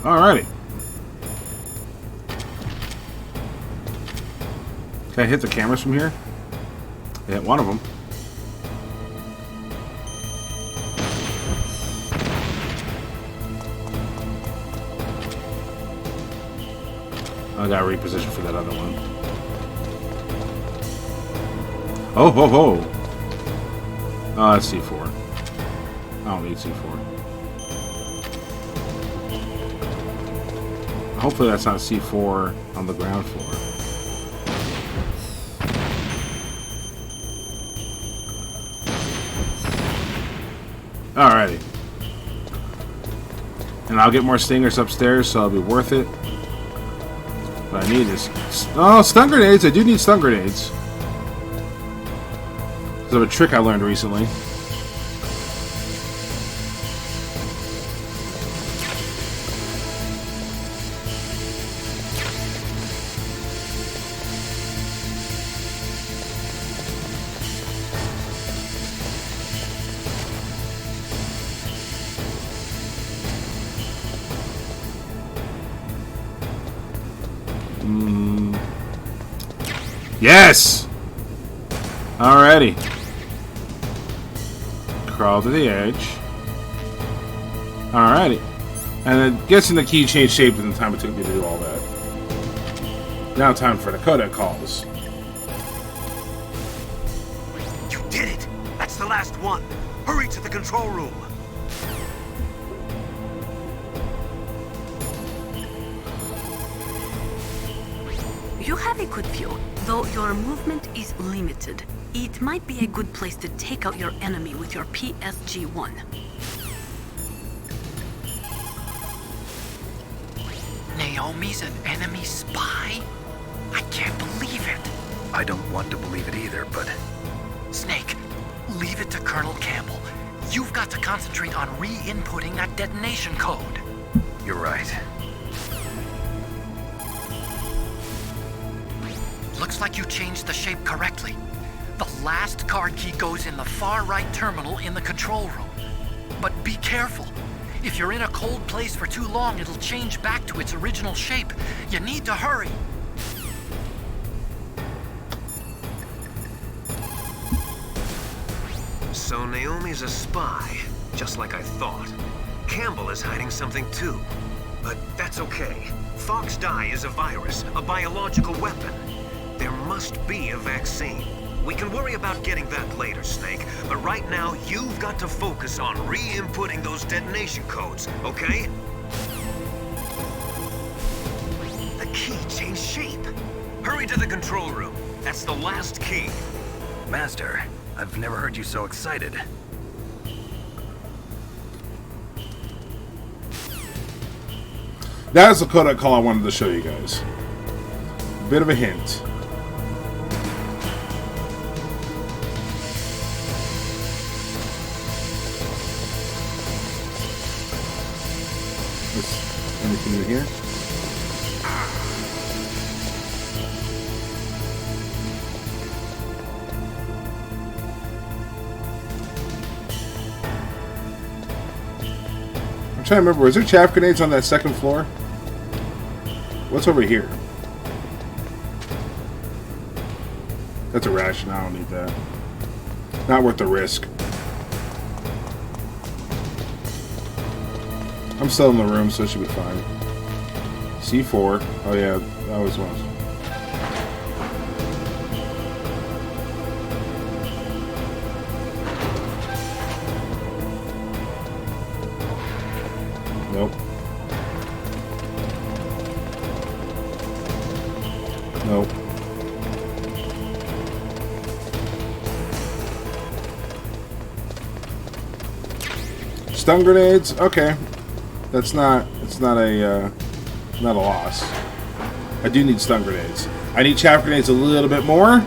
Alrighty. Can I hit the cameras from here? I hit one of them. I gotta reposition for that other one. Oh, ho, ho. Oh, that's C4. I don't need C4. Hopefully that's not C4 on the ground floor. Alrighty. And I'll get more stingers upstairs, so it'll be worth it. What I need is... Oh, stun grenades! I do need stun grenades. Because of a trick I learned recently. Yes! Alrighty. Crawl to the edge. Alrighty. And then guessing the key changed shape in the time it took me to do all that. Now time for the codec calls.
You did it! That's the last one! Hurry to the control room!
You have a good view, though your movement is limited. It might be a good place to take out your enemy with your PSG-1.
Naomi's an enemy spy? I can't believe it.
I don't want to believe it either, but...
Snake, leave it to Colonel Campbell. You've got to concentrate on re-inputting that detonation code.
You're right.
Looks like you changed the shape correctly. The last card key goes in the far right terminal in the control room. But be careful. If you're in a cold place for too long, it'll change back to its original shape. You need to hurry.
So Naomi's a spy, just like I thought. Campbell is hiding something too. But that's okay. Fox dye is a virus, a biological weapon. There must be a vaccine. We can worry about getting that later, Snake. But right now, you've got to focus on re-inputting those detonation codes, okay? The key changed shape. Hurry to the control room. That's the last key.
Master, I've never heard you so excited.
That is the codec call I wanted to show you guys. Bit of a hint. Anything in here? I'm trying to remember, was there chaff grenades on that second floor? What's over here? That's a ration, I don't need that. Not worth the risk. I'm still in the room, so it should be fine. C4. Oh yeah, that was one. Nope. Nope. Stun grenades? Okay. It's not a loss. I do need stun grenades. I need chaff grenades a little bit more,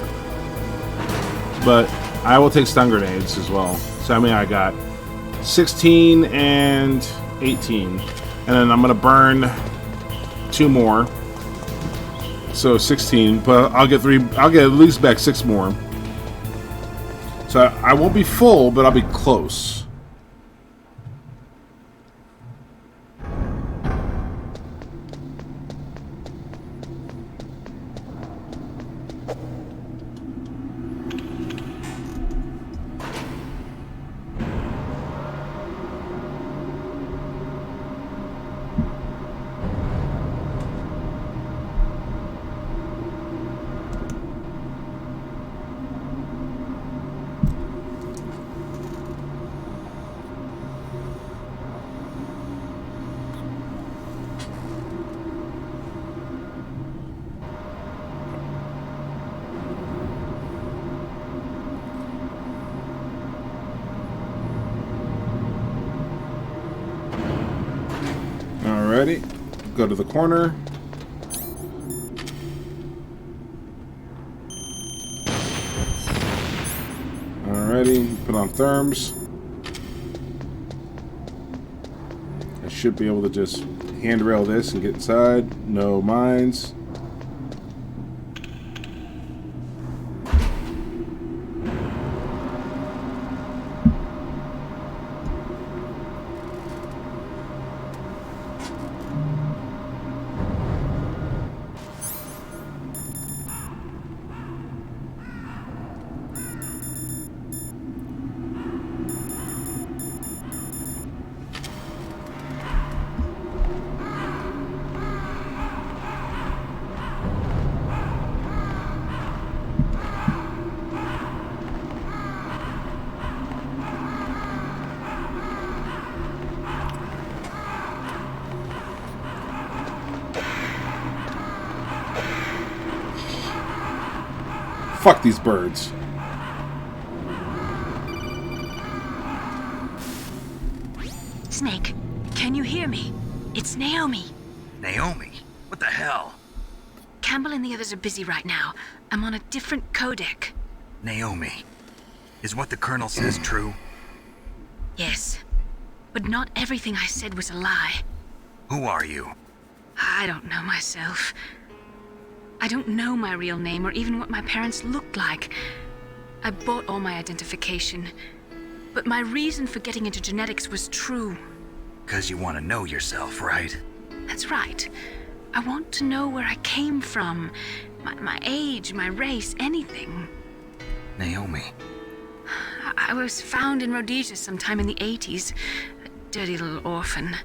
but I will take stun grenades as well. So I mean, I got 16 and 18, and then I'm gonna burn 2 more. So 16, but I'll get at least back 6 more. So I won't be full, but I'll be close. Alrighty, go to the corner. Alrighty, put on therms. I should be able to just handrail this and get inside. No mines. Fuck these birds.
Snake, can you hear me? It's Naomi.
Naomi? What the hell?
Campbell and the others are busy right now. I'm on a different codec.
Naomi, is what the Colonel says true?
Yes, but not everything I said was a lie.
Who are you?
I don't know myself. I don't know my real name or even what my parents looked like. I bought all my identification. But my reason for getting into genetics was true.
'Cause you want to know yourself, right?
That's right. I want to know where I came from. My age, my race, anything.
Naomi.
I was found in Rhodesia sometime in the 80s. A dirty little orphan.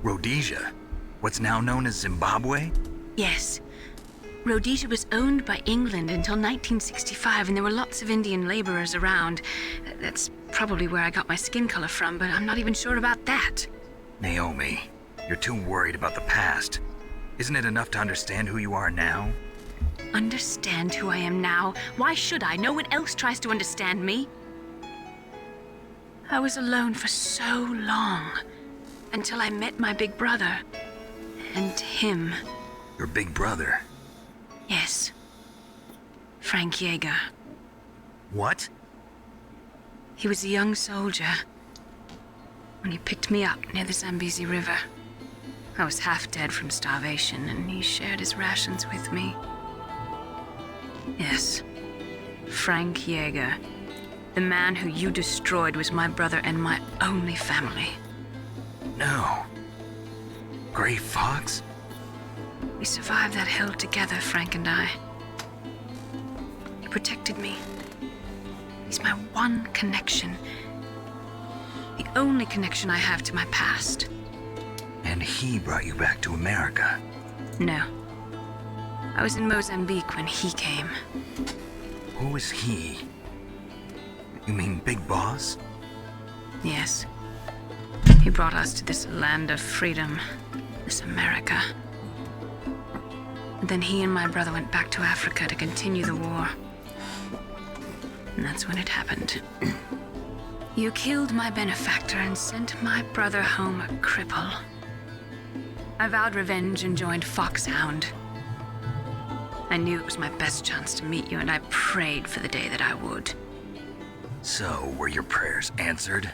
Rhodesia? What's now known as Zimbabwe?
Yes. Rhodesia was owned by England until 1965, and there were lots of Indian laborers around. That's probably where I got my skin color from, but I'm not even sure about that.
Naomi, you're too worried about the past. Isn't it enough to understand who you are now?
Understand who I am now? Why should I? No one else tries to understand me. I was alone for so long, until I met my big brother. And him.
Your big brother?
Yes. Frank Yeager.
What?
He was a young soldier when he picked me up near the Zambezi River. I was half dead from starvation, and he shared his rations with me. Yes. Frank Yeager. The man who you destroyed was my brother and my only family.
No. Gray Fox?
We survived that hell together, Frank and I. He protected me. He's my one connection. The only connection I have to my past.
And he brought you back to America?
No. I was in Mozambique when he came.
Who was he? You mean Big Boss?
Yes. He brought us to this land of freedom, this America. And then he and my brother went back to Africa to continue the war. And that's when it happened. You killed my benefactor and sent my brother home a cripple. I vowed revenge and joined Foxhound. I knew it was my best chance to meet you, and I prayed for the day that I would.
So, were your prayers answered?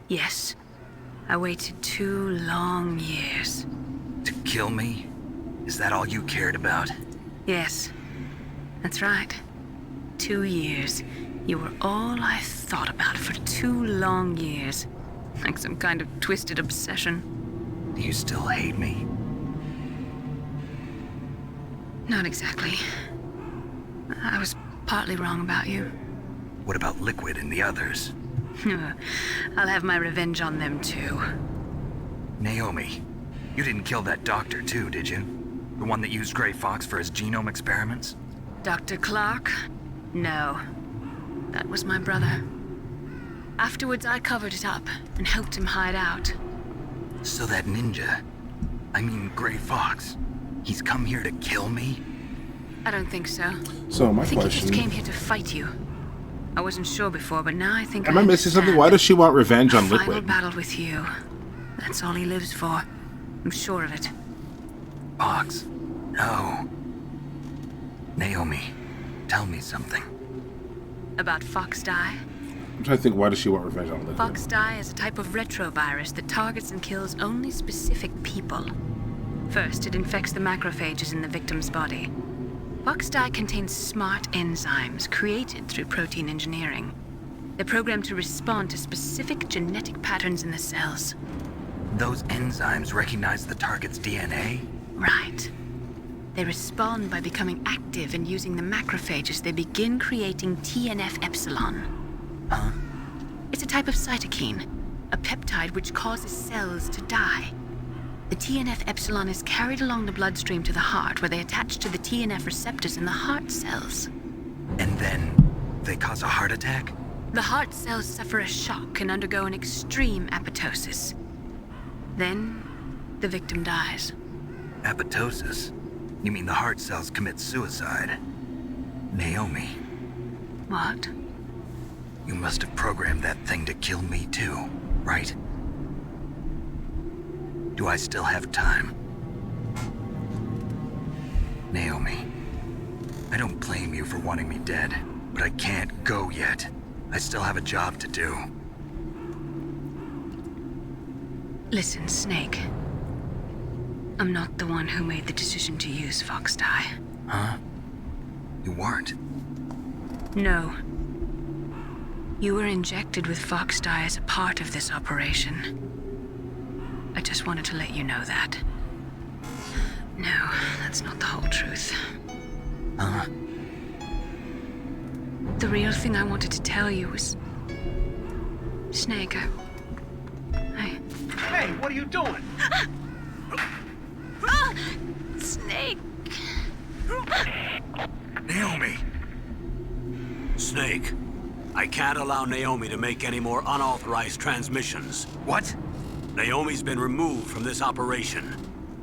Yes. I waited 2 long years.
To kill me? Is that all you cared about?
Yes, that's right. 2 years. You were all I thought about for 2 long years. Like some kind of twisted obsession.
Do you still hate me?
Not exactly. I was partly wrong about you.
What about Liquid and the others?
I'll have my revenge on them too.
Naomi, you didn't kill that doctor too, did you? The one that used Grey Fox for his genome experiments?
Dr. Clark? No. That was my brother. Afterwards, I covered it up and helped him hide out.
So that ninja, I mean Grey Fox, he's come here to kill me?
I don't think so.
So my
I think
question...
he just came here to fight you. I wasn't sure before, but now I think
Am I missing something? Why does she want revenge on
Final
Liquid?
battle with you. That's all he lives for. I'm sure of it.
Fox, no. Naomi, tell me something.
About Fox Die?
I'm trying to think, why does she want revenge on Liquid?
Fox Die is a type of retrovirus that targets and kills only specific people. First, it infects the macrophages in the victim's body. Fox Die contains smart enzymes created through protein engineering. They're programmed to respond to specific genetic patterns in the cells.
Those enzymes recognize the target's DNA?
Right. They respond by becoming active and using the macrophages. They begin creating TNF-epsilon.
Huh?
It's a type of cytokine, a peptide which causes cells to die. The TNF-epsilon is carried along the bloodstream to the heart, where they attach to the TNF receptors in the heart cells.
And then they cause a heart attack?
The heart cells suffer a shock and undergo an extreme apoptosis. Then, the victim dies.
Apoptosis? You mean the heart cells commit suicide? Naomi.
What?
You must have programmed that thing to kill me too, right? Do I still have time? Naomi, I don't blame you for wanting me dead, but I can't go yet. I still have a job to do.
Listen, Snake. I'm not the one who made the decision to use Fox Die.
Huh? You weren't?
No. You were injected with Fox Die as a part of this operation. I just wanted to let you know that. No, that's not the whole truth.
Huh?
The real thing I wanted to tell you was... Snake,
Hey, what are you doing?
Snake!
Naomi!
Snake, I can't allow Naomi to make any more unauthorized transmissions.
What?
Naomi's been removed from this operation.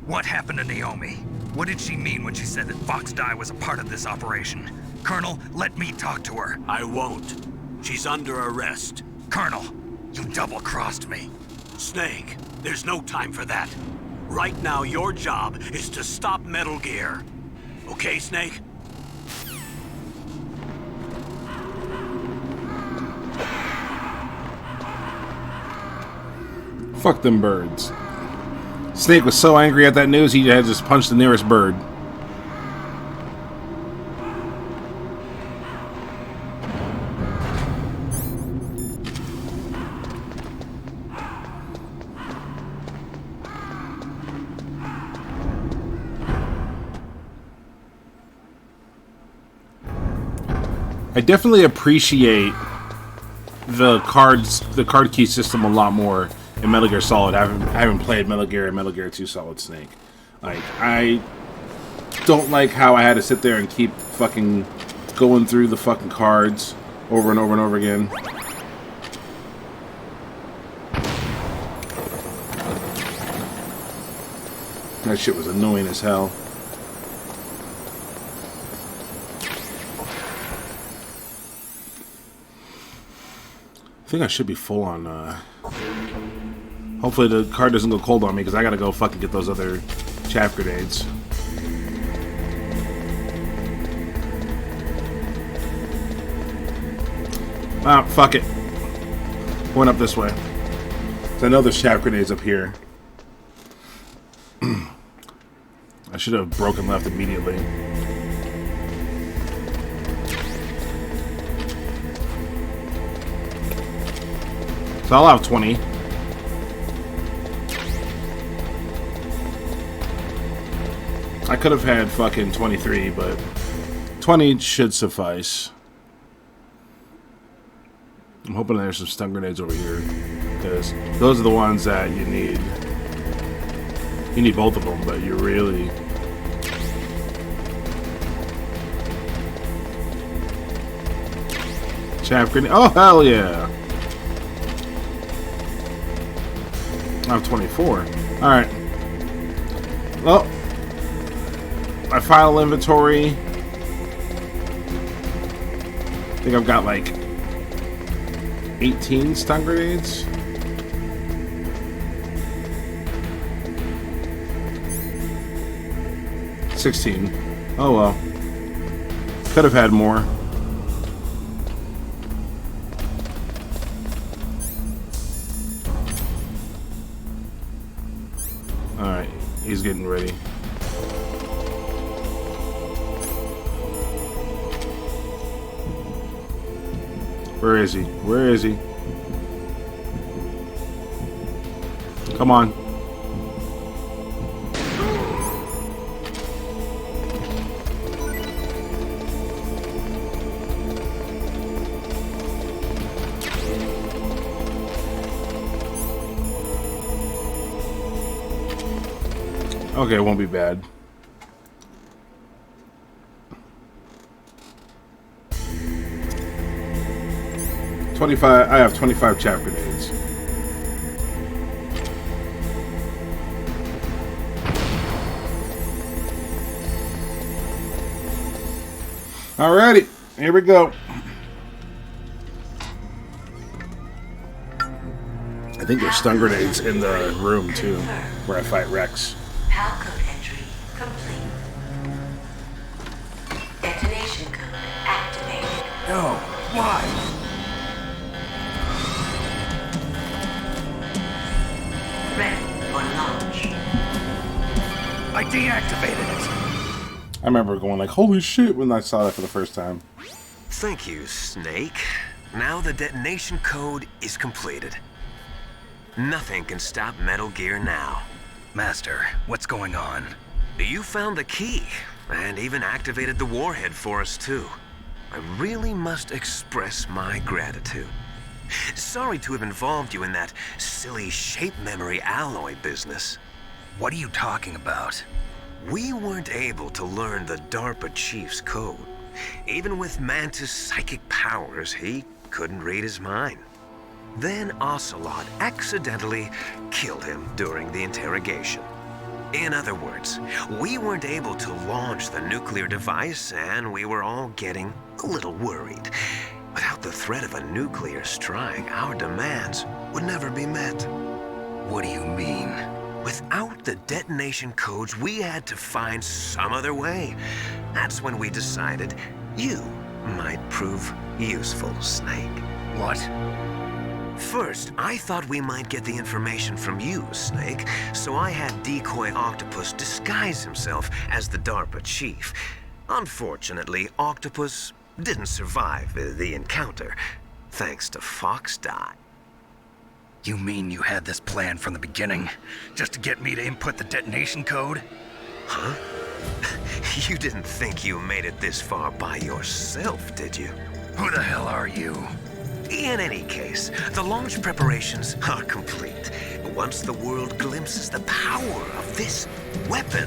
What happened to Naomi? What did she mean when she said that Fox Die was a part of this operation? Colonel, let me talk to her.
I won't. She's under arrest.
Colonel, you double-crossed me.
Snake, there's no time for that. Right now, your job is to stop Metal Gear. Okay, Snake?
Fuck them birds. Snake was so angry at that news, he had to just punch the nearest bird. I definitely appreciate the card key system a lot more in Metal Gear Solid. I haven't played Metal Gear and Metal Gear 2 Solid Snake. Like, I don't like how I had to sit there and keep fucking going through the fucking cards over and over and over again. That shit was annoying as hell. I think I should be full on, hopefully the card doesn't go cold on me, because I gotta go fucking get those other chaff grenades. Ah, fuck it. Going up this way. So I know there's chaff grenades up here. should have broken left immediately. So I'll have 20. I could have had fucking 23, but 20 should suffice. I'm hoping there's some stun grenades over here, because those are the ones that you need. You need both of them, but you really... Chaff grenade. Oh, hell yeah! I have 24. Alright. Well, my final inventory. I think I've got like 18 stun grenades. $16. Oh well. Could have had more. Alright, he's getting ready. Where is he? Where is he? Come on. Okay, it won't be bad. I have 25 chaff grenades. Alrighty, here we go. I think there's stun grenades in the room too, where I fight Rex.
PAL code entry complete. Detonation code activated.
No, why?
Ready for launch.
I deactivated it.
I remember going like, holy shit, when I saw that for the first time.
Thank you, Snake. Now the detonation code is completed. Nothing can stop Metal Gear now.
Master, what's going on?
You found the key, and even activated the warhead for us too. I really must express my gratitude. Sorry to have involved you in that silly shape memory alloy business.
What are you talking about?
We weren't able to learn the DARPA chief's code. Even with Mantis' psychic powers, he couldn't read his mind. Then Ocelot accidentally killed him during the interrogation. In other words, we weren't able to launch the nuclear device, and we were all getting a little worried. Without the threat of a nuclear strike, our demands would never be met.
What do you mean?
Without the detonation codes, we had to find some other way. That's when we decided you might prove useful, Snake.
What?
First, I thought we might get the information from you, Snake, so I had Decoy Octopus disguise himself as the DARPA chief. Unfortunately, Octopus didn't survive the encounter, thanks to Fox Die.
You mean you had this plan from the beginning? Just to get me to input the detonation code?
Huh? You didn't think you made it this far by yourself, did you?
Who the hell are you?
In any case, the launch preparations are complete. Once the world glimpses the power of this weapon,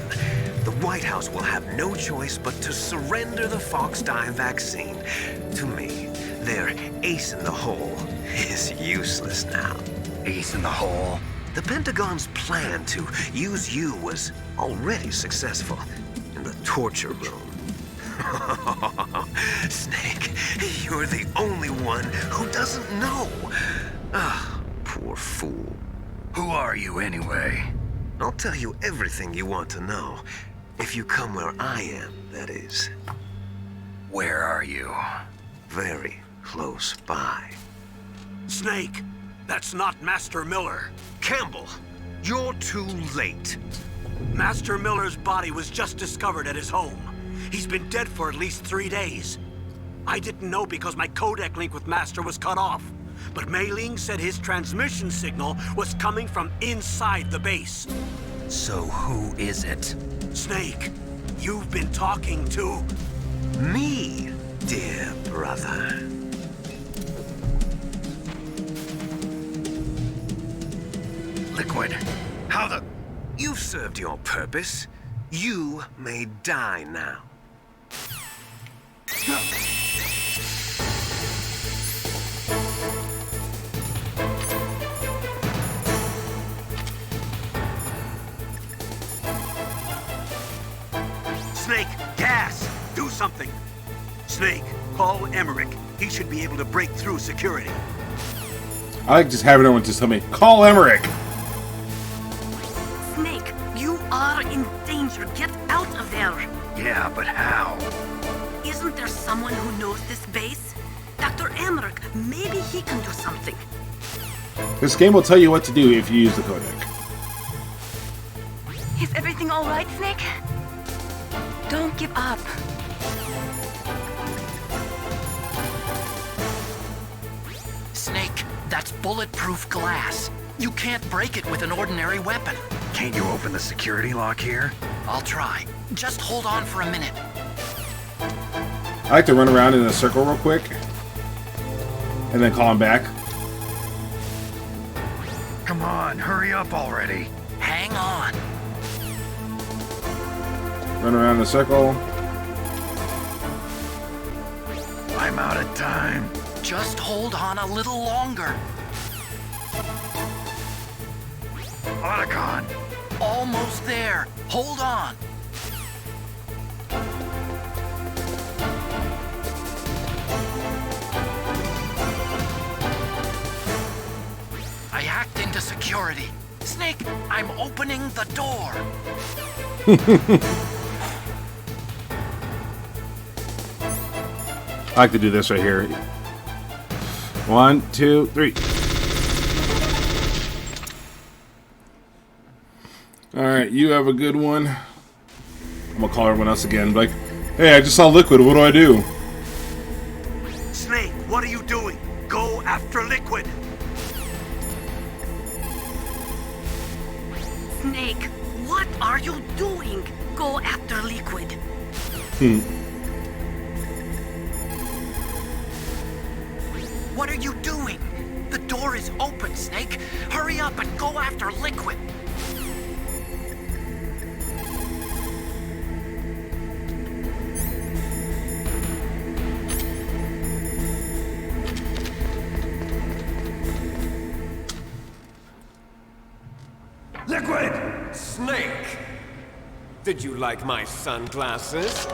the White House will have no choice but to surrender the Fox Die vaccine. To me, their ace in the hole is useless now.
Ace in the hole?
The Pentagon's plan to use you was already successful in the torture room. Snake, you're the only one who doesn't know. Ah, poor fool.
Who are you anyway?
I'll tell you everything you want to know. If you come where I am, that is.
Where are you?
Very close by.
Snake, that's not Master Miller.
Campbell, you're too late.
Master Miller's body was just discovered at his home. He's been dead for at least 3 days. I didn't know because my codec link with Master was cut off. But Mei Ling said his transmission signal was coming from inside the base.
So who is it?
Snake, you've been talking to...
Me, dear brother. Liquid, how the...
You've served your purpose. You may die now.
Snake, gas! Do something! Snake, call Emmerich. He should be able to break through security.
I like just having everyone just tell me, call Emmerich!
Snake, you are in danger. Get out of there.
Yeah, but how?
Isn't there someone who knows this base? Dr. Emmerich, maybe he can do something.
This game will tell you what to do if you use the codec.
Is everything all right, Snake? Don't give up.
Snake, that's bulletproof glass. You can't break it with an ordinary weapon.
Can't you open the security lock here?
I'll try. Just hold on for a minute.
I like to run around in a circle real quick. And then call him back.
Come on, hurry up already.
Hang on.
Run around in a circle.
I'm out of time.
Just hold on a little longer.
Otacon.
Almost there. Hold on. I hacked into security. Snake, I'm opening the door.
I like to do this right here. 1, 2, 3. Alright, you have a good one. I'm gonna call everyone else again. Like, hey, I just saw Liquid. What do I do?
Snake, what are you doing? Go after Liquid!
Snake, what are you doing? Go after Liquid.
What are you doing? The door is open, Snake. Hurry up and go after Liquid.
Liquid! Snake! Did you like my sunglasses?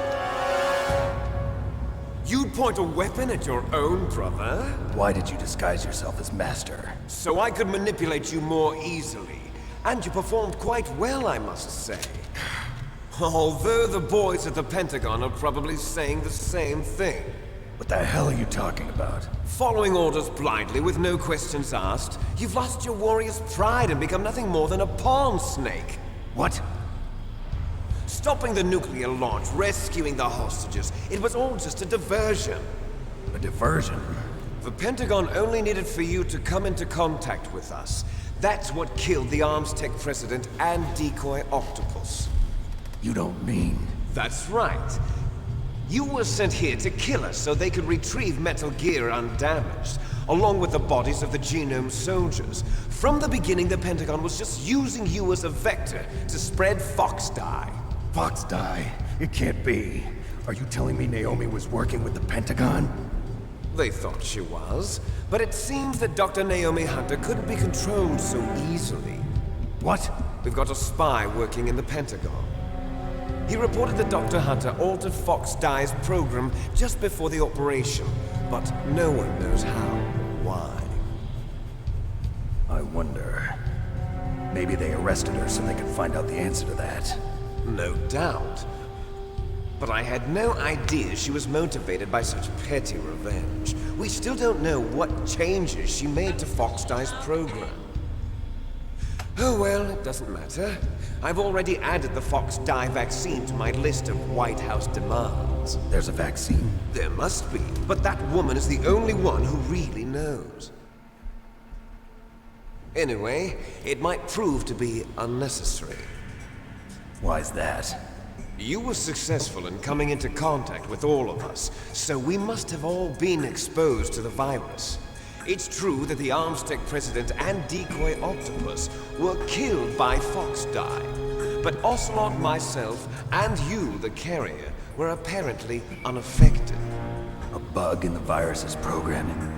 You'd point a weapon at your own brother?
Why did you disguise yourself as Master?
So I could manipulate you more easily. And you performed quite well, I must say. Although the boys at the Pentagon are probably saying the same thing.
What the hell are you talking about?
Following orders blindly with no questions asked, you've lost your warrior's pride and become nothing more than a pawn, Snake.
What?
Stopping the nuclear launch, rescuing the hostages, it was all just a diversion.
A diversion?
The Pentagon only needed for you to come into contact with us. That's what killed the Arms Tech president and decoy Octopus.
You don't mean...
That's right. You were sent here to kill us so they could retrieve Metal Gear undamaged, along with the bodies of the Genome soldiers. From the beginning, the Pentagon was just using you as a vector to spread Fox dye.
Fox dye? It can't be. Are you telling me Naomi was working with the Pentagon?
They thought she was, but it seems that Dr. Naomi Hunter couldn't be controlled so easily.
What?
We've got a spy working in the Pentagon. He reported that Dr. Hunter altered Fox Dye's program just before the operation, but no one knows how or why.
I wonder... Maybe they arrested her so they could find out the answer to that.
No doubt. But I had no idea she was motivated by such petty revenge. We still don't know what changes she made to Fox Dye's program. Oh well, it doesn't matter. I've already added the Fox Die vaccine to my list of White House demands.
There's a vaccine?
There must be, but that woman is the only one who really knows. Anyway, it might prove to be unnecessary.
Why's that?
You were successful in coming into contact with all of us, so we must have all been exposed to the virus. It's true that the Armstech president and decoy octopus were killed by Fox Die, but Ocelot, myself, and you, the carrier, were apparently unaffected.
A bug in the virus's programming?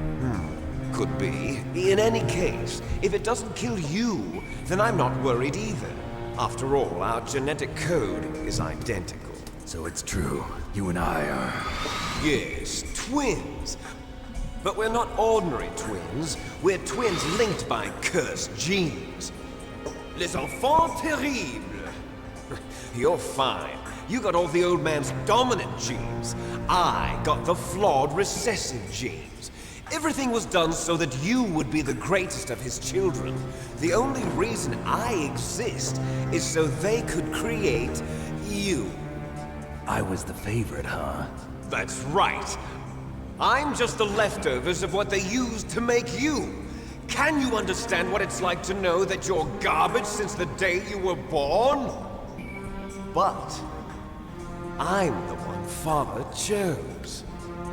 Could be. In any case, if it doesn't kill you, then I'm not worried either. After all, our genetic code is identical.
So it's true. You and I are...
Yes, twins. But we're not ordinary twins. We're twins linked by cursed genes. Les enfants terribles. You're fine. You got all the old man's dominant genes. I got the flawed recessive genes. Everything was done so that you would be the greatest of his children. The only reason I exist is so they could create you.
I was the favorite, huh?
That's right. I'm just the leftovers of what they used to make you. Can you understand what it's like to know that you're garbage since the day you were born? But I'm the one Father chose.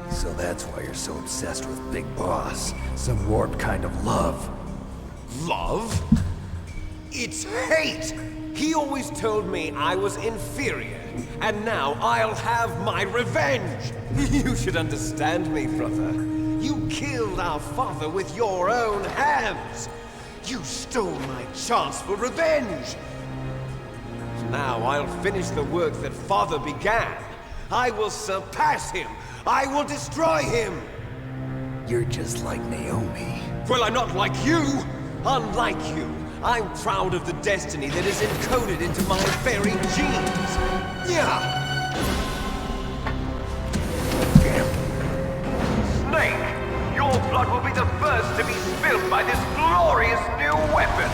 So that's why you're so obsessed with Big Boss. Some warped kind of love.
Love? It's hate! He always told me I was inferior, and now I'll have my revenge! You should understand me, brother. You killed our father with your own hands! You stole my chance for revenge! Now I'll finish the work that Father began. I will surpass him! I will destroy him!
You're just like Naomi.
Well, I'm not like you! Unlike you, I'm proud of the destiny that is encoded into my very genes! Yeah!
Snake, your blood will be the first to be spilled by this glorious new weapon!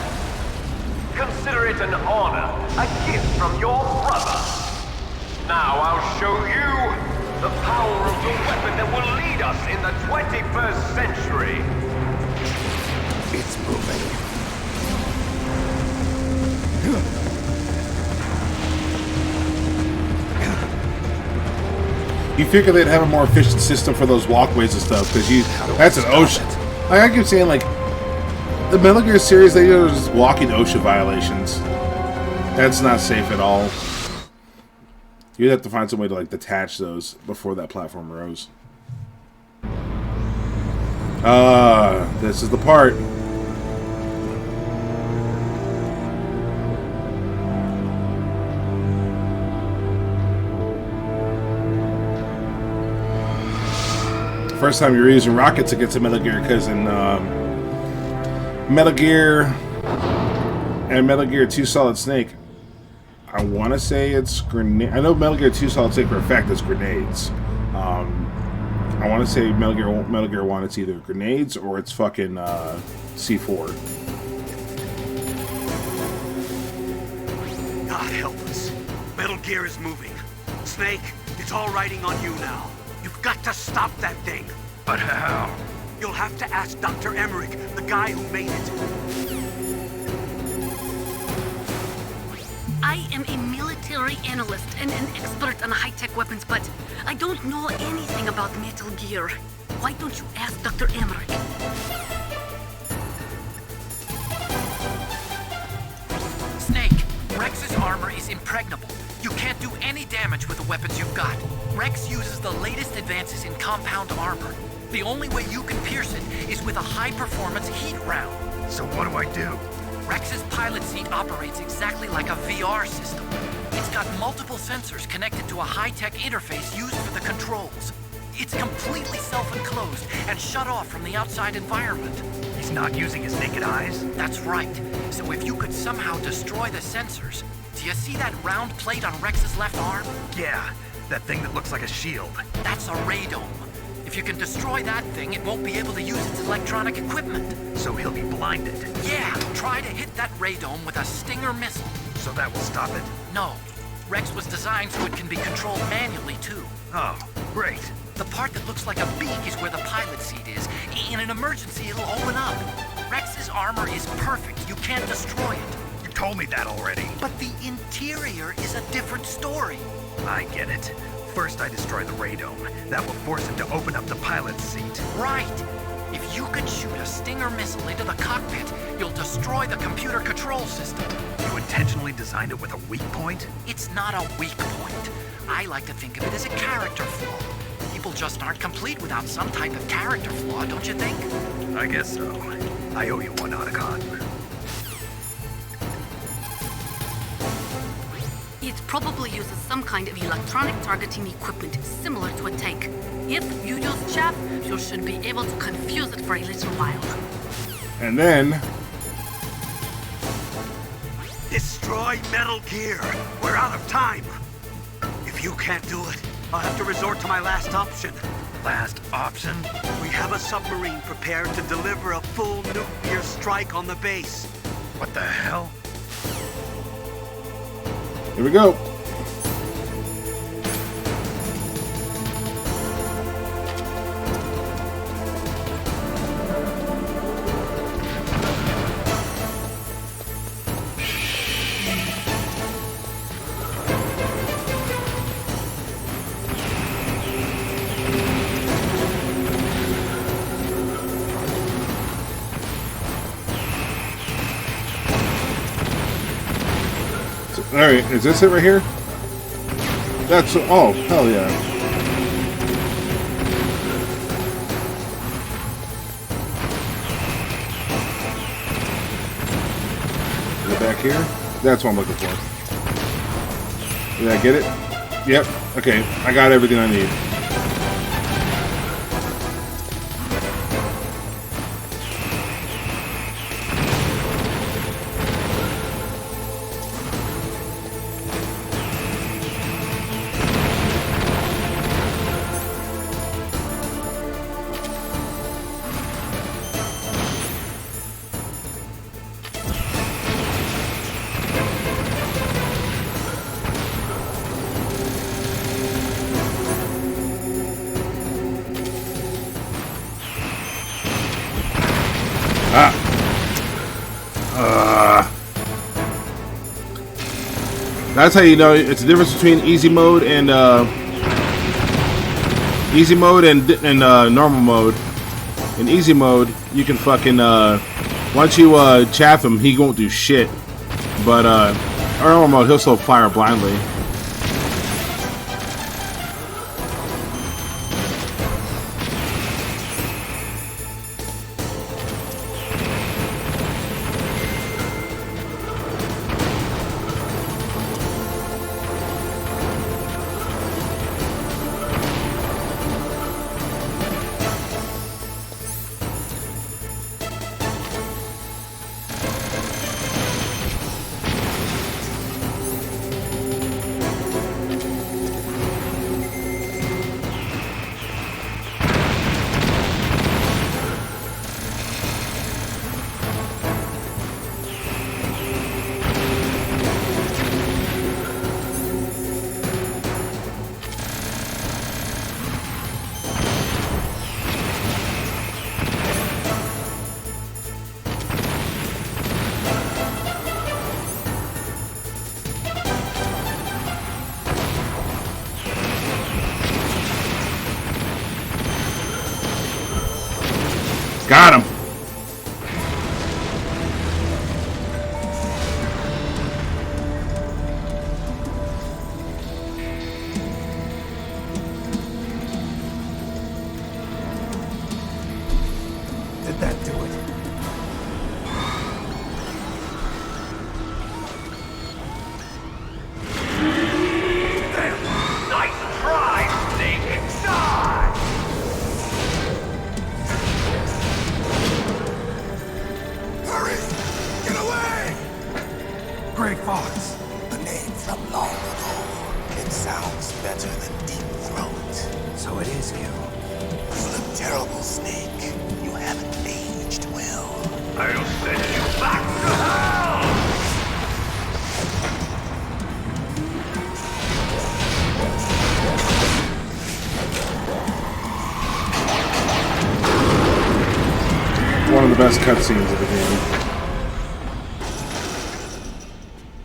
Consider it an honor, a gift from your brother! Now I'll show you the power of the weapon that will lead us in the 21st century!
It's moving.
You figure they'd have a more efficient system for those walkways and stuff, because that's an ocean. Like, I keep saying, like, the Metal Gear series, they are just walking ocean violations. That's not safe at all. You'd have to find some way to, like, detach those before that platform rose. This is the part. First time you're using rockets against a Metal Gear, because in Metal Gear and Metal Gear 2 Solid Snake, I want to say it's grenade. I know Metal Gear 2 Solid Snake for a fact it's grenades. I want to say Metal Gear 1, it's either grenades or it's fucking C4.
God help us. Metal Gear is moving. Snake, it's all riding on you now. You've got to stop that thing.
But how?
You'll have to ask Dr. Emmerich, the guy who made it.
I am a military analyst and an expert on high-tech weapons, but I don't know anything about Metal Gear. Why don't you ask Dr. Emmerich?
Snake, Rex's armor is impregnable. You can't do any damage with the weapons you've got. Rex uses the latest advances in compound armor. The only way you can pierce it is with a high-performance heat round.
So what do I do?
Rex's pilot seat operates exactly like a VR system. It's got multiple sensors connected to a high-tech interface used for the controls. It's completely self-enclosed and shut off from the outside environment.
He's not using his naked eyes?
That's right. So if you could somehow destroy the sensors... Do you see that round plate on Rex's left arm?
Yeah, that thing that looks like a shield.
That's a radome. If If you can destroy that thing, it won't be able to use its electronic equipment.
So he'll be blinded.
Yeah, try to hit that ray dome with a Stinger missile.
So that will stop it?
No. Rex was designed so it can be controlled manually, too.
Oh, great.
The part that looks like a beak is where the pilot seat is. In an emergency, it'll open up. Rex's armor is perfect. You can't destroy it.
You told me that already.
But the interior is a different story.
I get it. First I destroy the ray dome. That will force him to open up the pilot's seat.
Right. If you can shoot a Stinger missile into the cockpit, you'll destroy the computer control system.
You intentionally designed it with a weak point?
It's not a weak point. I like to think of it as a character flaw. People just aren't complete without some type of character flaw, don't you think?
I guess so. I owe you one, Otacon.
It probably uses some kind of electronic targeting equipment similar to a tank. If you use chaff, you should be able to confuse it for a little while.
And then...
Destroy Metal Gear! We're out of time! If you can't do it, I'll have to resort to my last option.
Last option?
We have a submarine prepared to deliver a full nuclear strike on the base.
What the hell?
Here we go. Alright, is this it right here? That's... oh, hell yeah. Go back here? That's what I'm looking for. Did I get it? Yep. Okay, I got everything I need. That's how you know it's the difference between easy mode and normal mode. In easy mode, you can fucking once you chaff him, he won't do shit. But normal mode, he'll still fire blindly. Got him.
Did that do it?
Nice try, Snake! Die!
Hurry! Get away!
Grey Fox.
A name from long ago. It sounds better than Deep Throat.
So it is you.
You look terrible, Snake. You haven't aged well.
I'll send you back to hell!
One of the best cutscenes of the game.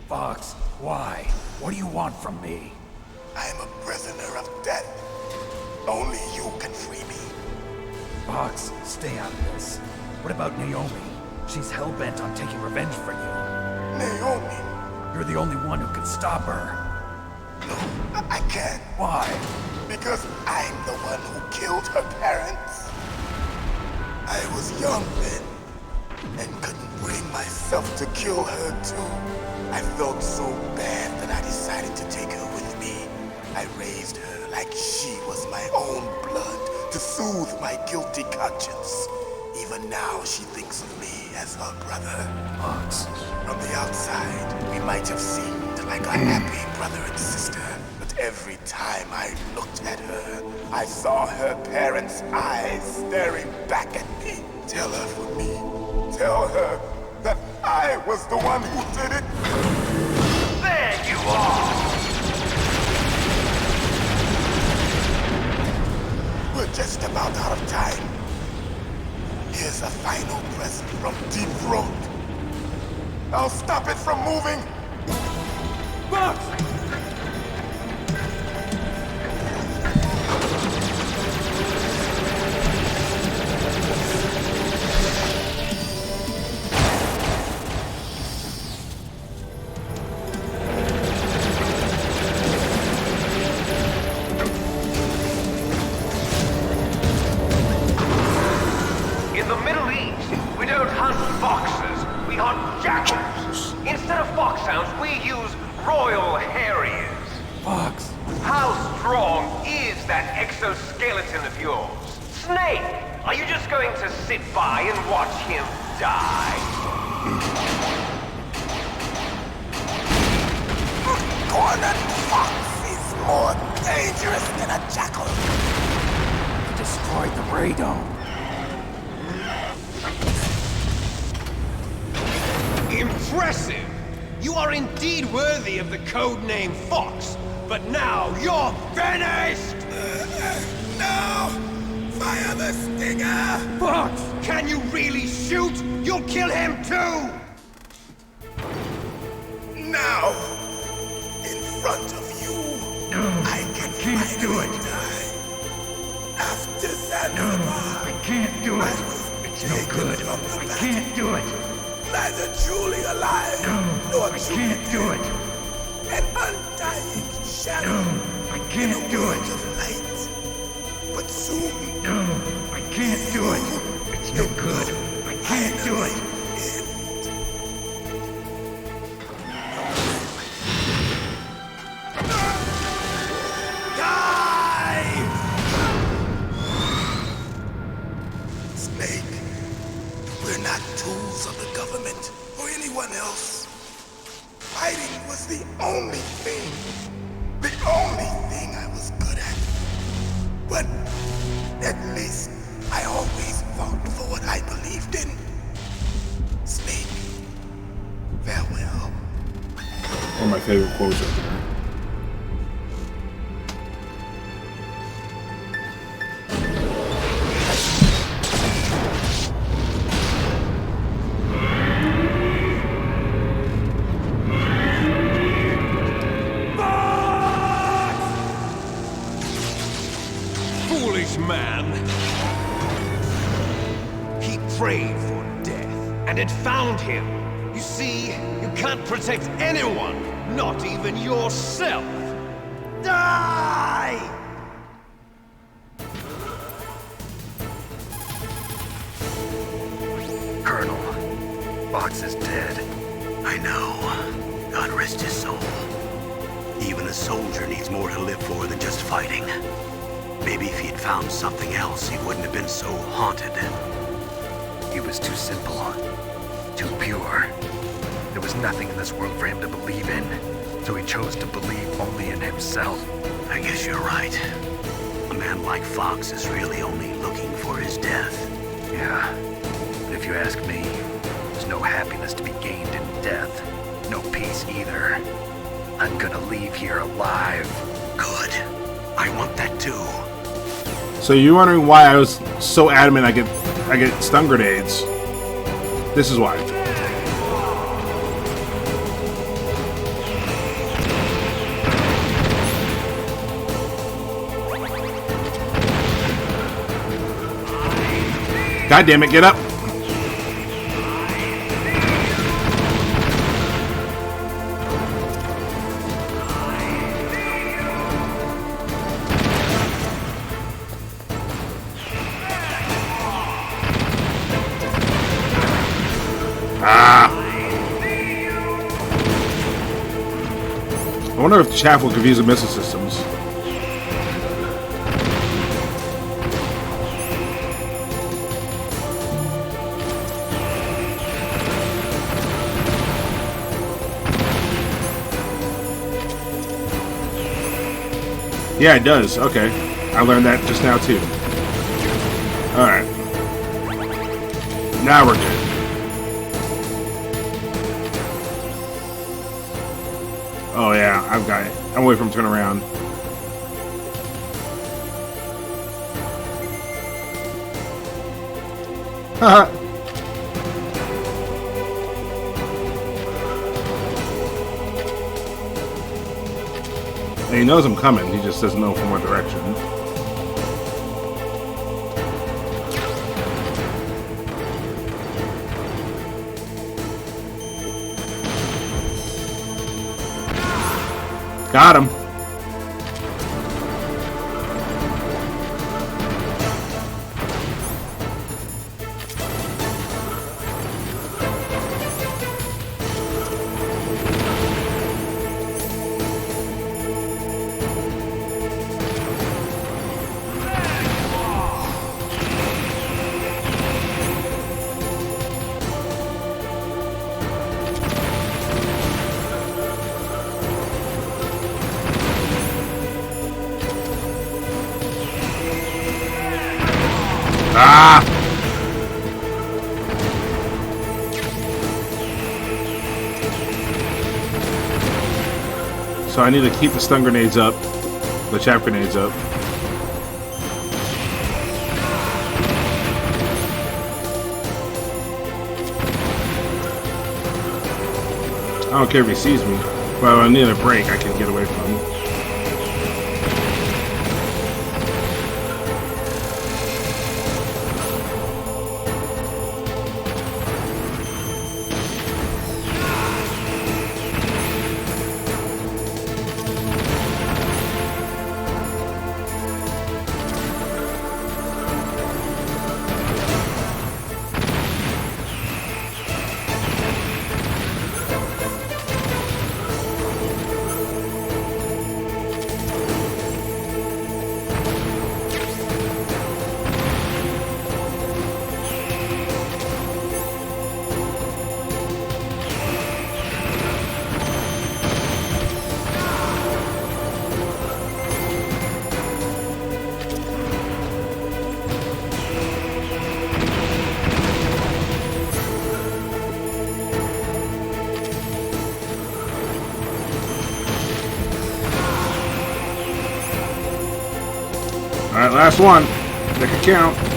Fox, why? What do you want from me?
I'm a prisoner of death. Only you can free me.
Fox, stay out of this. What about Naomi? She's hell-bent on taking revenge for you.
Naomi?
You're the only one who can stop her.
No, I can't.
Why?
Because I'm the one who killed her parents. I was young then, and couldn't bring myself to kill her too. I felt so bad that I decided to take her with me. I raised her like she was my own blood to soothe my guilty conscience. Even now she thinks of me as her brother.
Fox.
From the outside, we might have seemed like a happy brother and sister. But every time I looked at her, I saw her parents' eyes staring back at me. Tell her for me. Tell her that I was the one who did it.
There you are!
We're just about out of time. Here's a final present from Deep Throat. I'll stop it from moving.
Fox! In the Middle East, we don't hunt foxes, we hunt jackals. Instead of foxhounds, we use royal harriers.
Fox.
How strong is that exoskeleton of yours? Snake, are you just going to sit by and watch him die?
Cornered fox is more dangerous than a jackal.
You destroyed the radome.
Impressive! You are indeed worthy of the codename Fox, but now you're finished!
No! Fire the stinger!
Fox! Can you really shoot? You'll kill him too!
Now! In front of you!
No,
I
can't do it.
Die. After Zanzibar!
I can't do it. It's no good. I can't do it.
Neither truly alive,
No,
nor
I
truly
can't do it.
an undying shadow.
No, I can't
in a
do
world
it.
of light. But soon,
No, I can't do it. It's no good. I can't do it.
Die! Snake, we're not tools of the government or anyone else. Fighting was the only thing I was good at. But at least I always fought for what I believed in. Snake, farewell.
One of my favorite quotes right there.
Foolish man! He prayed for death, and it found him. You see, you can't protect anyone, not even yourself. Die!
Colonel, Fox is dead.
I know. God rest his soul. Even a soldier needs more to live for than just fighting. Maybe if he'd found something else, he wouldn't have been so haunted.
He was too simple, too pure. There was nothing in this world for him to believe in, so he chose to believe only in himself.
I guess you're right. man like Fox is really only looking for his death.
Yeah, but if you ask me, there's no happiness to be gained in death. No peace either. I'm gonna leave here alive.
Good. I want that too.
So you're wondering why I was so adamant I get stun grenades. This is why. God damn it, get up! I wonder if chaff will confuse the missile systems. Yeah, it does. Okay. I learned that just now, too. Alright. Now we're good. Oh, yeah. I've got it. I'm waiting for him to turn around. Haha. And he knows I'm coming, he just doesn't know from what direction. Got him. Ah! So I need to keep the stun grenades up, the chaff grenades up. I don't care if he sees me, but if I need a break, I can get away from him. Alright, last one. That can count.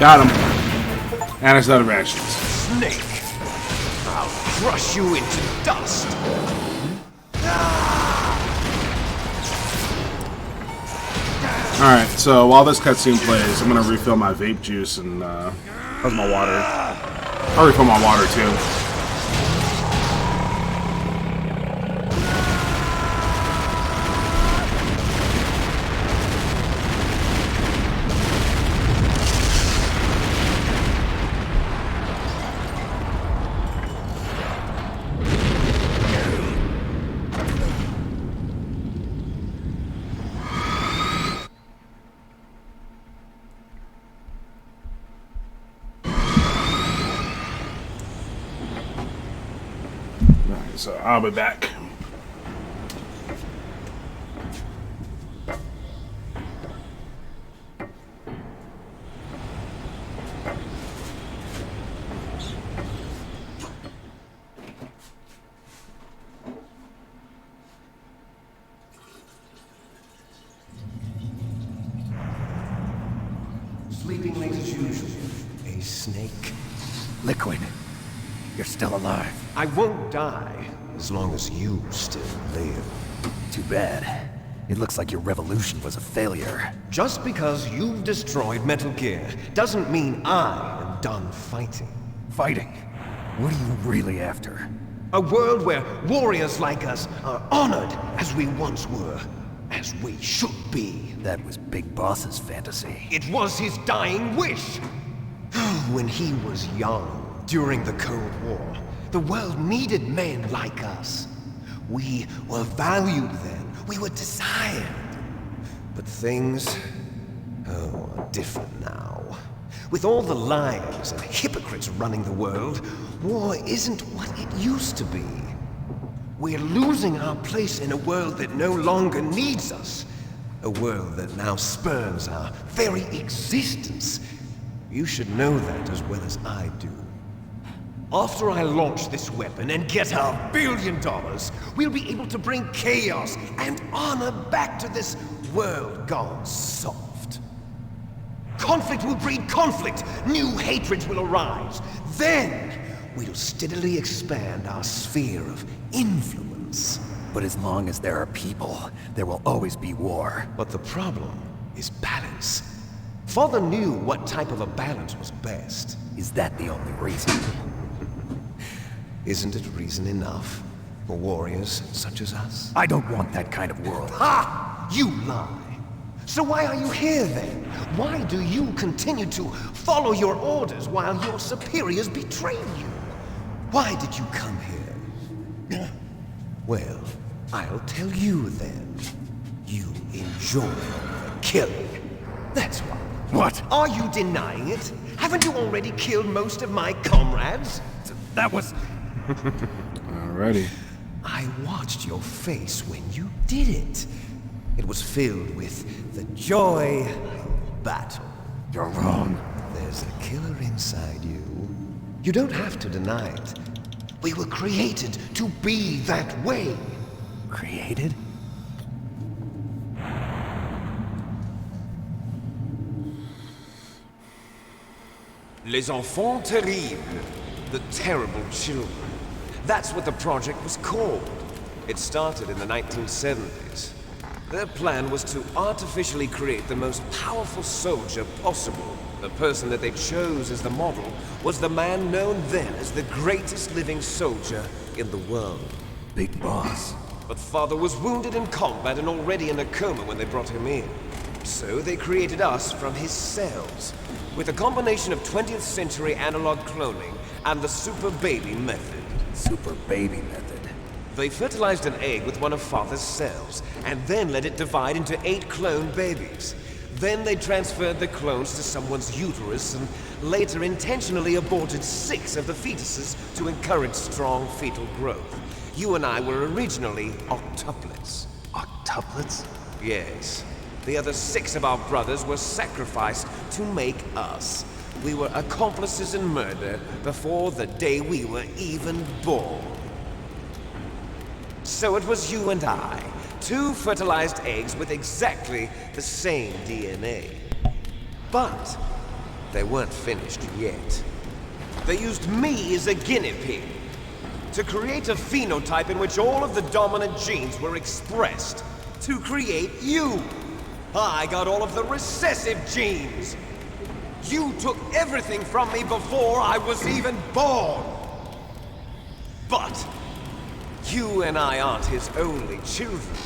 Got him. And it's out of rations.
Snake! I'll crush you into dust!
Alright, so while this cutscene plays, I'm gonna refill my vape juice and, how's my water? I'll refill my water too. so I'll be back.
Sleeping late as usual. A snake.
Liquid, you're still alive.
I won't die as long as you still live.
Too bad. It looks like your revolution was a failure.
Just because you've destroyed Metal Gear doesn't mean I am done fighting.
Fighting? What are you really after?
A world where warriors like us are honored as we once were. As we should be.
That was Big Boss's fantasy.
It was his dying wish. When he was young, during the Cold War, the world needed men like us. We were valued then. We were desired. But things, are different now. With all the liars and hypocrites running the world, war isn't what it used to be. We're losing our place in a world that no longer needs us. A world that now spurns our very existence. You should know that as well as I do. After I launch this weapon and get our $1 billion, we'll be able to bring chaos and honor back to this world gone soft. Conflict will breed conflict. New hatreds will arise. Then, we'll steadily expand our sphere of influence.
But as long as there are people, there will always be war.
But the problem is balance. Father knew what type of a balance was best.
Is that the only reason?
Isn't it reason enough for warriors such as us?
I don't want that kind of world.
Ha! You lie! So why are you here then? Why do you continue to follow your orders while your superiors betray you? Why did you come here? Well, I'll tell you then. You enjoy killing. That's why.
What?
Are you denying it? Haven't you already killed most of my comrades?
That was...
Alrighty.
I watched your face when you did it. It was filled with the joy of battle.
You're wrong.
There's a killer inside you. You don't have to deny it. We were created to be that way.
Created?
Les enfants terribles. The terrible children. That's what the project was called. It started in the 1970s. Their plan was to artificially create the most powerful soldier possible. The person that they chose as the model was the man known then as the greatest living soldier in the world.
Big Boss.
But Father was wounded in combat and already in a coma when they brought him in. So they created us from his cells, with a combination of 20th century analog cloning and the super baby method.
Super baby method.
They fertilized an egg with one of Father's cells, and then let it divide into 8 clone babies. Then they transferred the clones to someone's uterus, and later intentionally aborted 6 of the fetuses to encourage strong fetal growth. You and I were originally octuplets.
Octuplets?
Yes. The other 6 of our brothers were sacrificed to make us. We were accomplices in murder before the day we were even born. So it was you and I, 2 fertilized eggs with exactly the same DNA. But they weren't finished yet. They used me as a guinea pig to create a phenotype in which all of the dominant genes were expressed to create you. I got all of the recessive genes. You took everything from me before I was even born. But you and I aren't his only children.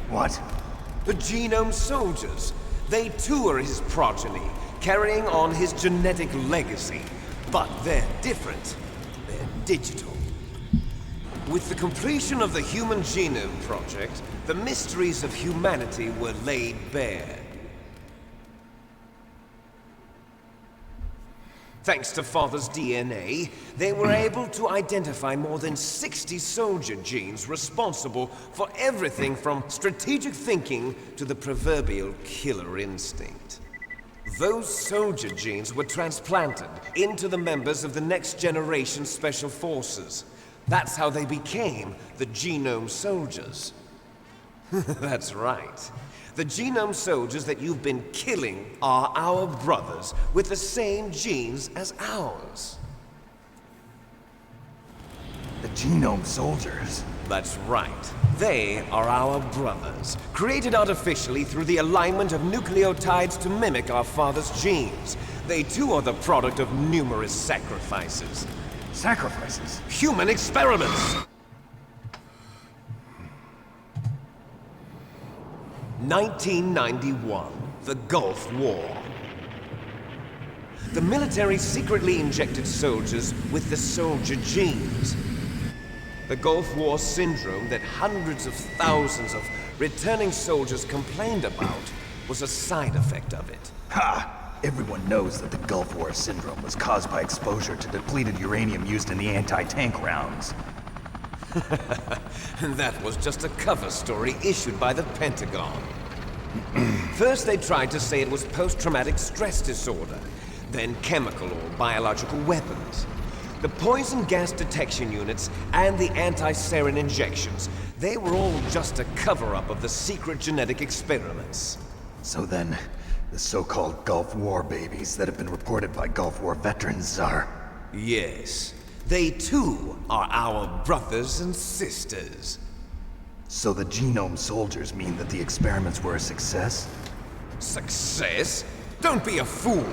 What?
The genome soldiers. They too are his progeny, carrying on his genetic legacy. But they're different. They're digital. With the completion of the Human Genome Project, the mysteries of humanity were laid bare. Thanks to Father's DNA, they were able to identify more than 60 soldier genes responsible for everything from strategic thinking to the proverbial killer instinct. Those soldier genes were transplanted into the members of the next generation special forces. That's how they became the Genome Soldiers. That's right. The Genome Soldiers that you've been killing are our brothers with the same genes as ours.
The Genome Soldiers?
That's right. They are our brothers, created artificially through the alignment of nucleotides to mimic our father's genes. They too are the product of numerous sacrifices.
Sacrifices?
Human experiments! 1991, the Gulf War. The military secretly injected soldiers with the soldier genes. The Gulf War syndrome that hundreds of thousands of returning soldiers complained about was a side effect of it.
Ha! Everyone knows that the Gulf War syndrome was caused by exposure to depleted uranium used in the anti-tank rounds.
That was just a cover story issued by the Pentagon. First they tried to say it was post-traumatic stress disorder, then chemical or biological weapons. The poison gas detection units and the anti-sarin injections, they were all just a cover-up of the secret genetic experiments.
So then, the so-called Gulf War babies that have been reported by Gulf War veterans are...
Yes. They too are our brothers and sisters.
So the Genome Soldiers mean that the experiments were a success?
Success? Don't be a fool.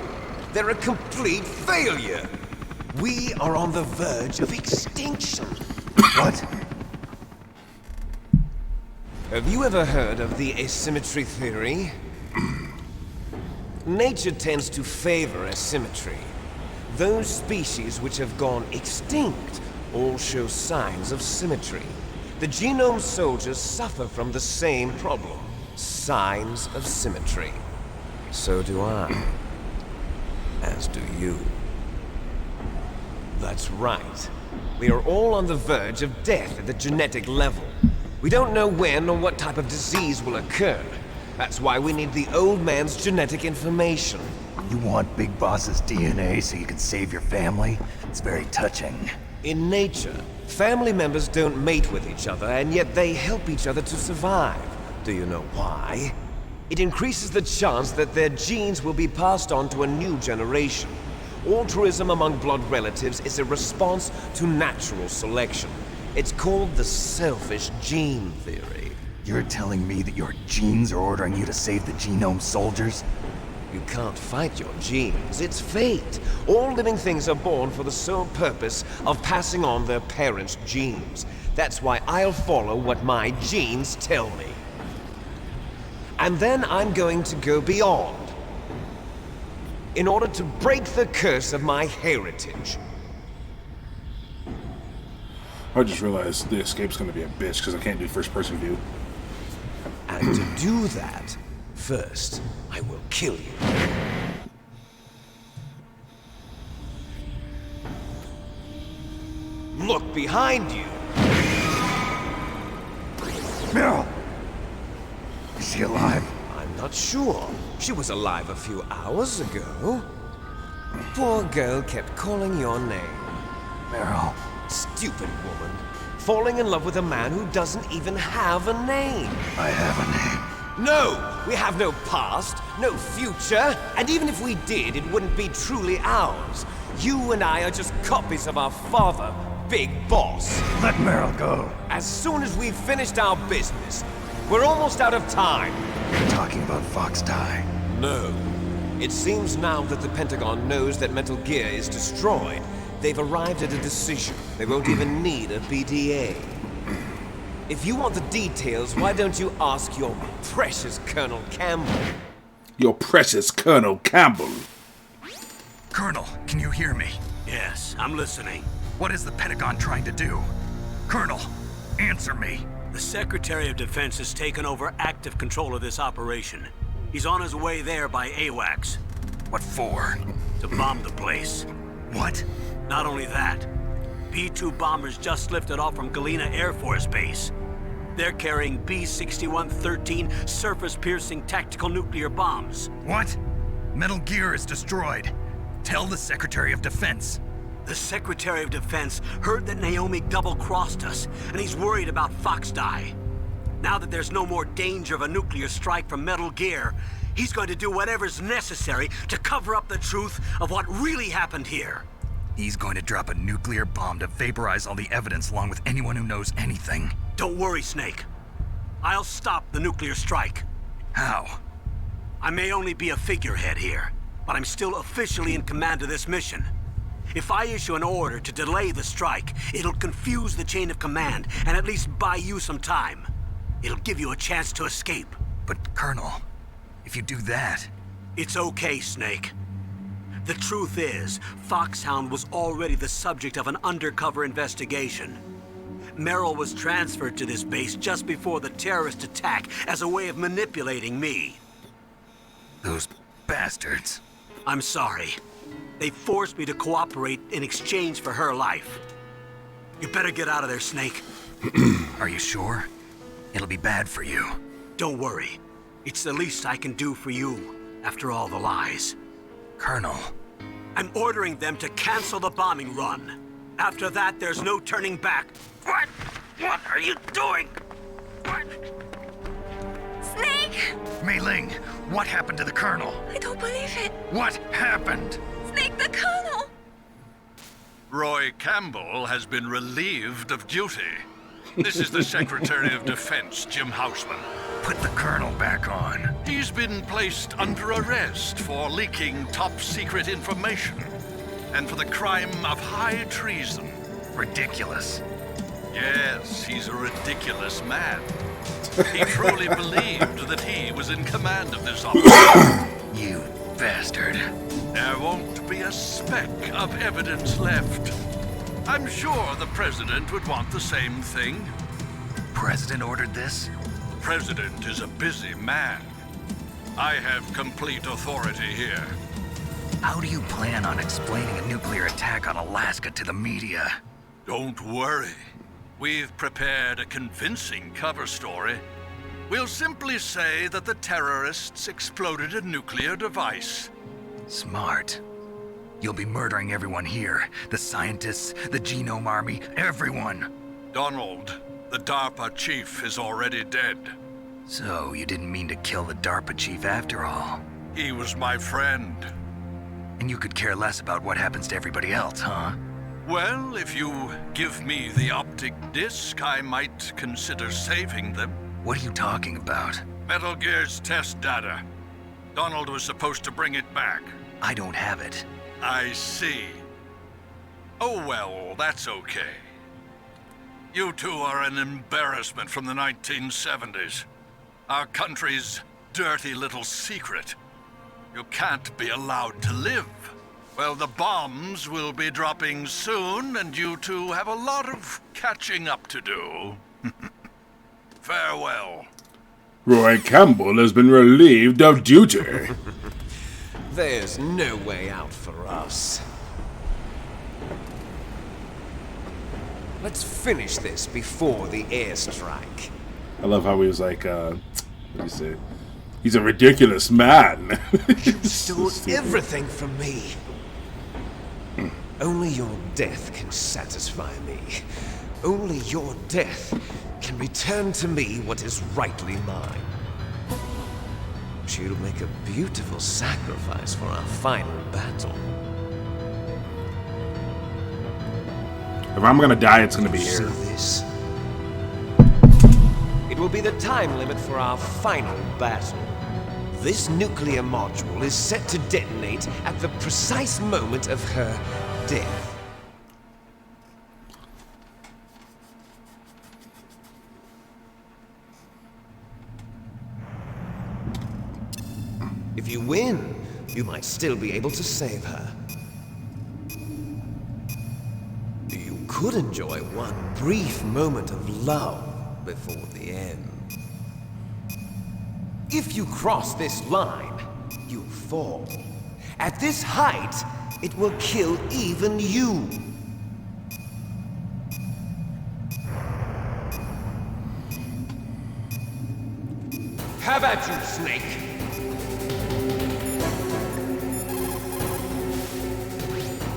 They're a complete failure. We are on the verge of extinction.
What?
Have you ever heard of the asymmetry theory? Nature tends to favor asymmetry. Those species which have gone extinct all show signs of symmetry. The Genome Soldiers suffer from the same problem. Signs of symmetry. So do I. As do you. That's right. We are all on the verge of death at the genetic level. We don't know when or what type of disease will occur. That's why we need the old man's genetic information.
You want Big Boss's DNA so you can save your family? It's very touching.
In nature, family members don't mate with each other, and yet they help each other to survive. Do you know why? It increases the chance that their genes will be passed on to a new generation. Altruism among blood relatives is a response to natural selection. It's called the selfish gene theory.
You're telling me that your genes are ordering you to save the Genome Soldiers?
You can't fight your genes. It's fate. All living things are born for the sole purpose of passing on their parents' genes. That's why I'll follow what my genes tell me. And then I'm going to go beyond. In order to break the curse of my heritage.
I just realized the escape's gonna be a bitch because I can't do first-person view.
And to do that, first, I will kill you. Look behind you!
Meryl! Is she alive?
I'm not sure. She was alive a few hours ago. Poor girl kept calling your name.
Meryl.
Stupid woman. Falling in love with a man who doesn't even have a name.
I have a name.
No! We have no past, no future, and even if we did, it wouldn't be truly ours. You and I are just copies of our father, Big Boss.
Let Meryl go.
As soon as we've finished our business, we're almost out of time.
You're talking about Fox Die.
No. It seems now that the Pentagon knows that Metal Gear is destroyed. They've arrived at a decision. They won't even need a PDA. If you want the details, why don't you ask your precious Colonel Campbell?
Your precious Colonel Campbell.
Colonel, can you hear me?
Yes, I'm listening.
What is the Pentagon trying to do? Colonel, answer me.
The Secretary of Defense has taken over active control of this operation. He's on his way there by AWACS.
What for?
To bomb the place.
What?
Not only that, B-2 bombers just lifted off from Galena Air Force Base. They're carrying B-6113 surface-piercing tactical nuclear bombs.
What? Metal Gear is destroyed. Tell the Secretary of Defense.
The Secretary of Defense heard that Naomi double-crossed us, and he's worried about Foxdie. Now that there's no more danger of a nuclear strike from Metal Gear, he's going to do whatever's necessary to cover up the truth of what really happened here.
He's going to drop a nuclear bomb to vaporize all the evidence along with anyone who knows anything.
Don't worry, Snake. I'll stop the nuclear strike.
How?
I may only be a figurehead here, but I'm still officially in command of this mission. If I issue an order to delay the strike, it'll confuse the chain of command and at least buy you some time. It'll give you a chance to escape.
But, Colonel, if you do that...
It's okay, Snake. The truth is, Foxhound was already the subject of an undercover investigation. Merrill was transferred to this base just before the terrorist attack as a way of manipulating me.
Those bastards.
I'm sorry. They forced me to cooperate in exchange for her life. You better get out of there, Snake.
Are you sure? It'll be bad for you.
Don't worry. It's the least I can do for you, after all the lies.
Colonel.
I'm ordering them to cancel the bombing run. After that, there's no turning back. What? What are you doing? What?
Snake!
Mei Ling, what happened to the Colonel?
I don't believe it.
What happened?
Snake, the Colonel!
Roy Campbell has been relieved of duty. This is the Secretary of Defense, Jim Houseman.
Put the Colonel back on.
He's been placed under arrest for leaking top-secret information and for the crime of high treason.
Ridiculous.
Yes, he's a ridiculous man. He truly believed that he was in command of this operation.
You bastard.
There won't be a speck of evidence left. I'm sure the President would want the same thing.
President ordered this?
The President is a busy man. I have complete authority here.
How do you plan on explaining a nuclear attack on Alaska to the media?
Don't worry. We've prepared a convincing cover story. We'll simply say that the terrorists exploded a nuclear device.
Smart. You'll be murdering everyone here. The scientists, the Genome Army, everyone.
Donald, the DARPA chief, is already dead.
So, you didn't mean to kill the DARPA chief after all?
He was my friend.
And you could care less about what happens to everybody else, huh?
Well, if you give me the optic disc, I might consider saving them.
What are you talking about?
Metal Gear's test data. Donald was supposed to bring it back.
I don't have it.
I see. Oh well, that's okay. You two are an embarrassment from the 1970s. Our country's dirty little secret. You can't be allowed to live. Well, the bombs will be dropping soon, and you two have a lot of catching up to do. Farewell.
Roy Campbell has been relieved of duty.
There's no way out for us. Let's finish this before the airstrike.
I love how he was like, what do you say? He's a ridiculous man.
You stole everything from me. Only your death can satisfy me. Only your death can return to me what is rightly mine. She'll make a beautiful sacrifice for our final battle.
If I'm gonna die, it's gonna be here.
See this? It will be the time limit for our final battle. This nuclear module is set to detonate at the precise moment of her death. If you win, you might still be able to save her. You could enjoy one brief moment of love before the end. If you cross this line, you fall. At this height, it will kill even you. Have at you, Snake.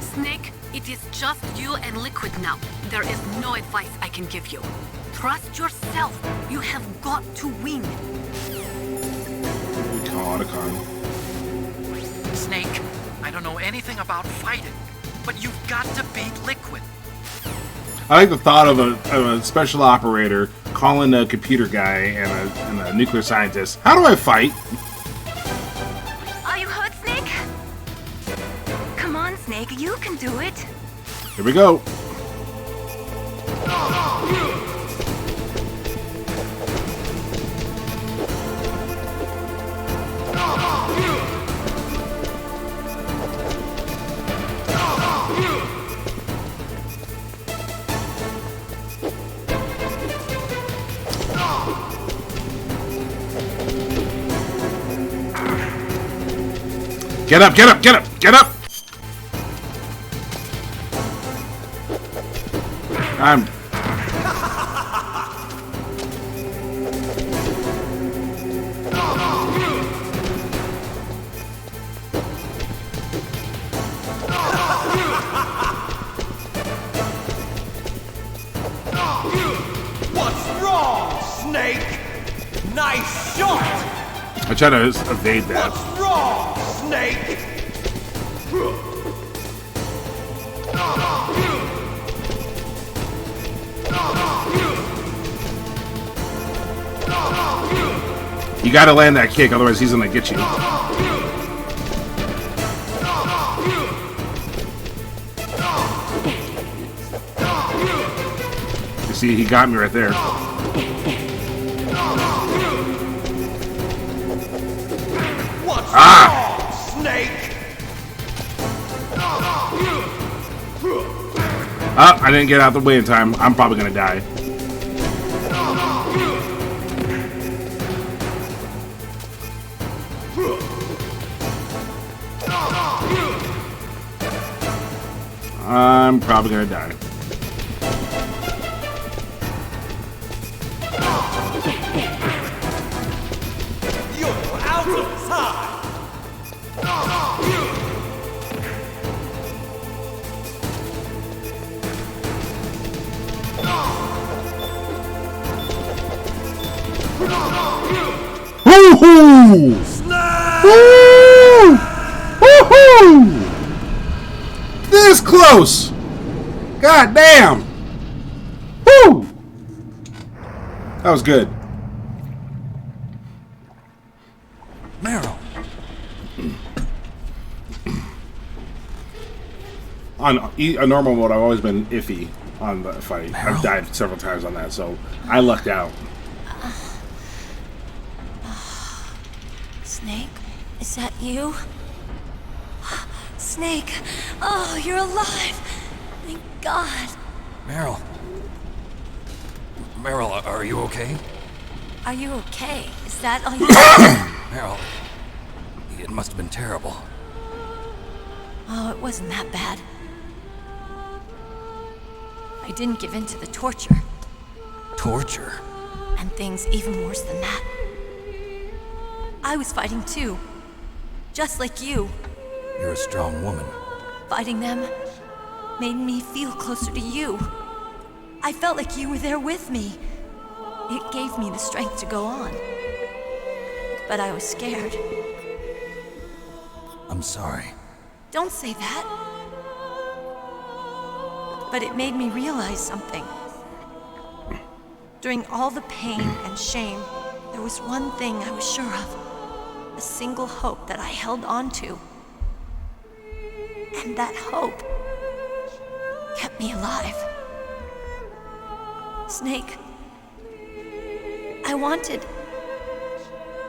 Snake, it is just you and Liquid now. There is no advice I can give you. Trust yourself. You have got to win.
Snake, I don't know anything about fighting, but you've got to beat Liquid.
I like the thought of a special operator calling a computer guy and a nuclear scientist. How do I fight?
Are you hurt, Snake? Come on, Snake, you can do it.
Here we go. Get up, get up, get up, get up! I'm...
What's wrong, Snake? Nice shot!
I try to evade that.
What's wrong, Snake?
You gotta land that kick, otherwise he's gonna get you. You see, he got me right there.
What's
wrong,
Snake?
Oh, I didn't get out the way in time. I'm probably gonna die. I'm probably gonna die.
You're out of time!
Woohoo! Woo! Woohoo! This close! God damn! Woo! That was good.
Meryl.
On a normal mode, I've always been iffy on the fight.
Meryl.
I've died several times on that, so I lucked out.
Snake, is that you? Snake, oh, you're alive! Thank God.
Meryl. Meryl, are you okay?
Are you okay? Is that all you?
Meryl, it must have been terrible.
Oh, it wasn't that bad. I didn't give in to the torture.
Torture?
And things even worse than that. I was fighting too. Just like you.
You're a strong woman.
Fighting them made me feel closer to you. I felt like you were there with me. It gave me the strength to go on. But I was scared.
I'm sorry.
Don't say that. But it made me realize something. During all the pain and shame, there was one thing I was sure of. A single hope that I held on to. And that hope kept me alive. Snake, I wanted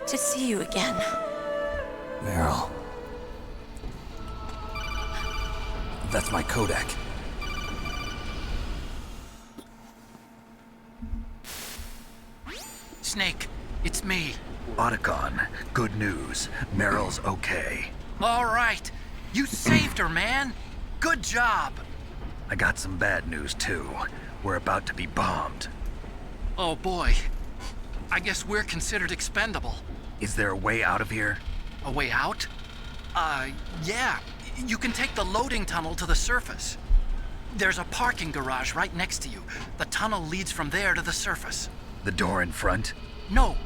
to see you again.
Meryl. That's my codec.
Snake, it's me.
Otacon, good news. Meryl's okay.
All right. You saved her, man! Good job!
I got some bad news, too. We're about to be bombed.
Oh boy. I guess we're considered expendable.
Is there a way out of here?
A way out? Yeah. You can take the loading tunnel to the surface. There's a parking garage right next to you. The tunnel leads from there to the surface.
The door in front?
No.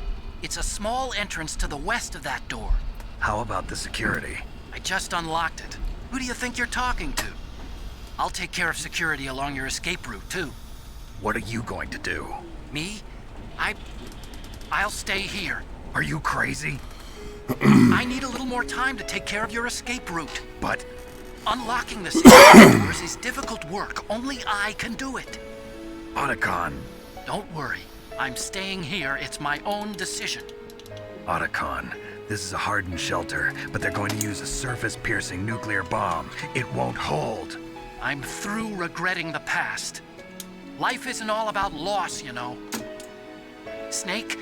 It's a small entrance to the west of that door.
How about the security?
I just unlocked it. Who do you think you're talking to? I'll take care of security along your escape route, too.
What are you going to do?
Me? I'll stay here.
Are you crazy?
I need a little more time to take care of your escape route.
But...
unlocking the safety doors is difficult work. Only I can do it.
Otacon.
Don't worry. I'm staying here. It's my own decision.
Otacon, this is a hardened shelter, but they're going to use a surface-piercing nuclear bomb. It won't hold.
I'm through regretting the past. Life isn't all about loss, you know. Snake,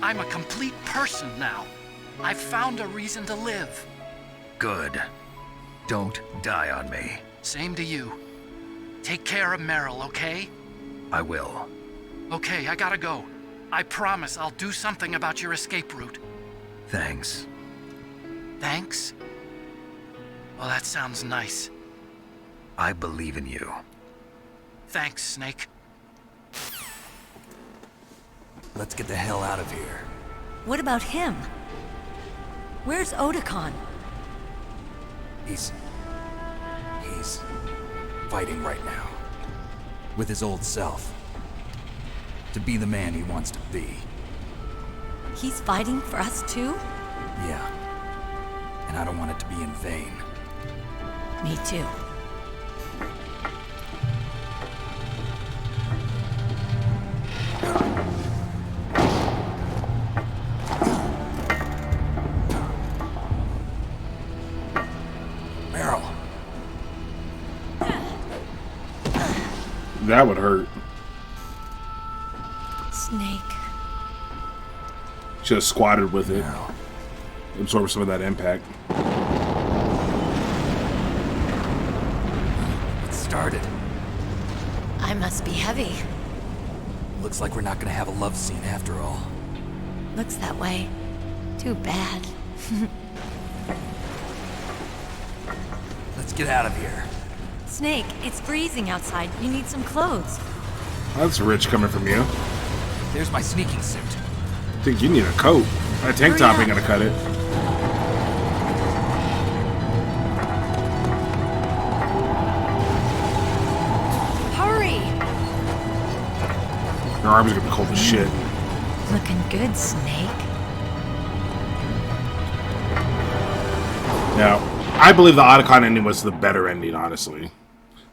I'm a complete person now. I've found a reason to live.
Good. Don't die on me.
Same to you. Take care of Meryl, okay?
I will.
Okay, I gotta go. I promise I'll do something about your escape route.
Thanks.
Thanks? Well, that sounds nice.
I believe in you.
Thanks, Snake.
Let's get the hell out of here.
What about him? Where's Otacon?
He's fighting right now. With his old self. To be the man he wants to be.
He's fighting for us too?
Yeah. And I don't want it to be in vain.
Me too.
Meryl.
That would hurt.
Snake.
Should have squatted with it. Absorb some of that impact.
It started.
I must be heavy.
Looks like we're not gonna have a love scene after all.
Looks that way. Too bad.
Let's get out of here.
Snake, it's freezing outside. You need some clothes.
That's rich coming from you.
There's my sneaking suit.
I think you need a coat. A tank top ain't gonna cut it.
Hurry!
Your arms are gonna be cold as shit.
Looking good, Snake.
Now, I believe the Otacon ending was the better ending, honestly.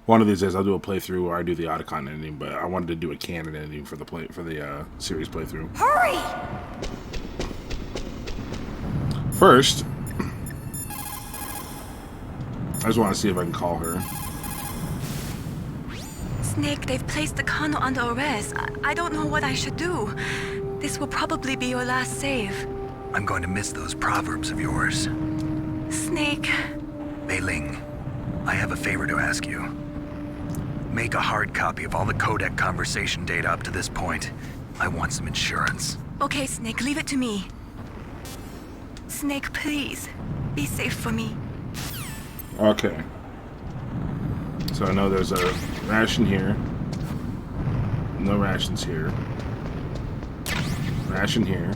One of these days I'll do a playthrough where I do the Otacon ending, but I wanted to do a canon ending for the series playthrough.
Hurry!
First, I just want to see if I can call her.
Snake, they've placed the Kano under arrest. I don't know what I should do. This will probably be your last save.
I'm going to miss those proverbs of yours.
Snake.
Mei Ling, I have a favor to ask you. Make a hard copy of all the codec conversation data up to this point. I want some insurance.
Okay, Snake, leave it to me. Snake, please. Be safe for me.
Okay. So I know there's a ration here. No rations here. Ration here.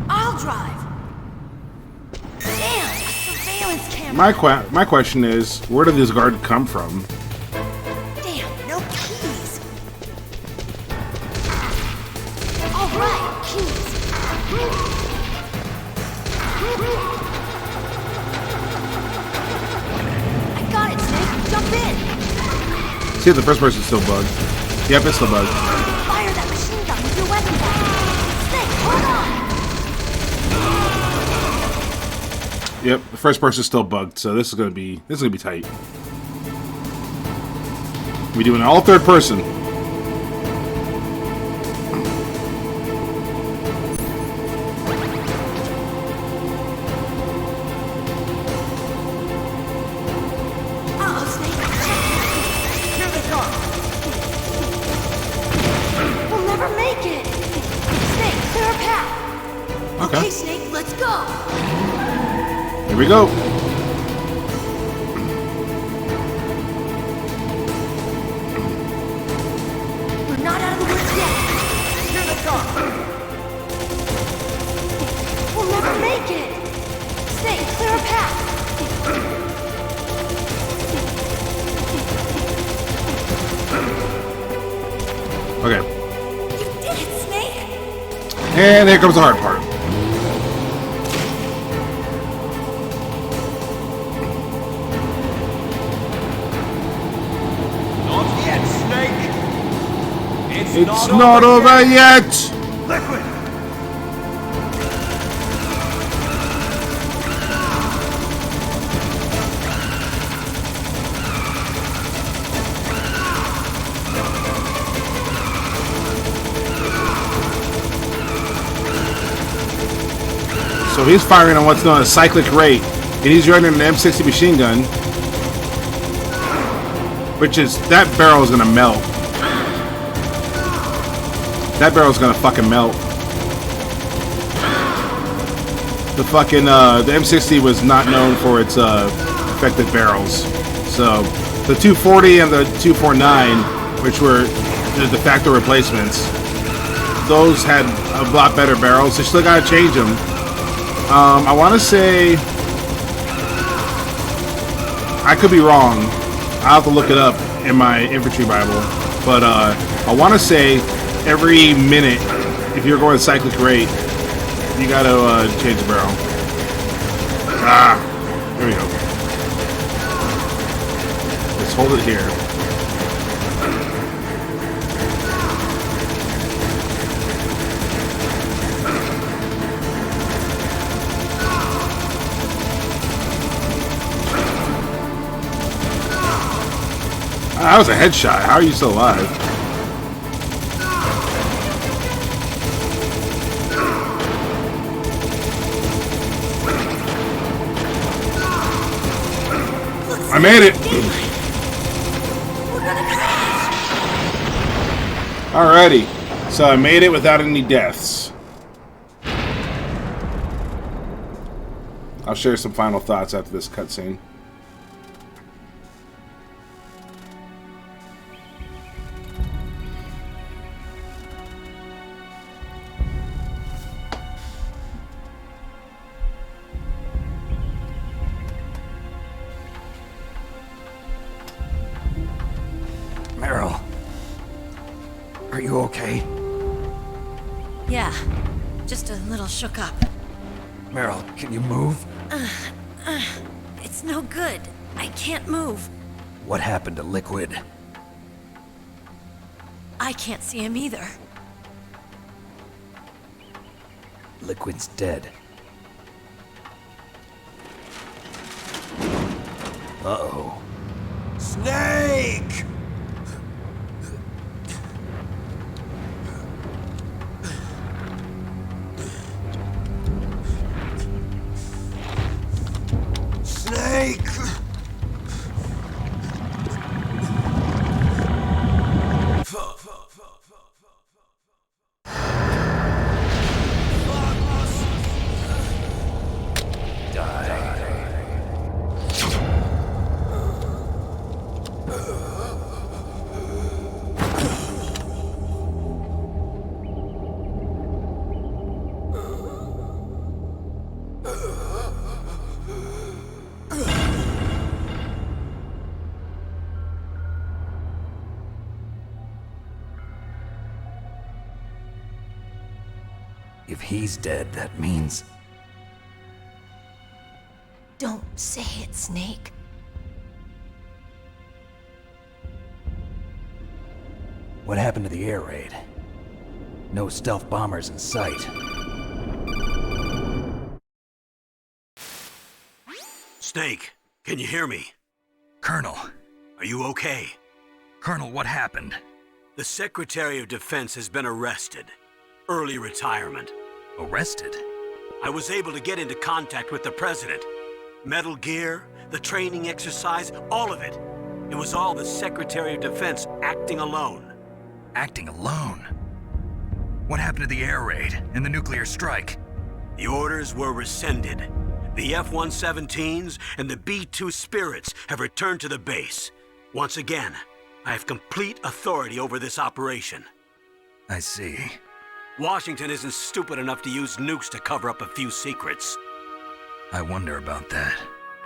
I'll drive. Damn! Surveillance camera.
My question is, where did this guard come from?
Damn, no keys. All right, keys. I got it, Snake. Jump in.
See if the first person's still bugged. Yep, it's still bugged.
Fire that machine gun with your weapon bag. Snake, hold on.
Yep, the first person's still bugged, so this is gonna be tight. We doing all third person.
Okay, Snake, let's go.
Here we go.
We're not out of the woods yet.
Here they come!
We'll never make it. Snake, clear a path.
Okay.
You did it, Snake.
And here comes the hard part.
Not yet, Snake!
It's not over yet!
Liquid!
So he's firing on what's known as cyclic rate, and he's running an M60 machine gun, which is, that barrel is gonna melt. That barrel's gonna fucking melt. The fucking, the M60 was not known for its, effective barrels. So, the 240 and the 249, which were the de facto replacements, those had a lot better barrels. They still gotta change them. I want to say, I could be wrong. I'll have to look it up in my infantry Bible. But I want to say every minute, if you're going cyclic rate, you got to change the barrel. There we go. Let's hold it here. That was a headshot. How are you still alive? I made it! Alrighty. So I made it without any deaths. I'll share some final thoughts after this cutscene.
Meryl. Are you okay?
Yeah, just a little shook up.
Meryl, can you move?
It's no good. I can't move.
What happened to Liquid?
I can't see him either.
Liquid's dead. Uh-oh.
Snake! Snake!
If he's dead, that means...
Don't say it, Snake.
What happened to the air raid? No stealth bombers in sight.
Snake, can you hear me?
Colonel.
Are you okay?
Colonel, what happened?
The Secretary of Defense has been arrested. Early retirement.
Arrested?
I was able to get into contact with the President. Metal Gear, the training exercise, all of it. It was all the Secretary of Defense acting alone.
Acting alone? What happened to the air raid and the nuclear strike?
The orders were rescinded. The F-117s and the B-2 Spirits have returned to the base. Once again, I have complete authority over this operation.
I see.
Washington isn't stupid enough to use nukes to cover up a few secrets.
I wonder about that.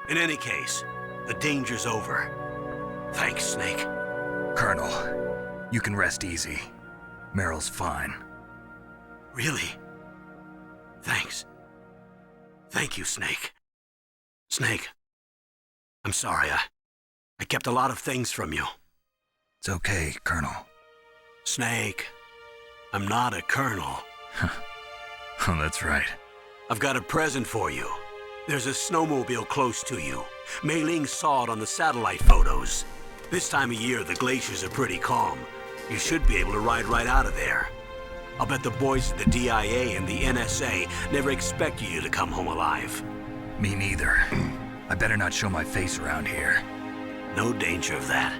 In any case, the danger's over. Thanks, Snake.
Colonel, you can rest easy. Meryl's fine.
Really? Thanks. Thank you, Snake. Snake, I'm sorry. I kept a lot of things from you.
It's okay, Colonel.
Snake, I'm not a colonel.
Oh, that's right.
I've got a present for you. There's a snowmobile close to you. Mei Ling saw it on the satellite photos. This time of year, the glaciers are pretty calm. You should be able to ride right out of there. I'll bet the boys at the DIA and the NSA never expected you to come home alive.
Me neither. I better not show my face around here.
No danger of that.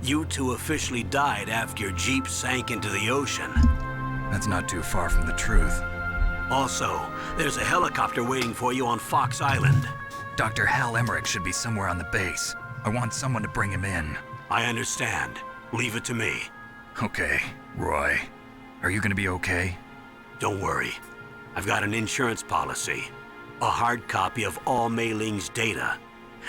You two officially died after your Jeep sank into the ocean.
That's not too far from the truth.
Also, there's a helicopter waiting for you on Fox Island.
Dr. Hal Emmerich should be somewhere on the base. I want someone to bring him in.
I understand. Leave it to me.
Okay, Roy. Are you gonna be okay?
Don't worry. I've got an insurance policy. A hard copy of all Mei Ling's data.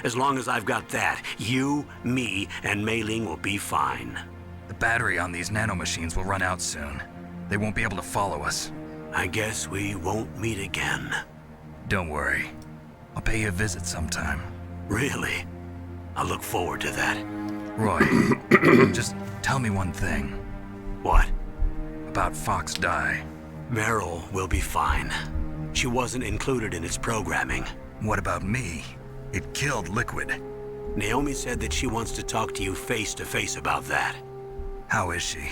As long as I've got that, you, me, and Mei Ling will be fine.
The battery on these nanomachines will run out soon. They won't be able to follow us.
I guess we won't meet again.
Don't worry. I'll pay you a visit sometime.
Really? I look forward to that.
Roy, just tell me one thing.
What?
About Fox Die.
Meryl will be fine. She wasn't included in its programming.
What about me? It killed Liquid.
Naomi said that she wants to talk to you face to face about that.
How is she?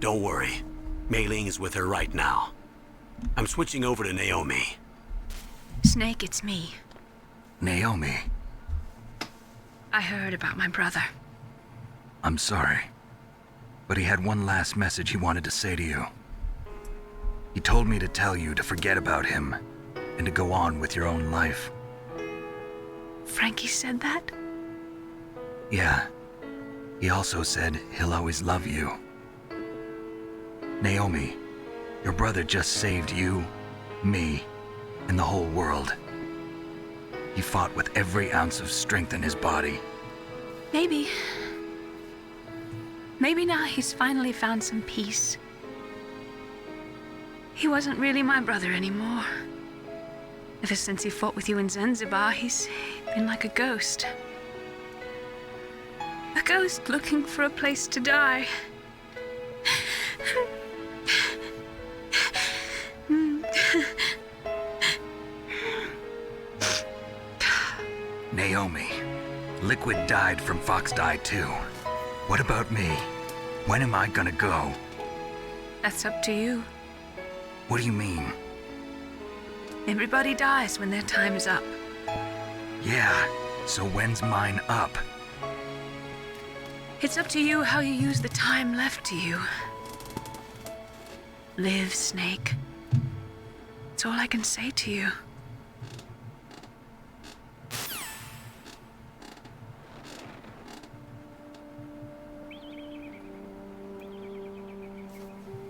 Don't worry. Mei Ling is with her right now. I'm switching over to Naomi.
Snake, it's me.
Naomi.
I heard about my brother.
I'm sorry. But he had one last message he wanted to say to you. He told me to tell you to forget about him and to go on with your own life.
Frankie said that?
Yeah. He also said he'll always love you. Naomi, your brother just saved you, me, and the whole world. He fought with every ounce of strength in his body.
Maybe. Maybe now he's finally found some peace. He wasn't really my brother anymore. Ever since he fought with you in Zanzibar, he's been like a ghost. A ghost looking for a place to die.
Naomi, Liquid died from Fox Die too. What about me? When am I gonna go?
That's up to you.
What do you mean?
Everybody dies when their time is up.
Yeah, so when's mine up?
It's up to you how you use the time left to you. Live, Snake. That's all I can say to you.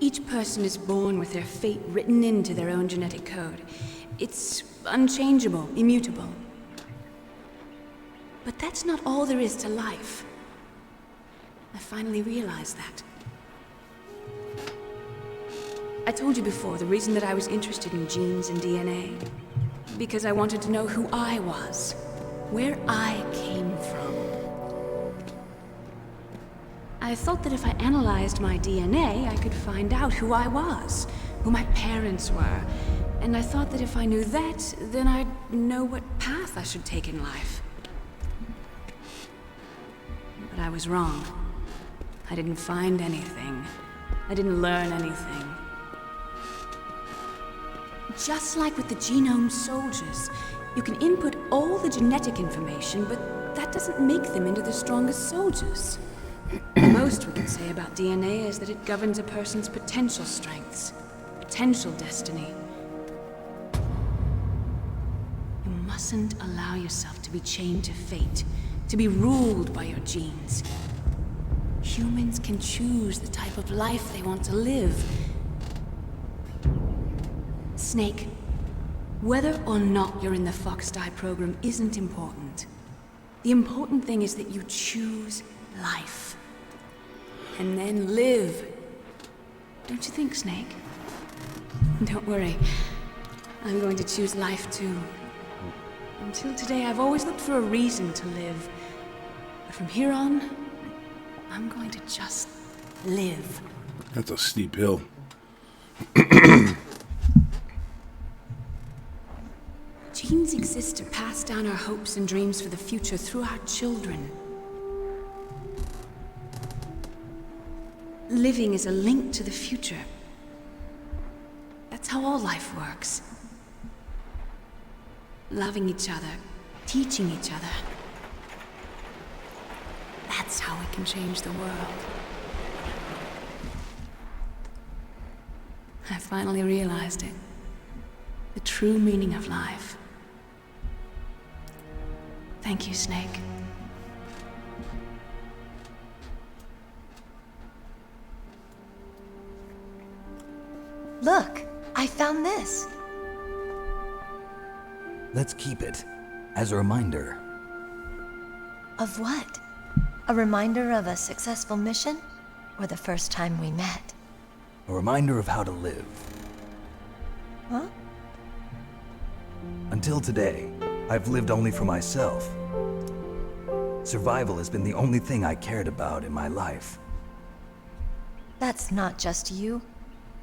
Each person is born with their fate written into their own genetic code. It's unchangeable, immutable. But that's not all there is to life. I finally realized that. I told you before the reason that I was interested in genes and DNA. Because I wanted to know who I was, where I came from. I thought that if I analyzed my DNA, I could find out who I was, who my parents were. And I thought that if I knew that, then I'd know what path I should take in life. But I was wrong. I didn't find anything. I didn't learn anything. Just like with the genome soldiers, you can input all the genetic information, but that doesn't make them into the strongest soldiers. The most we can say about DNA is that it governs a person's potential strengths, potential destiny. mustn't allow yourself to be chained to fate, to be ruled by your genes. Humans can choose the type of life they want to live. Snake, whether or not you're in the Fox-Die program isn't important. The important thing is that you choose life. And then live. Don't you think, Snake? Don't worry. I'm going to choose life too. Until today, I've always looked for a reason to live. But from here on, I'm going to just live.
That's a steep hill.
Genes exist to pass down our hopes and dreams for the future through our children. Living is a link to the future. That's how all life works. Loving each other, teaching each other. That's how we can change the world. I finally realized it. The true meaning of life. Thank you, Snake.
Look, I found this.
Let's keep it as a reminder.
Of what? A reminder of a successful mission? Or the first time we met?
A reminder of how to live.
Huh?
Until today, I've lived only for myself. Survival has been the only thing I cared about in my life.
That's not just you.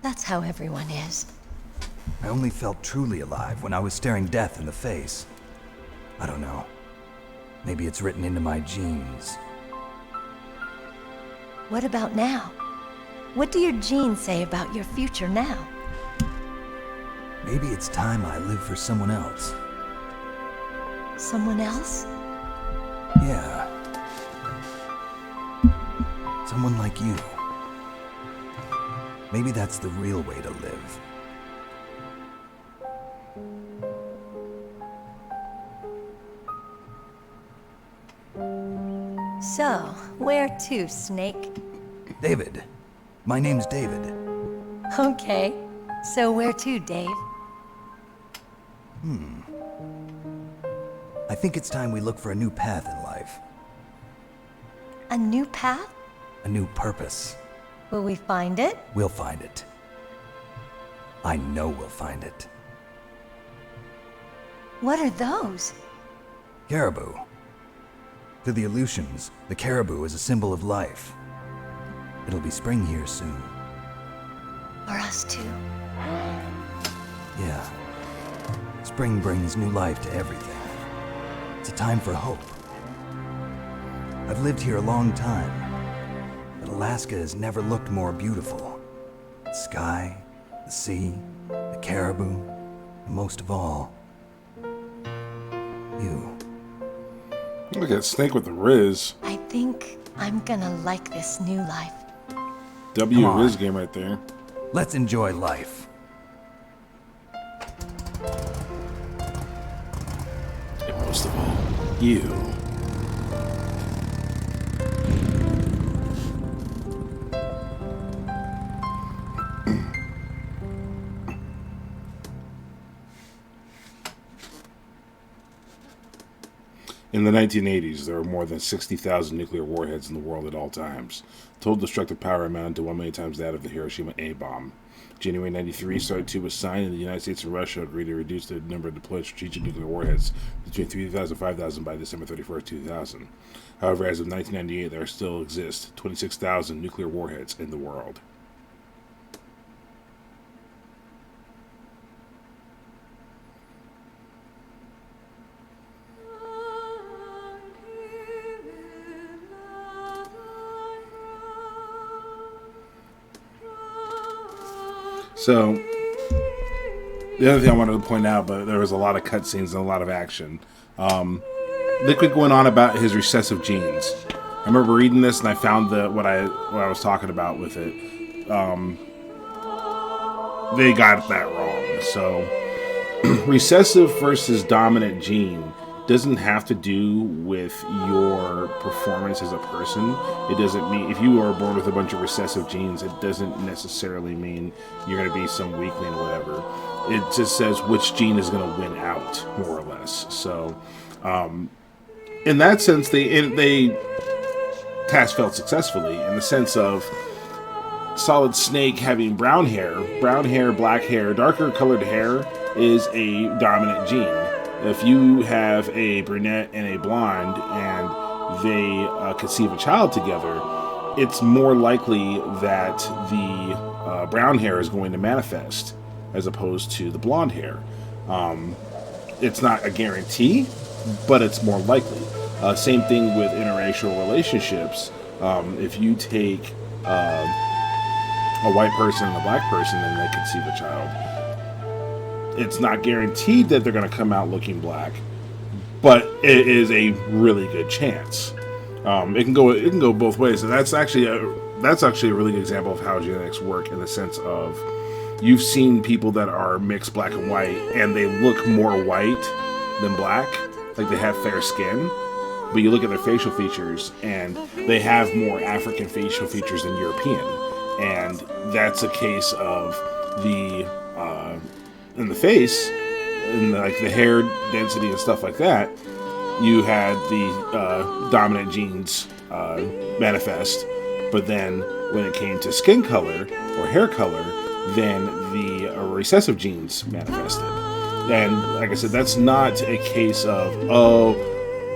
That's how everyone is.
I only felt truly alive when I was staring death in the face. I don't know. Maybe it's written into my genes.
What about now? What do your genes say about your future now?
Maybe it's time I live for someone else.
Someone else?
Yeah. Someone like you. Maybe that's the real way to live.
So, where to, Snake?
David. My name's David.
Okay. So where to, Dave?
I think it's time we look for a new path in life.
A new path?
A new purpose.
Will we find it?
We'll find it. I know we'll find it.
What are those?
Caribou. To the Aleutians, the caribou is a symbol of life. It'll be spring here soon.
For us too?
Yeah. Spring brings new life to everything. It's a time for hope. I've lived here a long time, but Alaska has never looked more beautiful. The sky, the sea, the caribou, and most of all, you.
Look at Snake with the Riz.
I think I'm gonna like this new life.
W Riz game right there.
Let's enjoy life.
And most of all, you. In the 1980s, there were more than 60,000 nuclear warheads in the world at all times. Total destructive power amounted to 1 million times that of the Hiroshima A-bomb. January 93, START 2 was signed, and the United States and Russia agreed to reduce the number of deployed strategic nuclear warheads between 3,000 and 5,000 by December 31st, 2000. However, as of 1998, there still exist 26,000 nuclear warheads in the world. So, the other thing I wanted to point out, but there was a lot of cutscenes and a lot of action. Liquid going on about his recessive genes. I remember reading this and I found what I was talking about with it. They got that wrong. So, recessive versus dominant gene doesn't have to do with your performance as a person. It doesn't mean if you are born with a bunch of recessive genes, it doesn't necessarily mean you're going to be some weakling or whatever. It just says which gene is going to win out, more or less. So, in that sense, they task failed successfully in the sense of Solid Snake having brown hair, black hair, darker colored hair is a dominant gene. If you have a brunette and a blonde and they conceive a child together, it's more likely that the brown hair is going to manifest as opposed to the blonde hair. It's not a guarantee, but it's more likely. Same thing with interracial relationships. If you take a white person and a black person and they conceive a child, it's not guaranteed that they're going to come out looking black, but it is a really good chance. It can go both ways, and that's actually a really good example of how genetics work in the sense of you've seen people that are mixed black and white, and they look more white than black, like they have fair skin. But you look at their facial features, and they have more African facial features than European, and that's a case of in the face, and like the hair density and stuff like that, you had the dominant genes manifest, but then when it came to skin color or hair color, then the recessive genes manifested. And like I said, that's not a case of,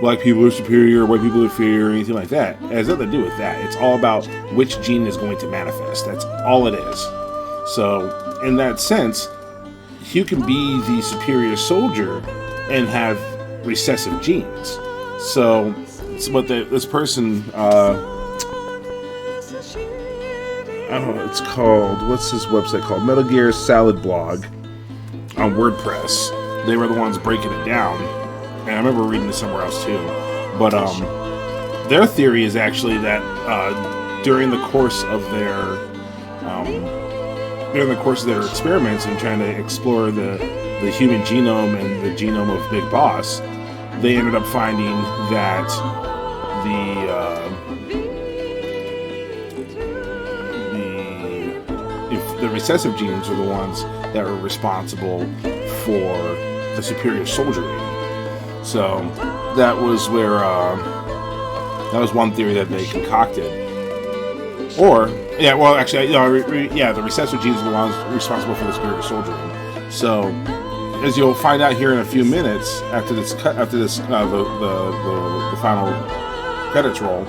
black people are superior, white people are inferior, or anything like that. It has nothing to do with that. It's all about which gene is going to manifest. That's all it is. So, in that sense, you can be the superior soldier and have recessive genes. So, it's what this person, I don't know, it's called, what's this website called? Metal Gear Salad Blog on WordPress. They were the ones breaking it down. And I remember reading this somewhere else too. But their theory is actually that during the course of their experiments and trying to explore the human genome and the genome of Big Boss, they ended up finding that the recessive genes are the ones that are responsible for the superior soldiering. So that was where that was one theory that they concocted. Or the recessive genes are the ones responsible for the superior soldiering. So as you'll find out here in a few minutes after the final credits roll,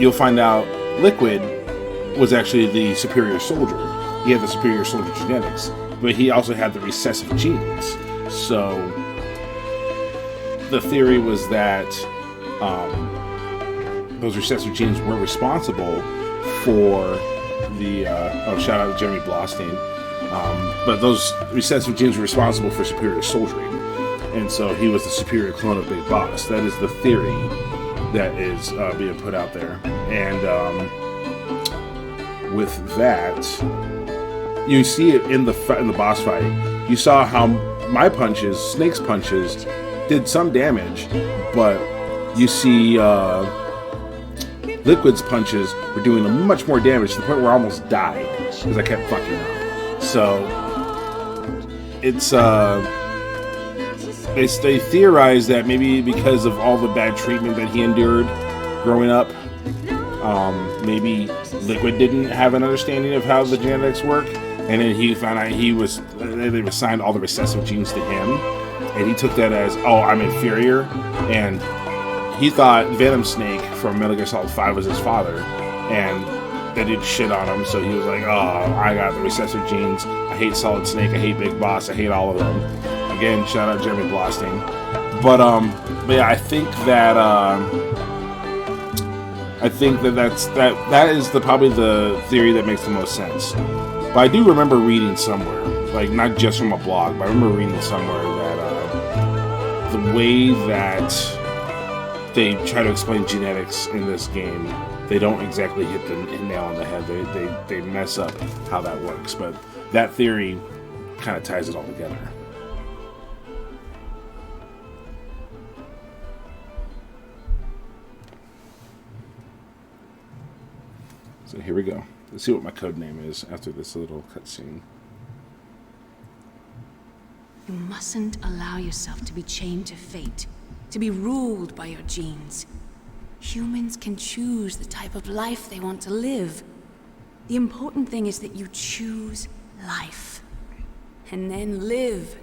you'll find out Liquid was actually the superior soldier. He had the superior soldier genetics, but he also had the recessive genes. So the theory was that those recessive genes were responsible for the shout out to Jeremy Blostein, but those recessive genes were responsible for superior soldiering, and so he was the superior clone of Big Boss. That is the theory that is being put out there, and with that, you see it in the boss fight. You saw how my punches, Snake's punches, did some damage, but you see Liquid's punches were doing much more damage to the point where I almost died because I kept fucking up. So it's they theorize that maybe because of all the bad treatment that he endured growing up, maybe Liquid didn't have an understanding of how the genetics work, and then he found out they assigned all the recessive genes to him. And he took that as, I'm inferior, and he thought Venom Snake from Metal Gear Solid 5 was his father, and they did shit on him, so he was like, I got the recessive genes, I hate Solid Snake, I hate Big Boss, I hate all of them. Again, shout out Jeremy Blostein. But yeah, I think that is probably the theory that makes the most sense. But I do remember reading somewhere, like not just from a blog, but I remember reading somewhere that the way that they try to explain genetics in this game, they don't exactly hit the nail on the head. They mess up how that works. But that theory kind of ties it all together. So here we go. Let's see what my code name is after this little cutscene.
You mustn't allow yourself to be chained to fate, to be ruled by your genes. Humans can choose the type of life they want to live. The important thing is that you choose life, and then live.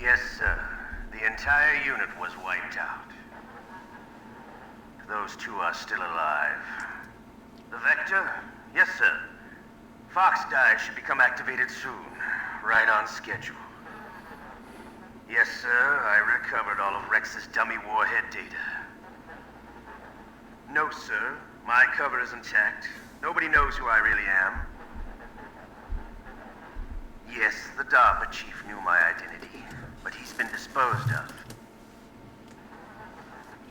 Yes, sir. The entire unit was wiped out. Those two are still alive. The Vector? Yes, sir. Fox dive should become activated soon. Right on schedule. Yes, sir. I recovered all of Rex's dummy warhead data. No, sir. My cover is intact. Nobody knows who I really am. Yes, the DARPA chief knew my identity, but he's been disposed of.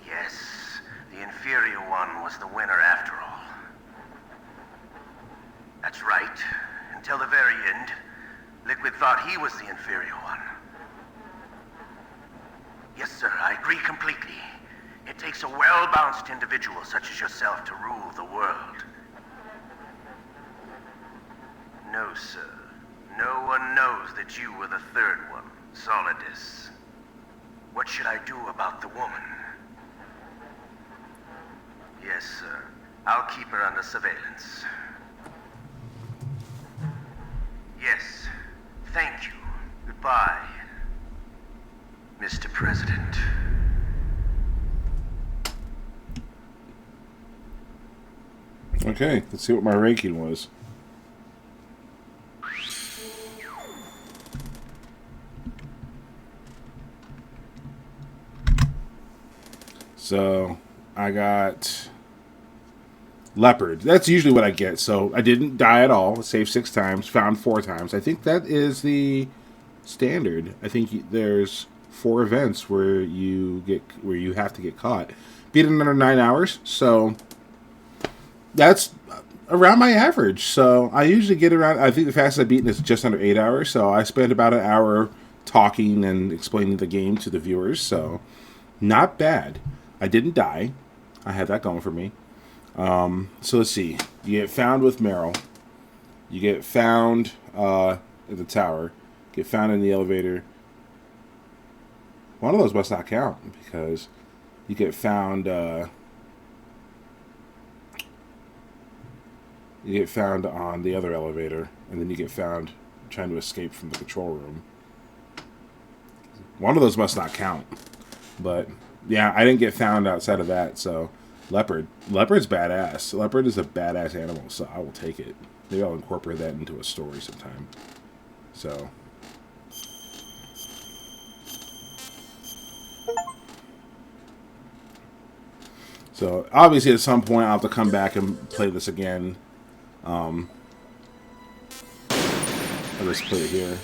Yes, the inferior one was the winner after all. That's right. Until the very end, Liquid thought he was the inferior one. Yes, sir, I agree completely. It takes a well-balanced individual such as yourself to rule the world. No, sir. No one knows that you were the third one, Solidus. What should I do about the woman? Yes, sir. I'll keep her under surveillance. Yes. Thank you. Goodbye, Mr. President.
Okay, let's see what my ranking was. So, I got Leopard. That's usually what I get. So, I didn't die at all. Saved 6 times. Found 4 times. I think that is the standard. I think there's 4 events where you have to get caught. Beat it in under 9 hours. So, that's around my average. So, I usually get around... I think the fastest I've beaten is just under 8 hours. So, I spend about an hour talking and explaining the game to the viewers. So, not bad. I didn't die. I had that going for me. So let's see. You get found with Meryl. You get found at the tower. Get found in the elevator. One of those must not count because you get found. You get found on the other elevator, and then you get found trying to escape from the control room. One of those must not count, but. Yeah, I didn't get found outside of that, so Leopard. Leopard's badass. Leopard is a badass animal, so I will take it. Maybe I'll incorporate that into a story sometime. So. So, obviously at some point I'll have to come back and play this again. I'll just play it here.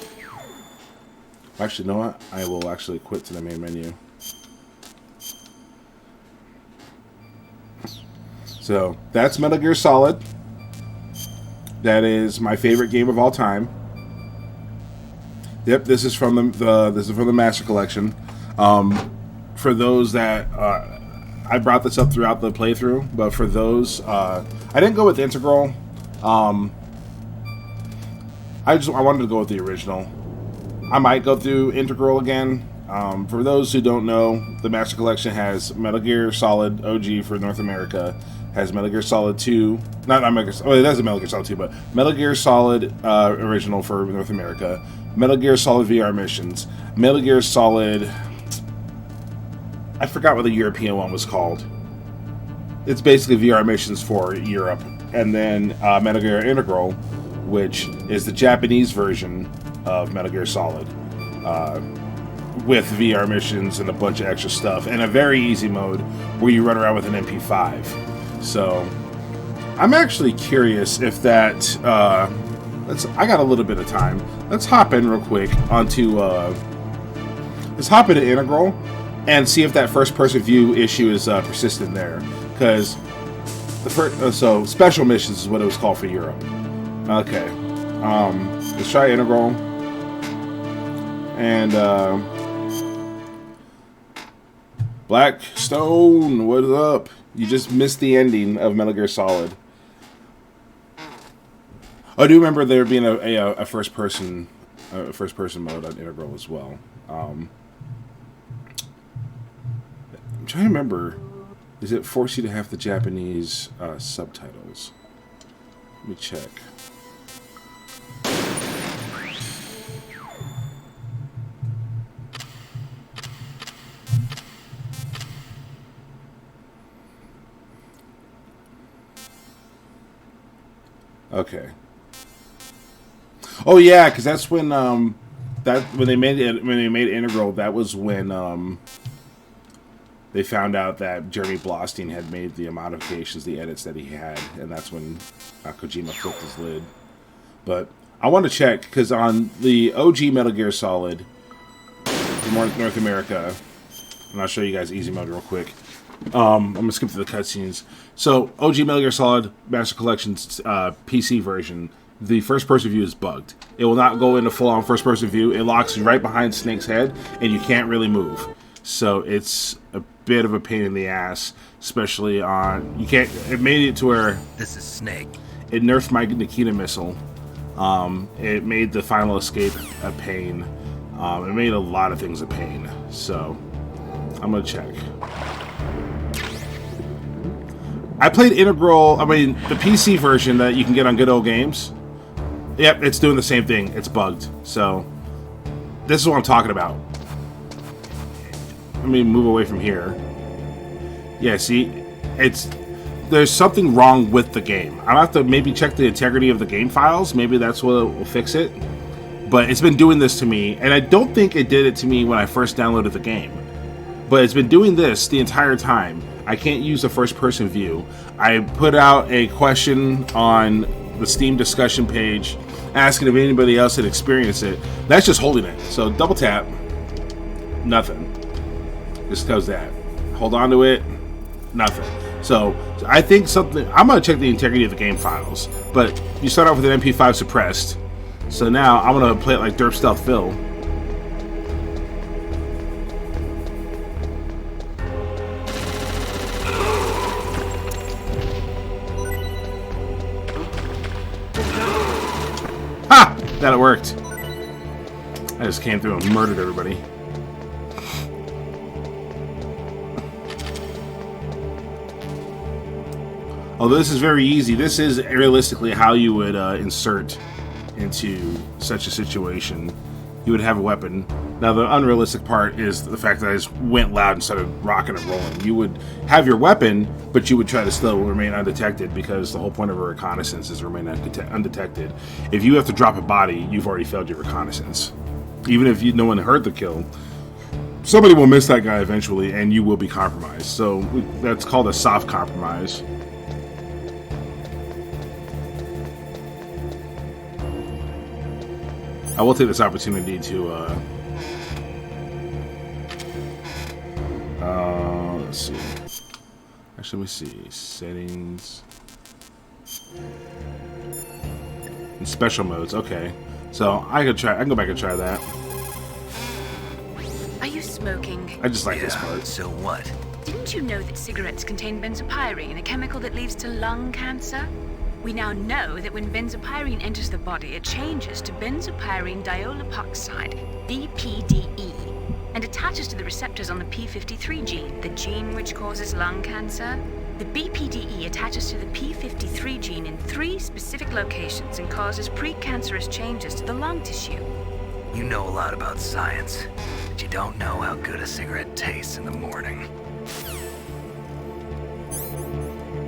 Actually, you know what? I will actually quit to the main menu. So, that's Metal Gear Solid. That is my favorite game of all time. Yep, this is from the Master Collection. For those that I brought this up throughout the playthrough, but for those I didn't go with Integral. I wanted to go with the original. I might go through Integral again. For those who don't know, the Master Collection has Metal Gear Solid OG for North America. Has Metal Gear Solid 2, not Metal Gear, it has a Metal Gear Solid 2, but Metal Gear Solid original for North America, Metal Gear Solid VR Missions, Metal Gear Solid, I forgot what the European one was called. It's basically VR Missions for Europe, and then Metal Gear Integral, which is the Japanese version of Metal Gear Solid, with VR missions and a bunch of extra stuff, and a very easy mode where you run around with an MP5. So, I'm actually curious if that, I got a little bit of time. Let's hop in real quick onto, let's hop into Integral and see if that first-person view issue is persistent there. Because, so, Special Missions is what it was called for Europe. Okay. Let's try Integral. And Blackstone, what is up? You just missed the ending of Metal Gear Solid. I do remember there being a first person mode on Integral as well. I'm trying to remember. Does it force you to have the Japanese subtitles? Let me check. Okay. Oh yeah, because that's when when they made Integral, that was when they found out that Jeremy Blostein had made the modifications, the edits that he had, and that's when Kojima flipped his lid. But I want to check, because on the OG Metal Gear Solid from North America, and I'll show you guys easy mode real quick. I'm going to skip through the cutscenes. So, OG Metal Gear Solid Master Collection's PC version, the first-person view is bugged. It will not go into full-on first-person view. It locks you right behind Snake's head, and you can't really move. So, it's a bit of a pain in the ass, especially on... You can't... It made it to where...
This is Snake.
It nerfed my Nikita missile. It made the final escape a pain. It made a lot of things a pain. So, I'm going to check. I played Integral, the PC version that you can get on Good Old Games. Yep, it's doing the same thing. It's bugged. So, this is what I'm talking about. Let me move away from here. Yeah, see? There's something wrong with the game. I'll have to maybe check the integrity of the game files. Maybe that's what will fix it. But it's been doing this to me, and I don't think it did it to me when I first downloaded the game. But it's been doing this the entire time. I can't use the first-person view. I put out a question on the Steam discussion page asking if anybody else had experienced it. That's just holding it. So double tap, nothing. Just does that. Hold on to it, nothing. So I think something... I'm going to check the integrity of the game files. But you start off with an MP5 suppressed. So now I'm going to play it like Derp Stealth Phil. Ha! That it worked. I just came through and murdered everybody. Although this is very easy, this is realistically how you would insert into such a situation. You would have a weapon. Now the unrealistic part is the fact that I just went loud and started rocking and rolling. You would have your weapon, but you would try to still remain undetected, because the whole point of a reconnaissance is to remain undetected. If you have to drop a body, you've already failed your reconnaissance. Even if no one heard the kill, somebody will miss that guy eventually, and you will be compromised. So that's called a soft compromise. I will take this opportunity to let's see. Actually, let me see. Settings and special modes. Okay, so I can go back and try that.
Are you smoking?
I just like this part.
So what?
Didn't you know that cigarettes contain benzopyrene, a chemical that leads to lung cancer? We now know that when benzopyrene enters the body, it changes to benzopyrene diolipoxide, BPDE, and attaches to the receptors on the p53 gene, the gene which causes lung cancer. The BPDE attaches to the p53 gene in 3 specific locations and causes precancerous changes to the lung tissue.
You know a lot about science, but you don't know how good a cigarette tastes in the morning.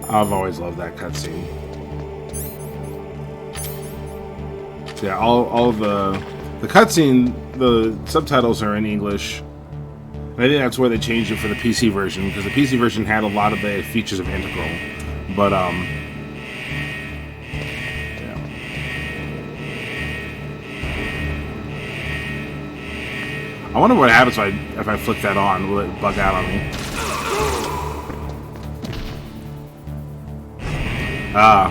I've always loved that cutscene. Yeah, all of the cutscene, the subtitles are in English. And I think that's where they changed it for the PC version, because the PC version had a lot of the features of Integral. But yeah. I wonder what happens if I flick that on. Will it bug out on me? Ah.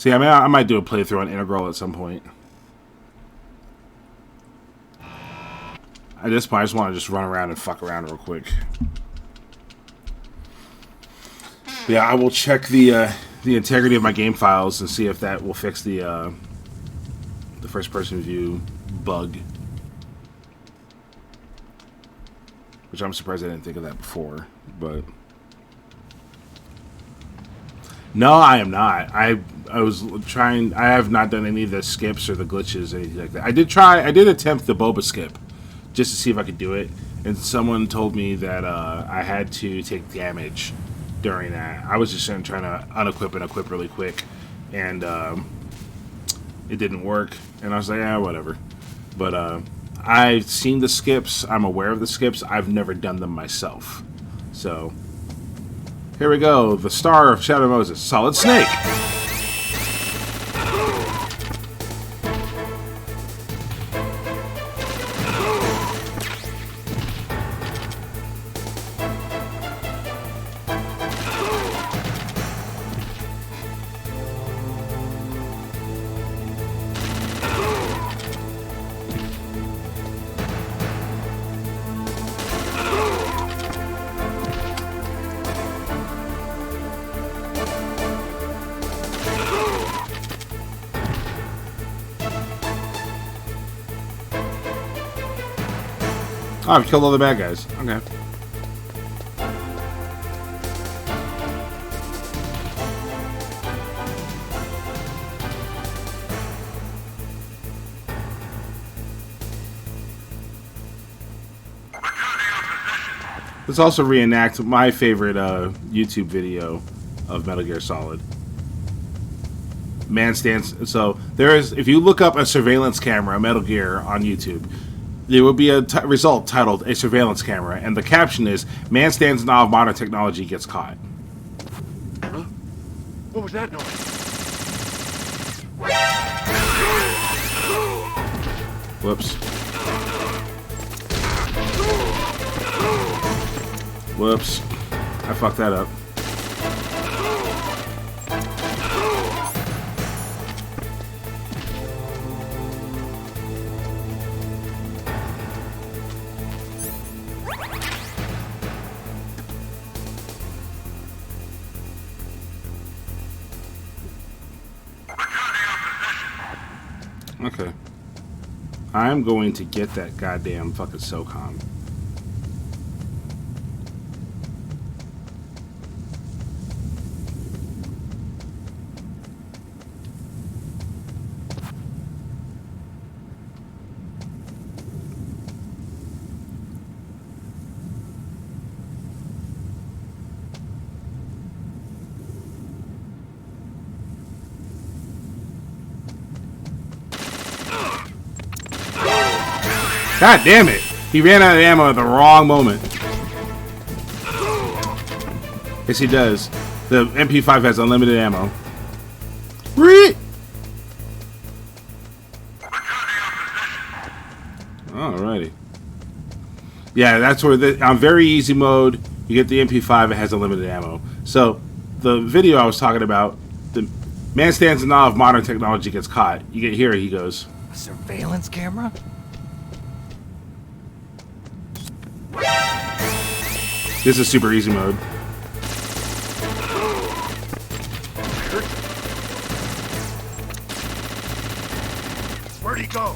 See, I mean, I might do a playthrough on Integral at some point. At this point, I just want to just run around and fuck around real quick. Yeah, I will check the integrity of my game files and see if that will fix the first-person view bug. Which I'm surprised I didn't think of that before, but... No, I am not. I was trying... I have not done any of the skips or the glitches or anything like that. I did attempt the boba skip, just to see if I could do it, and someone told me that I had to take damage during that. I was just trying to unequip and equip really quick, and it didn't work, and I was like, yeah, whatever. But I've seen the skips. I'm aware of the skips. I've never done them myself. So, here we go. The star of Shadow Moses, Solid Snake. Oh, I've killed all the bad guys. Okay. Let's also reenact my favorite YouTube video of Metal Gear Solid. Man stands... So, there is... If you look up a surveillance camera, Metal Gear, on YouTube... There will be a result titled "A Surveillance Camera," and the caption is "Man stands in awe of modern technology, gets caught."
Huh? What was that noise?
Whoops. Whoops. I fucked that up. Okay. I'm going to get that goddamn fucking SOCOM. God damn it! He ran out of ammo at the wrong moment. Yes, he does. The MP5 has unlimited ammo. Reet! Alrighty. Yeah, that's where on very easy mode, you get the MP5, it has unlimited ammo. So, the video I was talking about, the man stands in awe of modern technology, gets caught. You get here, he goes.
A surveillance camera?
This is super easy mode.
Where'd he go?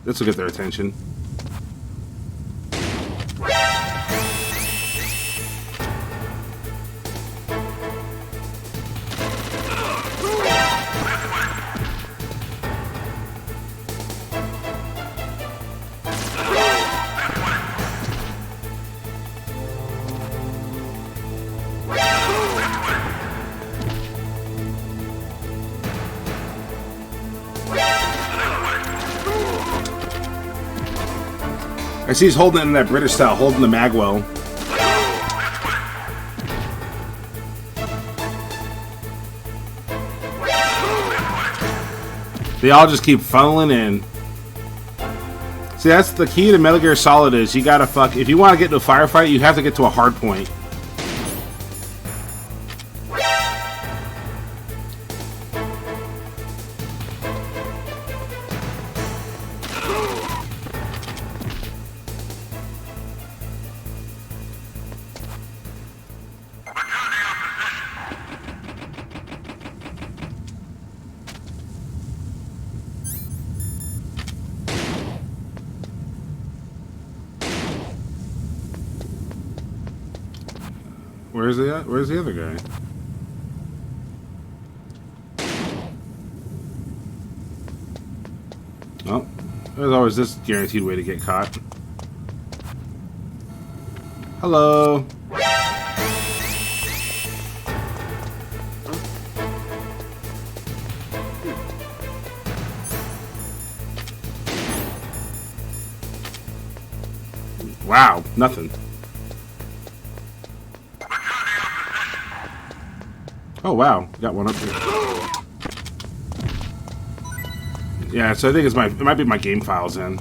This will get their attention. I see he's holding it in that British style, holding the magwell. They all just keep funneling in. See, that's the key to Metal Gear Solid is you gotta fuck... If you want to get into a firefight, you have to get to a hard point. Where's the other guy? Well, there's always this guaranteed way to get caught. Hello. Wow, nothing. Oh wow, got one up here. Yeah, so I think it might be my game files in.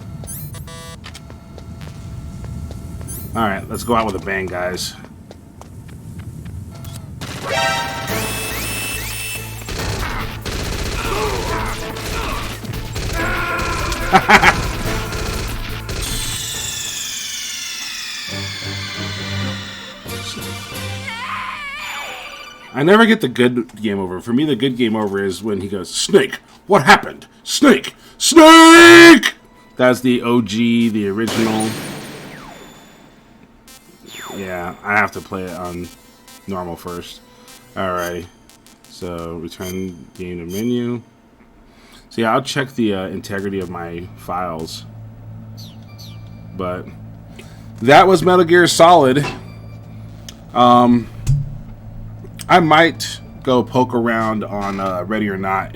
Alright, let's go out with a bang, guys. I never get the good game over. For me, the good game over is when he goes, Snake, what happened? Snake! Snake! That's the OG, the original. Yeah, I have to play it on normal first. Alright. So, return game to menu. So yeah, I'll check the integrity of my files. But that was Metal Gear Solid. I might go poke around on Ready or Not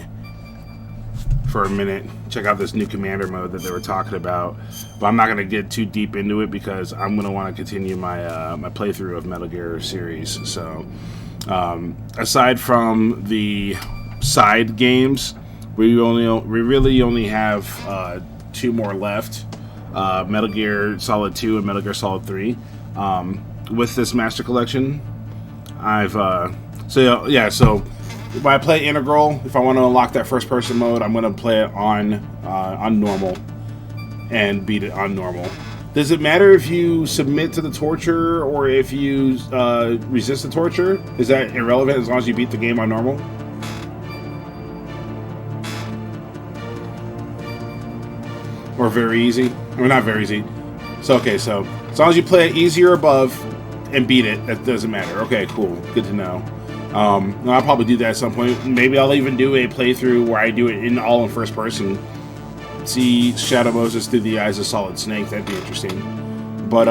for a minute. Check out this new commander mode that they were talking about. But I'm not going to get too deep into it because I'm going to want to continue my my playthrough of Metal Gear series. So, aside from the side games, we really only have 2 more left. Metal Gear Solid 2 and Metal Gear Solid 3. With this Master Collection, I've so when I play Integral, if I want to unlock that first person mode, I'm going to play it on normal and beat it on normal. Does it matter if you submit to the torture or if you resist the torture? Is that irrelevant as long as you beat the game on normal? Or very easy? I mean, not very easy. So okay, so as long as you play it easy or above and beat it, that doesn't matter. Okay, cool. Good to know. I'll probably do that at some point. Maybe I'll even do a playthrough where I do it all in first person. See Shadow Moses through the eyes of Solid Snake. That'd be interesting. But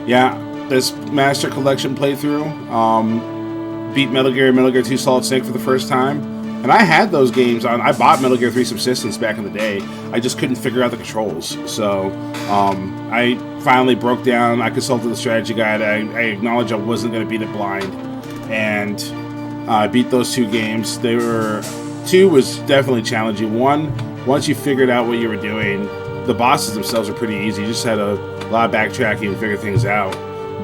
yeah, this Master Collection playthrough, beat Metal Gear 2 Solid Snake for the first time. And I had those games on. I bought Metal Gear 3 Subsistence back in the day. I just couldn't figure out the controls. So I finally broke down. I consulted the strategy guide. I acknowledged I wasn't going to beat it blind. And I beat those 2 games. 2 was definitely challenging. 1, once you figured out what you were doing, the bosses themselves are pretty easy. You just had a lot of backtracking and figure things out.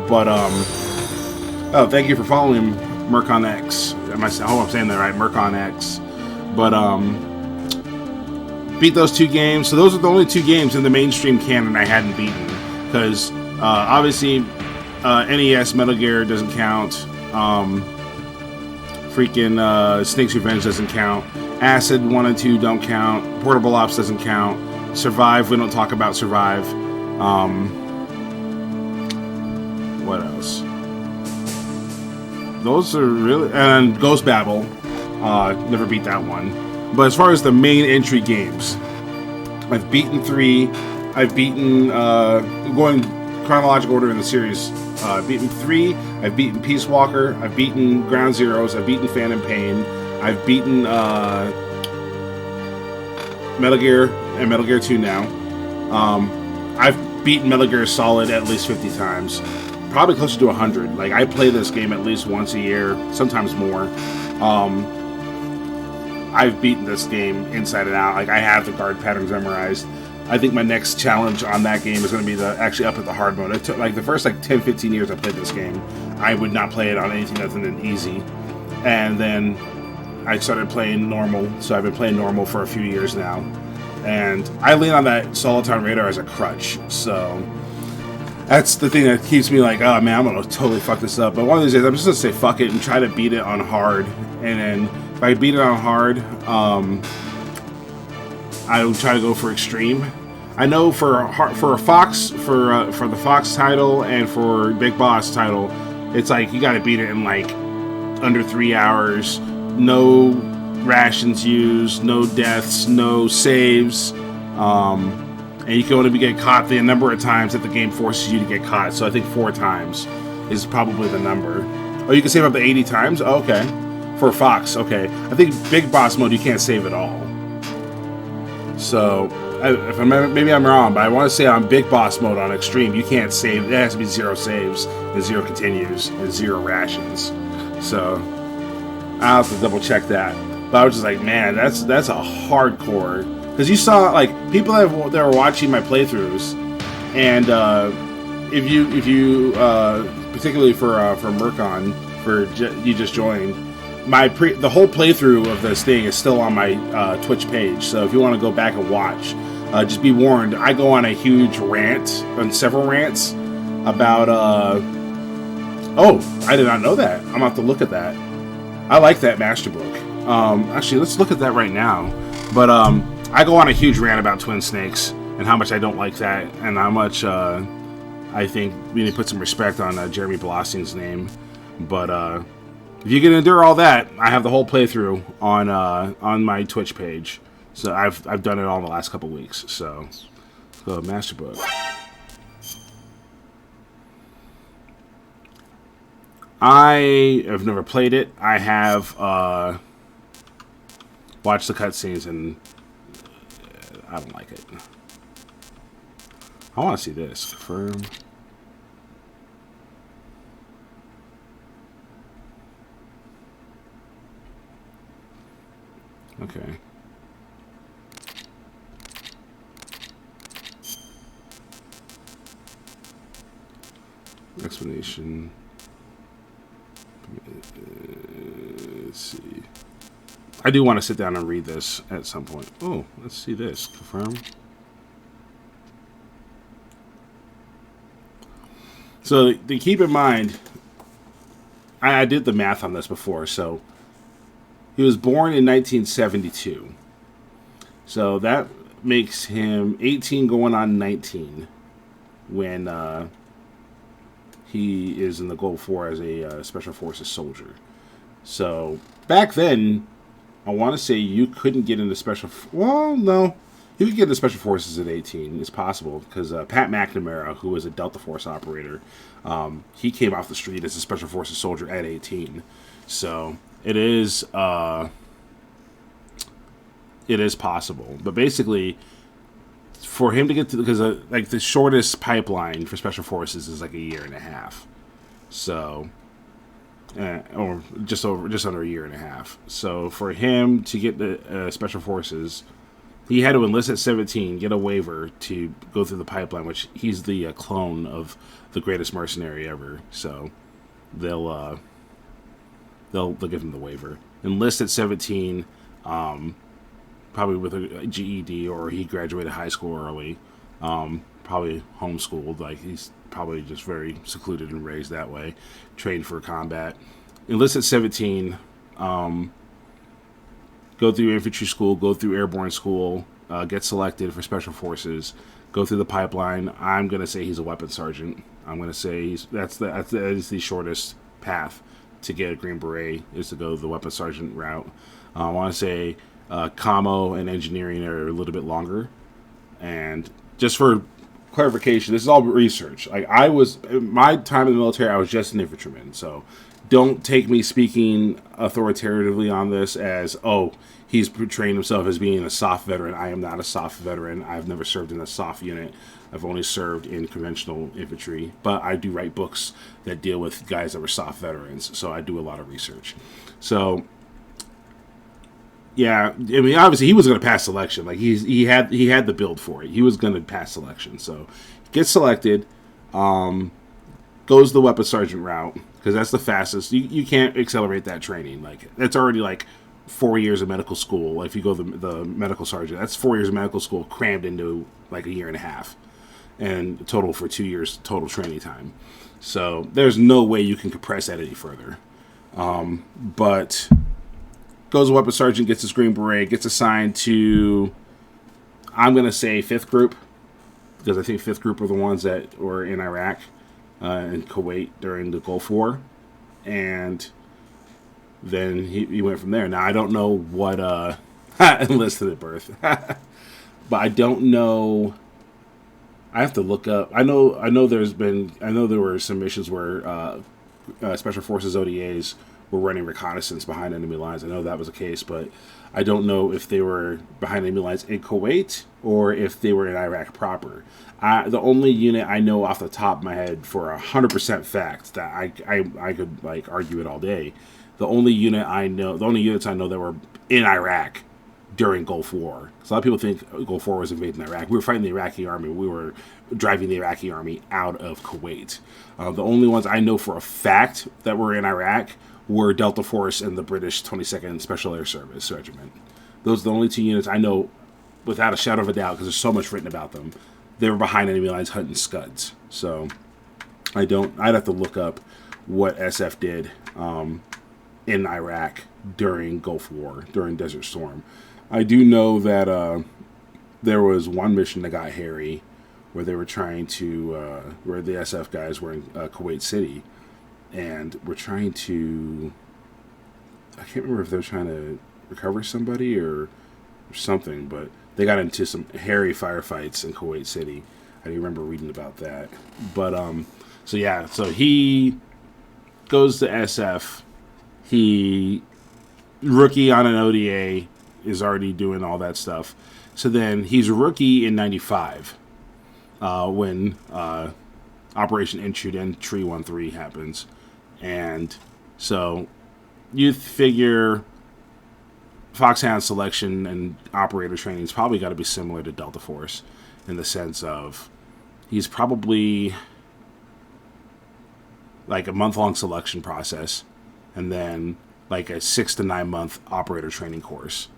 But, oh, thank you for following Mercon X. I hope I'm saying that right, Mercon X. But beat those 2 games. So those are the only 2 games in the mainstream canon I hadn't beaten. Because obviously NES Metal Gear doesn't count. Snake's Revenge doesn't count. Acid 1 and 2 don't count. Portable Ops doesn't count. Survive, we don't talk about Survive. What else? Those are really... And Ghost Babel. Never beat that one. But as far as the main entry games, I've beaten 3. I've beaten... going chronological order in the series. I've beaten 3. I've beaten Peace Walker. I've beaten Ground Zeroes. I've beaten Phantom Pain. I've beaten Metal Gear and Metal Gear 2 now. I've beaten Metal Gear Solid at least 50 times. Probably closer to 100. Like, I play this game at least once a year, sometimes more. I've beaten this game inside and out. Like, I have the guard patterns memorized. I think my next challenge on that game is going to be actually up at the hard mode. It took, like, the first, 10-15 years I played this game, I would not play it on anything other than easy. And then I started playing normal, so I've been playing normal for a few years now. And I lean on that Soliton Radar as a crutch, so that's the thing that keeps me like, oh man, I'm going to totally fuck this up. But one of these days, I'm just going to say fuck it and try to beat it on hard. And then if I beat it on hard, I would try to go for extreme. I know for the Fox title and for Big Boss title, It's like you got to beat it in like under 3 hours. No rations used, no deaths, no saves, and you can only get caught the number of times that the game forces you to get caught. So I think 4 times is probably the number. Oh, you can save up to 80 times? Oh, okay. For Fox, okay. I think Big Boss mode you can't save at all. So, maybe I'm wrong, but I want to say on Big Boss mode on Extreme, you can't save. It has to be 0 saves and 0 continues and 0 rations. So, I'll have to double check that. But I was just like, man, that's a hardcore. Because you saw like people that were watching my playthroughs, and if you particularly for Mercon, you just joined. The whole playthrough of this thing is still on my Twitch page, so if you want to go back and watch, just be warned, I go on a huge rant, on several rants, about, oh, I did not know that. I'm going to have to look at that. I like that master book. Actually, let's look at that right now. But I go on a huge rant about Twin Snakes, and how much I don't like that, and how much I think we need to put some respect on Jeremy Blossing's name. But, if you can endure all that, I have the whole playthrough on my Twitch page. So I've done it all in the last couple weeks. So, Master Book. I have never played it. I have watched the cutscenes, and I don't like it. I want to see this. Confirm. Okay. Explanation. Let's see. I do want to sit down and read this at some point. Oh, let's see this. Confirm. So, to keep in mind, I did the math on this before, so he was born in 1972. So that makes him 18 going on 19 when he is in the Gulf War as a Special Forces soldier. So back then, I want to say you couldn't get into Special... Well, no. You could get into Special Forces at 18. It's possible because Pat McNamara, who was a Delta Force operator, he came off the street as a Special Forces soldier at 18. So it is possible, but basically, for him to get to, because like the shortest pipeline for Special Forces is like 1.5 years, so or just under 1.5 years. So for him to get the Special Forces, he had to enlist at 17, get a waiver to go through the pipeline, which he's the clone of the greatest mercenary ever. So they'll give him the waiver. Enlist at 17, probably with a GED, or he graduated high school early. Probably homeschooled, like he's probably just very secluded and raised that way. Trained for combat. Enlist at 17. Go through infantry school, go through airborne school, get selected for Special Forces, go through the pipeline. I'm gonna say he's a weapons sergeant. I'm gonna say that is the shortest path to get a Green Beret, is to go the weapons sergeant route. I want to say commo and engineering are a little bit longer. And just for clarification, this is all research. Like my time in the military, I was just an infantryman, so don't take me speaking authoritatively on this as, oh, he's portraying himself as being a soft veteran. I am not a soft veteran. I've never served in a soft unit. I've only served in conventional infantry, but I do write books that deal with guys that were soft veterans, so I do a lot of research. So, yeah, I mean, obviously he was going to pass selection. Like he had the build for it. He was going to pass selection. So, gets selected, goes the weapons sergeant route, because that's the fastest. You can't accelerate that training. Like, that's already like 4 years of medical school. If you go the medical sergeant, that's 4 years of medical school crammed into like 1.5 years, and total for 2 years total training time. So there's no way you can compress that any further. But goes weapons sergeant, gets his Green Beret, gets assigned to, I'm gonna say 5th group, because I think 5th group are the ones that were in Iraq. in Kuwait during the Gulf War, and then he went from there. Now I don't know what enlisted at birth, but I don't know. I have to look up. I know there were some missions where Special Forces ODAs were running reconnaissance behind enemy lines. I know that was the case, but I don't know if they were behind enemy lines in Kuwait or if they were in Iraq proper. The only unit I know off the top of my head for 100% fact that I could like argue it all day. The only units I know that were in Iraq during Gulf War. So a lot of people think Gulf War was invading Iraq. We were fighting the Iraqi army. We were driving the Iraqi army out of Kuwait. The only ones I know for a fact that were in Iraq were Delta Force and the British 22nd Special Air Service Regiment. Those are the only two units I know without a shadow of a doubt, because there's so much written about them. They were behind enemy lines hunting scuds. So I'd have to look up what SF did in Iraq during Gulf War, during Desert Storm. I do know that there was one mission that got hairy where they were trying to, where the SF guys were in Kuwait City and were trying to, I can't remember if they were trying to recover somebody or something, but they got into some hairy firefights in Kuwait City. I remember reading about that. But, so he goes to SF. He, rookie on an ODA, is already doing all that stuff. So then he's a rookie in 95 when Operation Entry 13 happens. And so you figure Foxhound selection and operator training is probably got to be similar to Delta Force in the sense of he's probably like a month-long selection process and then like a 6 to 9 month operator training course.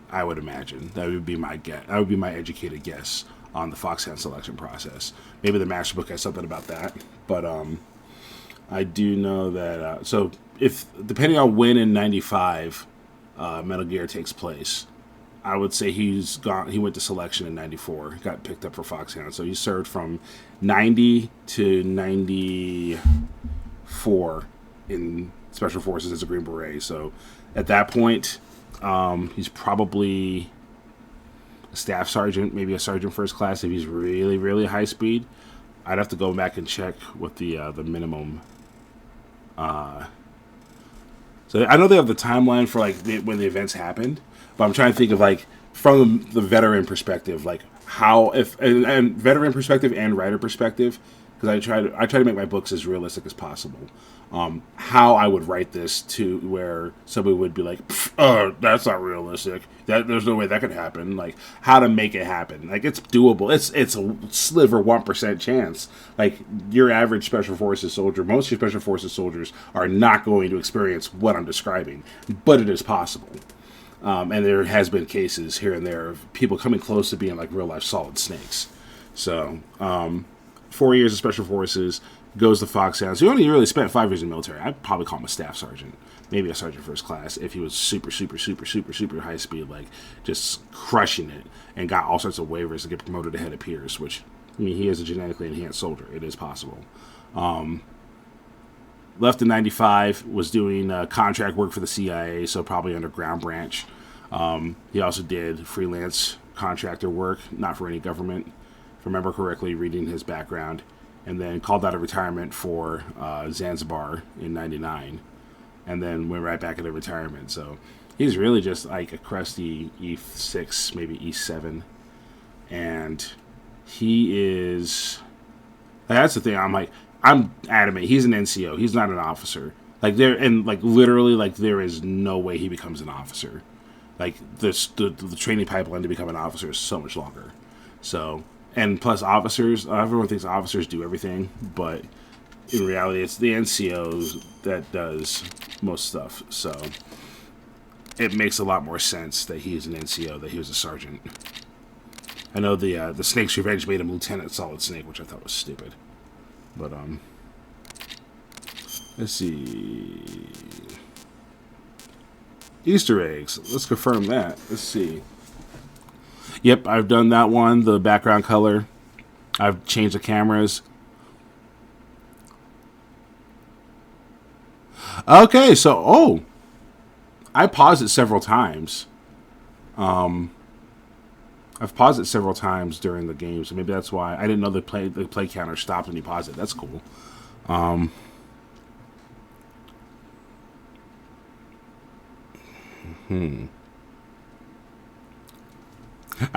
I would imagine that would be my guess. That would be my educated guess on the Foxhound selection process. Maybe the master book has something about that, but I do know that. So if depending on when in 95 Metal Gear takes place, I would say he went to selection in 94, got picked up for Foxhound. So he served from 90 to 94 in Special Forces as a Green Beret. So at that point, he's probably a staff sergeant, maybe a sergeant first class if he's really, really high speed. I'd have to go back and check what the minimum. So I know they have the timeline for like when the events happened, but I'm trying to think of like from the veteran perspective, like how and veteran perspective and writer perspective, because I try to make my books as realistic as possible. How I would write this to where somebody would be like, "Oh, that's not realistic. There's no way that could happen." Like how to make it happen. Like it's doable. It's a sliver 1% chance. Like your average Special Forces soldier, most of your Special Forces soldiers are not going to experience what I'm describing, but it is possible. And there has been cases here and there of people coming close to being like real life Solid Snakes. So 4 years of Special Forces. Goes to Foxhound. So he only really spent 5 years in the military. I'd probably call him a staff sergeant. Maybe a sergeant first class if he was super high speed, like just crushing it and got all sorts of waivers to get promoted ahead of peers, which, I mean, he is a genetically enhanced soldier. It is possible. Left in 95, was doing contract work for the CIA, so probably under Ground Branch. He also did freelance contractor work, not for any government. If I remember correctly, reading his background. And then called out of retirement for Zanzibar in 99. And then went right back into retirement. So he's really just like a crusty E6, maybe E7. And he is... That's the thing. I'm adamant. He's an NCO. He's not an officer. Like literally, there is no way he becomes an officer. Like the training pipeline to become an officer is so much longer. So... And plus officers, everyone thinks officers do everything, but in reality it's the NCO that does most stuff. So it makes a lot more sense that he's an NCO, that he was a sergeant. I know the Snake's Revenge made him Lieutenant Solid Snake, which I thought was stupid. But let's see. Easter eggs. Let's confirm that. Let's see. Yep, I've done that one, the background color. I've changed the cameras. Okay, so I paused it several times. I've paused it several times during the game, so maybe that's why I didn't know the play counter stopped when you pause it. That's cool. I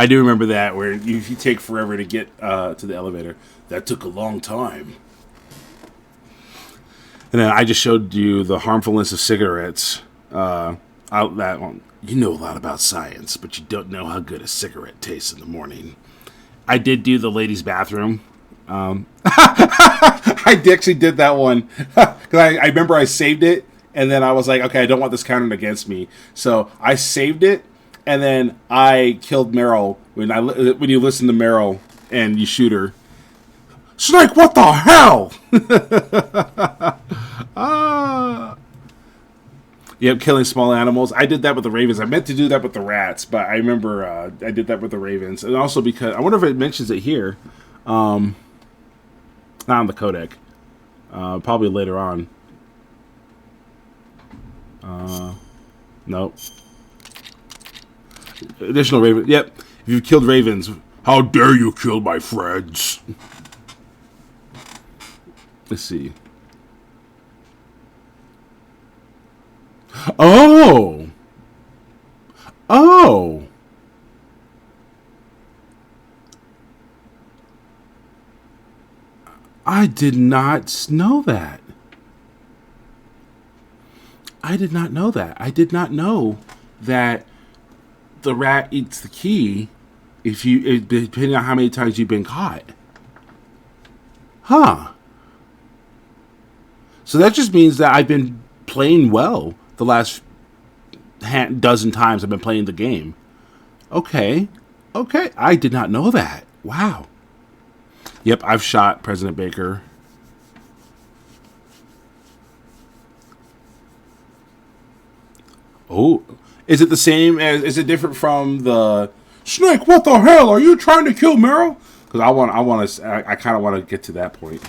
do remember that where you take forever to get to the elevator. That took a long time. And then I just showed you the harmfulness of cigarettes. That one. You know a lot about science, but you don't know how good a cigarette tastes in the morning. I did do the ladies' bathroom. I actually did that one. Because I remember I saved it, and then I was like, okay, I don't want this counted against me. So I saved it, and then I killed Meryl. When you listen to Meryl and you shoot her. Snake, what the hell? Yep, killing small animals. I did that with the ravens. I meant to do that with the rats, but I remember I did that with the ravens. And also because, I wonder if it mentions it here. Not on the codec. Probably later on. Nope. Additional raven. Yep. If you've killed ravens, how dare you kill my friends? Let's see. Oh! Oh! I did not know that. I did not know that. I did not know that the rat eats the key depending on how many times you've been caught. Huh. So that just means that I've been playing well the last dozen times I've been playing the game. Okay. Okay. I did not know that. Wow. Yep, I've shot President Baker. Oh. Is it the same as... Is it different from the... Snake, what the hell? Are you trying to kill Meryl? Because I kind of want to get to that point.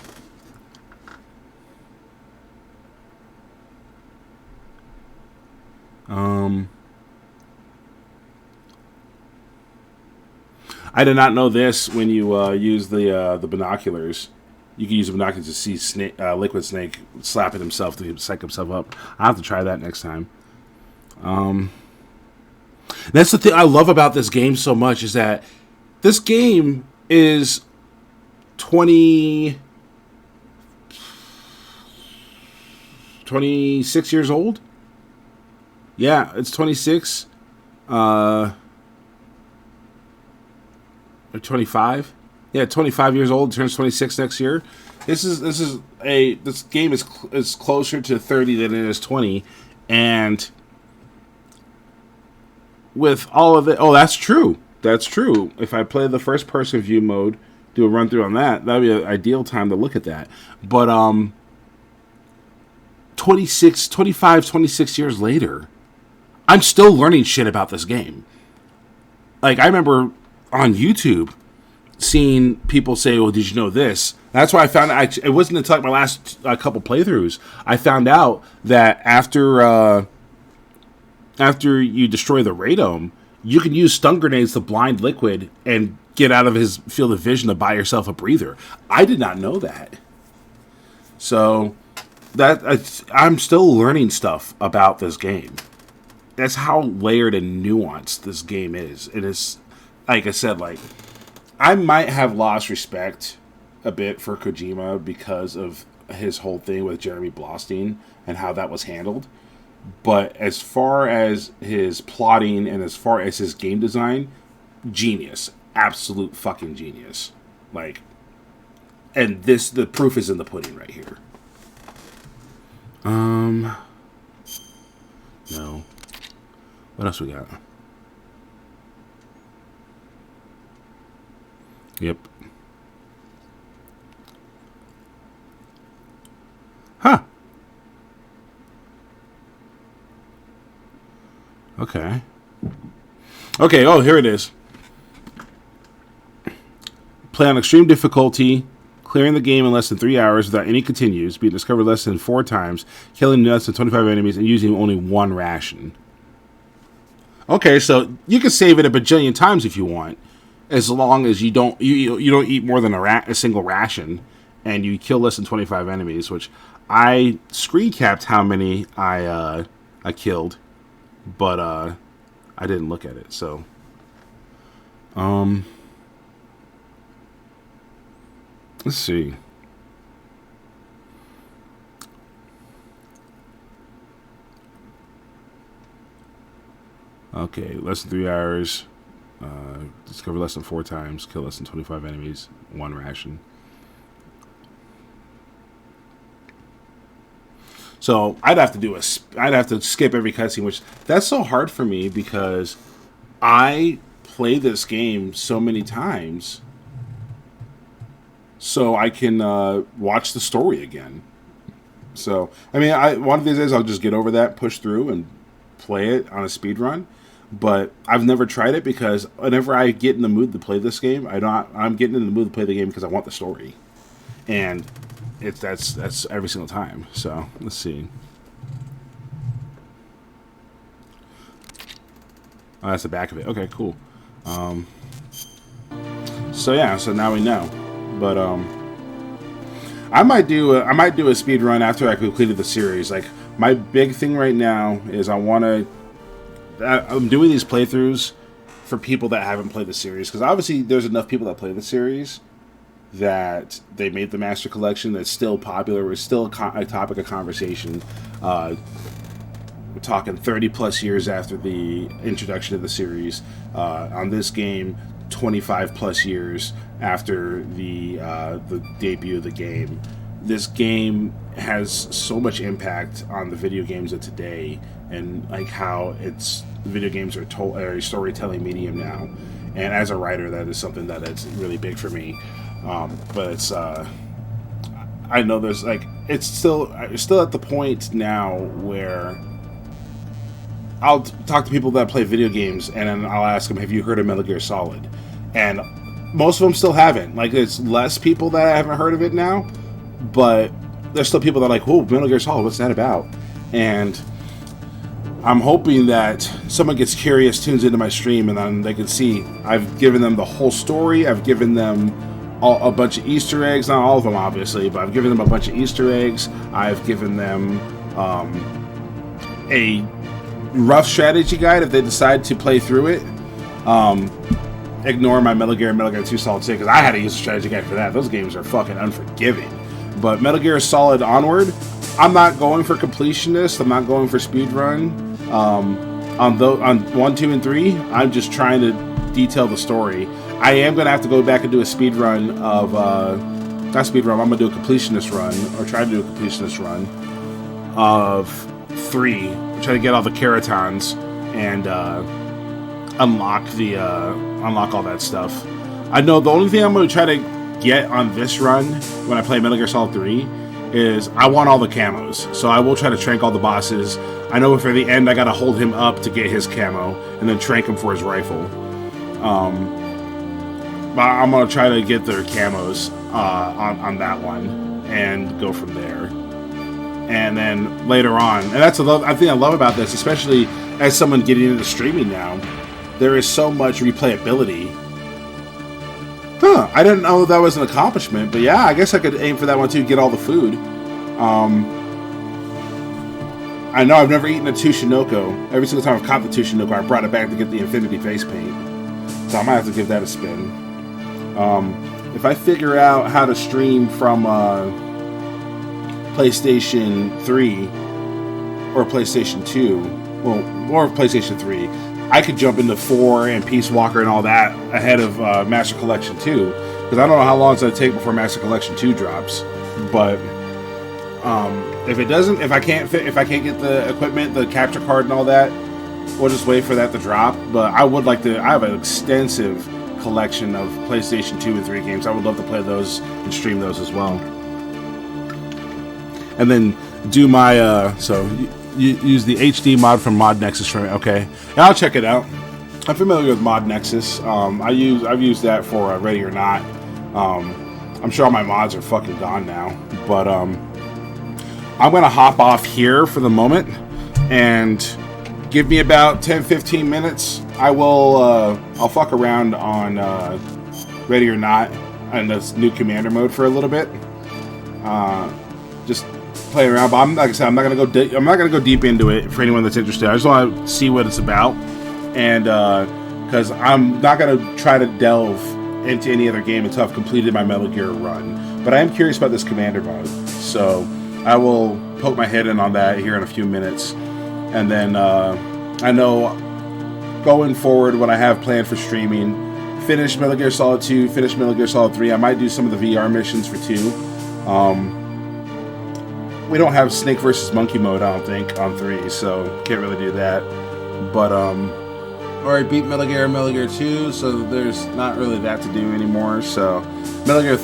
I did not know this when you use the binoculars. You can use the binoculars to see Liquid Snake slapping himself to psych himself up. I'll have to try that next time. That's the thing I love about this game so much is that this game is 26 years old. Yeah, it's 26. Or 25. Yeah, 25 years old. Turns 26 next year. This game is closer to 30 than it is 20, and with all of it, that's true. That's true. If I play the first person view mode, do a run through on that'd be an ideal time to look at that. But 26 years later, I'm still learning shit about this game. Like, I remember on YouTube seeing people say, well, did you know this? That's why I found out. It wasn't until like my last couple playthroughs I found out that after you destroy the radome, you can use stun grenades to blind Liquid and get out of his field of vision to buy yourself a breather. I did not know that. So I'm still learning stuff about this game. That's how layered and nuanced this game is. It is, like I said, like, I might have lost respect a bit for Kojima because of his whole thing with Jeremy Blostein and how that was handled. But as far as his plotting and as far as his game design, genius. Absolute fucking genius. Like, and the proof is in the pudding right here. No. What else we got? Yep. Huh. Okay. Okay, oh, here it is. Play on extreme difficulty, clearing the game in less than 3 hours without any continues, being discovered less than 4 times, killing less than 25 enemies, and using only 1 ration. Okay, so you can save it a bajillion times if you want, as long as you don't eat more than a single ration, and you kill less than 25 enemies. Which I screen capped how many I killed, but I didn't look at it. So, let's see. Okay, less than 3 hours. Discover less than 4 times. Kill less than 25 enemies. 1 ration. So I'd have to skip every cutscene, which that's so hard for me because I play this game so many times, so I can watch the story again. So I mean, one of these days I'll just get over that, push through, and play it on a speed run. But I've never tried it because whenever I get in the mood to play this game, I'm getting in the mood to play the game because I want the story, and that's every single time. So let's see. Oh, that's the back of it. Okay, cool. So yeah, so now we know. But I might do a speed run after I completed the series. Like my big thing right now is I'm doing these playthroughs for people that haven't played the series, because obviously there's enough people that play the series that they made the Master Collection that's still popular. It's still a topic of conversation. We're talking 30 plus years after the introduction of the series. On this game, 25 plus years after the debut of the game. This game has so much impact on the video games of today, and like how video games are a storytelling medium now. And as a writer, that is something that is really big for me. But it's I know there's it's still at the point now where I'll talk to people that play video games, and then I'll ask them, have you heard of Metal Gear Solid? And most of them still haven't. Like, there's less people that haven't heard of it now, but there's still people that are like, whoa, Metal Gear Solid, what's that about? And I'm hoping that someone gets curious, tunes into my stream, and then they can see I've given them the whole story. I've given them a bunch of Easter eggs, not all of them obviously, but I've given them a bunch of Easter eggs. I've given them a rough strategy guide if they decide to play through it. Ignore my Metal Gear and Metal Gear 2 Solid 6, because I had to use a strategy guide for that. Those games are fucking unforgiving. But Metal Gear Solid Onward, I'm not going for completionist. I'm not going for speedrun. On 1, 2, and 3, I'm just trying to detail the story. I am going to have to go back and do a speedrun of... not speedrun, I'm going to do a completionist run, or try to do a completionist run of 3. Try to get all the Keratons and unlock all that stuff. I know the only thing I'm going to try to get on this run when I play Metal Gear Solid 3 is I want all the camos. So I will try to trank all the bosses. I know for the end I gotta hold him up to get his camo and then trank him for his rifle. But I'm gonna try to get their camos on that one and go from there. And then later on, and that's I think I love about this, especially as someone getting into streaming now, there is so much replayability. Huh, I didn't know that was an accomplishment, but yeah, I guess I could aim for that one too, get all the food. I know I've never eaten a Tushinoko. Every single time I've caught the Tushinoko, I brought it back to get the Infinity face paint. So I might have to give that a spin. If I figure out how to stream from PlayStation 3 or PlayStation 2, or PlayStation 3, I could jump into 4 and Peace Walker and all that ahead of Master Collection 2, because I don't know how long it's going to take before Master Collection 2 drops. But if I can't get the equipment, the capture card and all that, we'll just wait for that to drop. But I would like to. I have an extensive collection of PlayStation 2 and 3 games. I would love to play those and stream those as well. And then do my use the HD mod from Mod Nexus for me. Okay, yeah, I'll check it out. I'm familiar with Mod Nexus. I've used that for Ready or Not. I'm sure all my mods are fucking gone now. But I'm gonna hop off here for the moment, and give me about 10-15 minutes. I'll fuck around on Ready or Not and this new commander mode for a little bit. Just play around, but like I said, I'm not gonna go deep into it for anyone that's interested. I just want to see what it's about, and because I'm not gonna try to delve into any other game until I've completed my Metal Gear run. But I am curious about this commander mode, so I will poke my head in on that here in a few minutes, and then I know going forward what I have planned for streaming. Finish Metal Gear Solid 2, finish Metal Gear Solid 3. I might do some of the VR missions for 2. We don't have Snake versus Monkey mode, I don't think, on 3, so can't really do that. But, already beat Metal Gear 2, so there's not really that to do anymore. So, Metal Gear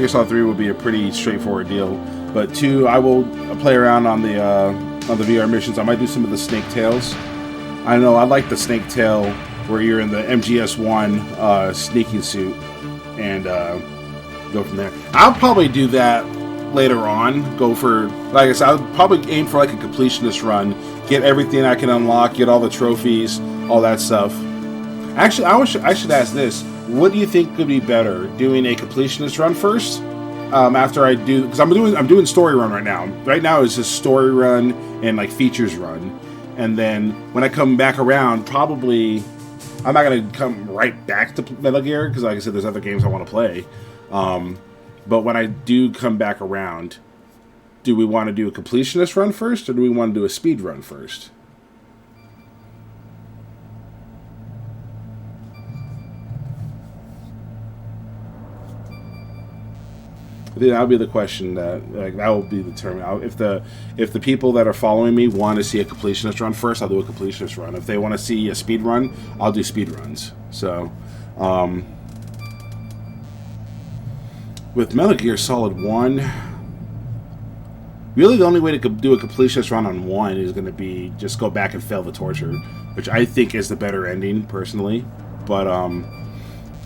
Solid 3 will be a pretty straightforward deal. But 2, I will play around on the VR missions. I might do some of the Snake Tails. I know, I like the Snake Tail where you're in the MGS-1 sneaking suit, and go from there. I'll probably do that later on. Go for, like I said, I would probably aim for like a completionist run, get everything I can unlock, get all the trophies, all that stuff. Actually, I should ask this: what do you think could be better, doing a completionist run first, after I do? Because I'm doing story run right now. Right now it's just story run and like features run, and then when I come back around, probably. I'm not going to come right back to Metal Gear, because like I said, there's other games I want to play. But when I do come back around, do we want to do a completionist run first, or do we want to do a speed run first? That'll be the question that will be determined. If the people that are following me want to see a completionist run first, I'll do a completionist run. If they want to see a speed run, I'll do speed runs. So, with Metal Gear Solid 1, really the only way to do a completionist run on 1 is going to be just go back and fail the torture, which I think is the better ending personally. But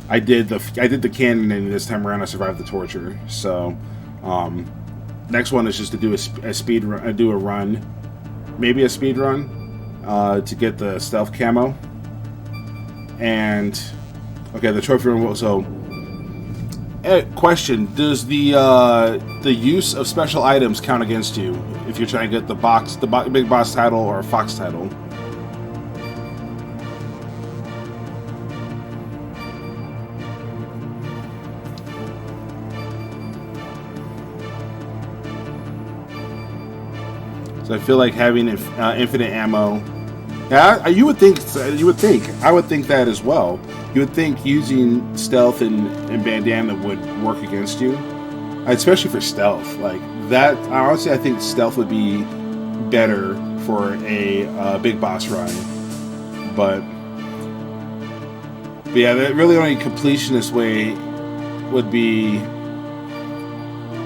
I did the canon ending this time around. I survived the torture. So, next one is just to do a speed run, do a run, maybe a speed run, to get the stealth camo. And okay, the trophy run. So, question: does the use of special items count against you if you're trying to get the big boss title or Fox title? So I feel like having infinite ammo. Yeah, you would think. I would think that as well. You would think using stealth and bandana would work against you, especially for stealth. Like that. Honestly, I think stealth would be better for a big boss run. But yeah, the really only completionist way would be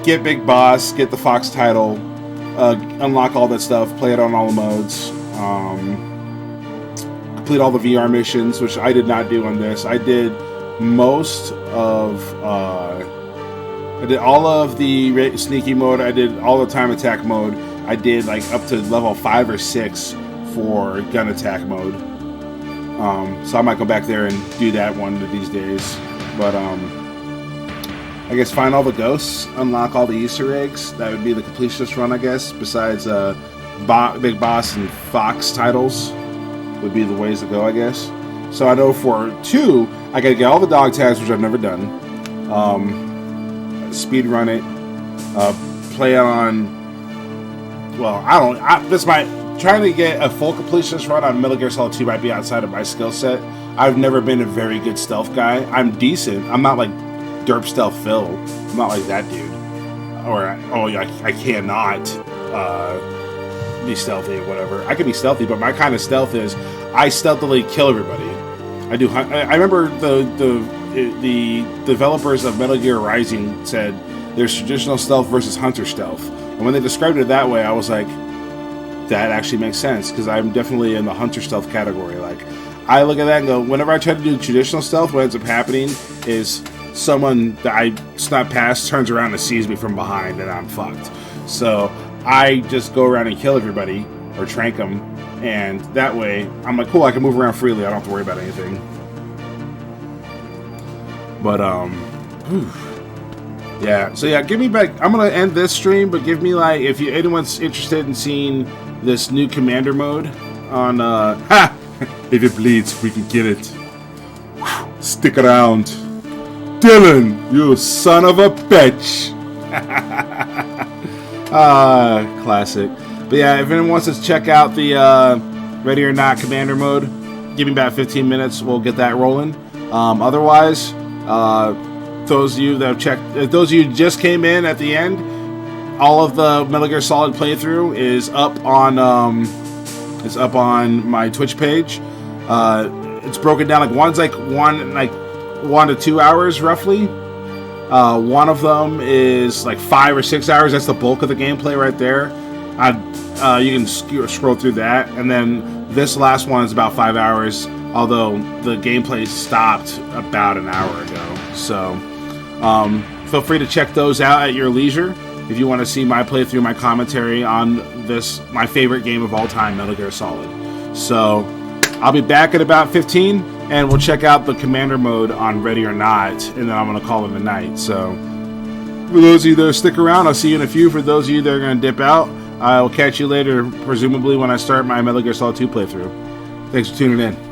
get big boss, get the Fox title. Unlock all that stuff, play it on all the modes, complete all the VR missions, which I did not do on this. I did most of, I did all of the sneaky mode, I did all the time attack mode, I did like up to level 5 or 6 for gun attack mode. So I might go back there and do that one of these days, but I guess find all the ghosts, unlock all the Easter eggs. That would be the completionist run, I guess. Besides Big Boss and Fox titles would be the ways to go, I guess. So I know for 2, I gotta get all the dog tags, which I've never done. Speed run it. Play on. Well, trying to get a full completionist run on Metal Gear Solid 2 might be outside of my skill set. I've never been a very good stealth guy. I'm decent. I'm not like Derp Stealth Phil. I'm not like that dude. Or, I cannot be stealthy or whatever. I can be stealthy, but my kind of stealth is I stealthily kill everybody. I remember the developers of Metal Gear Rising said there's traditional stealth versus hunter stealth. And when they described it that way, I was like, that actually makes sense, because I'm definitely in the hunter stealth category. Like, I look at that and go, whenever I try to do traditional stealth, what ends up happening is someone that I snuck past turns around and sees me from behind, and I'm fucked. So I just go around and kill everybody or trank them, and that way I'm like, cool, I can move around freely. I don't have to worry about anything. But yeah. So yeah, give me back. I'm gonna end this stream, but give me like, if anyone's interested in seeing this new commander mode on if it bleeds, we can get it. Stick around, Dylan, you son of a bitch. Classic. But yeah, if anyone wants to check out the Ready or Not commander mode, give me about 15 minutes. We'll get that rolling. Otherwise, those of you that have checked, those of you who just came in at the end, all of the Metal Gear Solid playthrough is up on my Twitch page. It's broken down like one's like 1 to 2 hours roughly. One of them is like 5 or 6 hours. That's the bulk of the gameplay right there. You can scroll through that, and then this last one is about 5 hours. Although the gameplay stopped about an hour ago. So feel free to check those out at your leisure if you want to see my playthrough, my commentary on this, my favorite game of all time, Metal Gear Solid. So I'll be back at about 15, and we'll check out the commander mode on Ready or Not, and then I'm going to call it a night. So for those of you that stick around, I'll see you in a few. For those of you that are going to dip out, I will catch you later, presumably when I start my Metal Gear Solid 2 playthrough. Thanks for tuning in.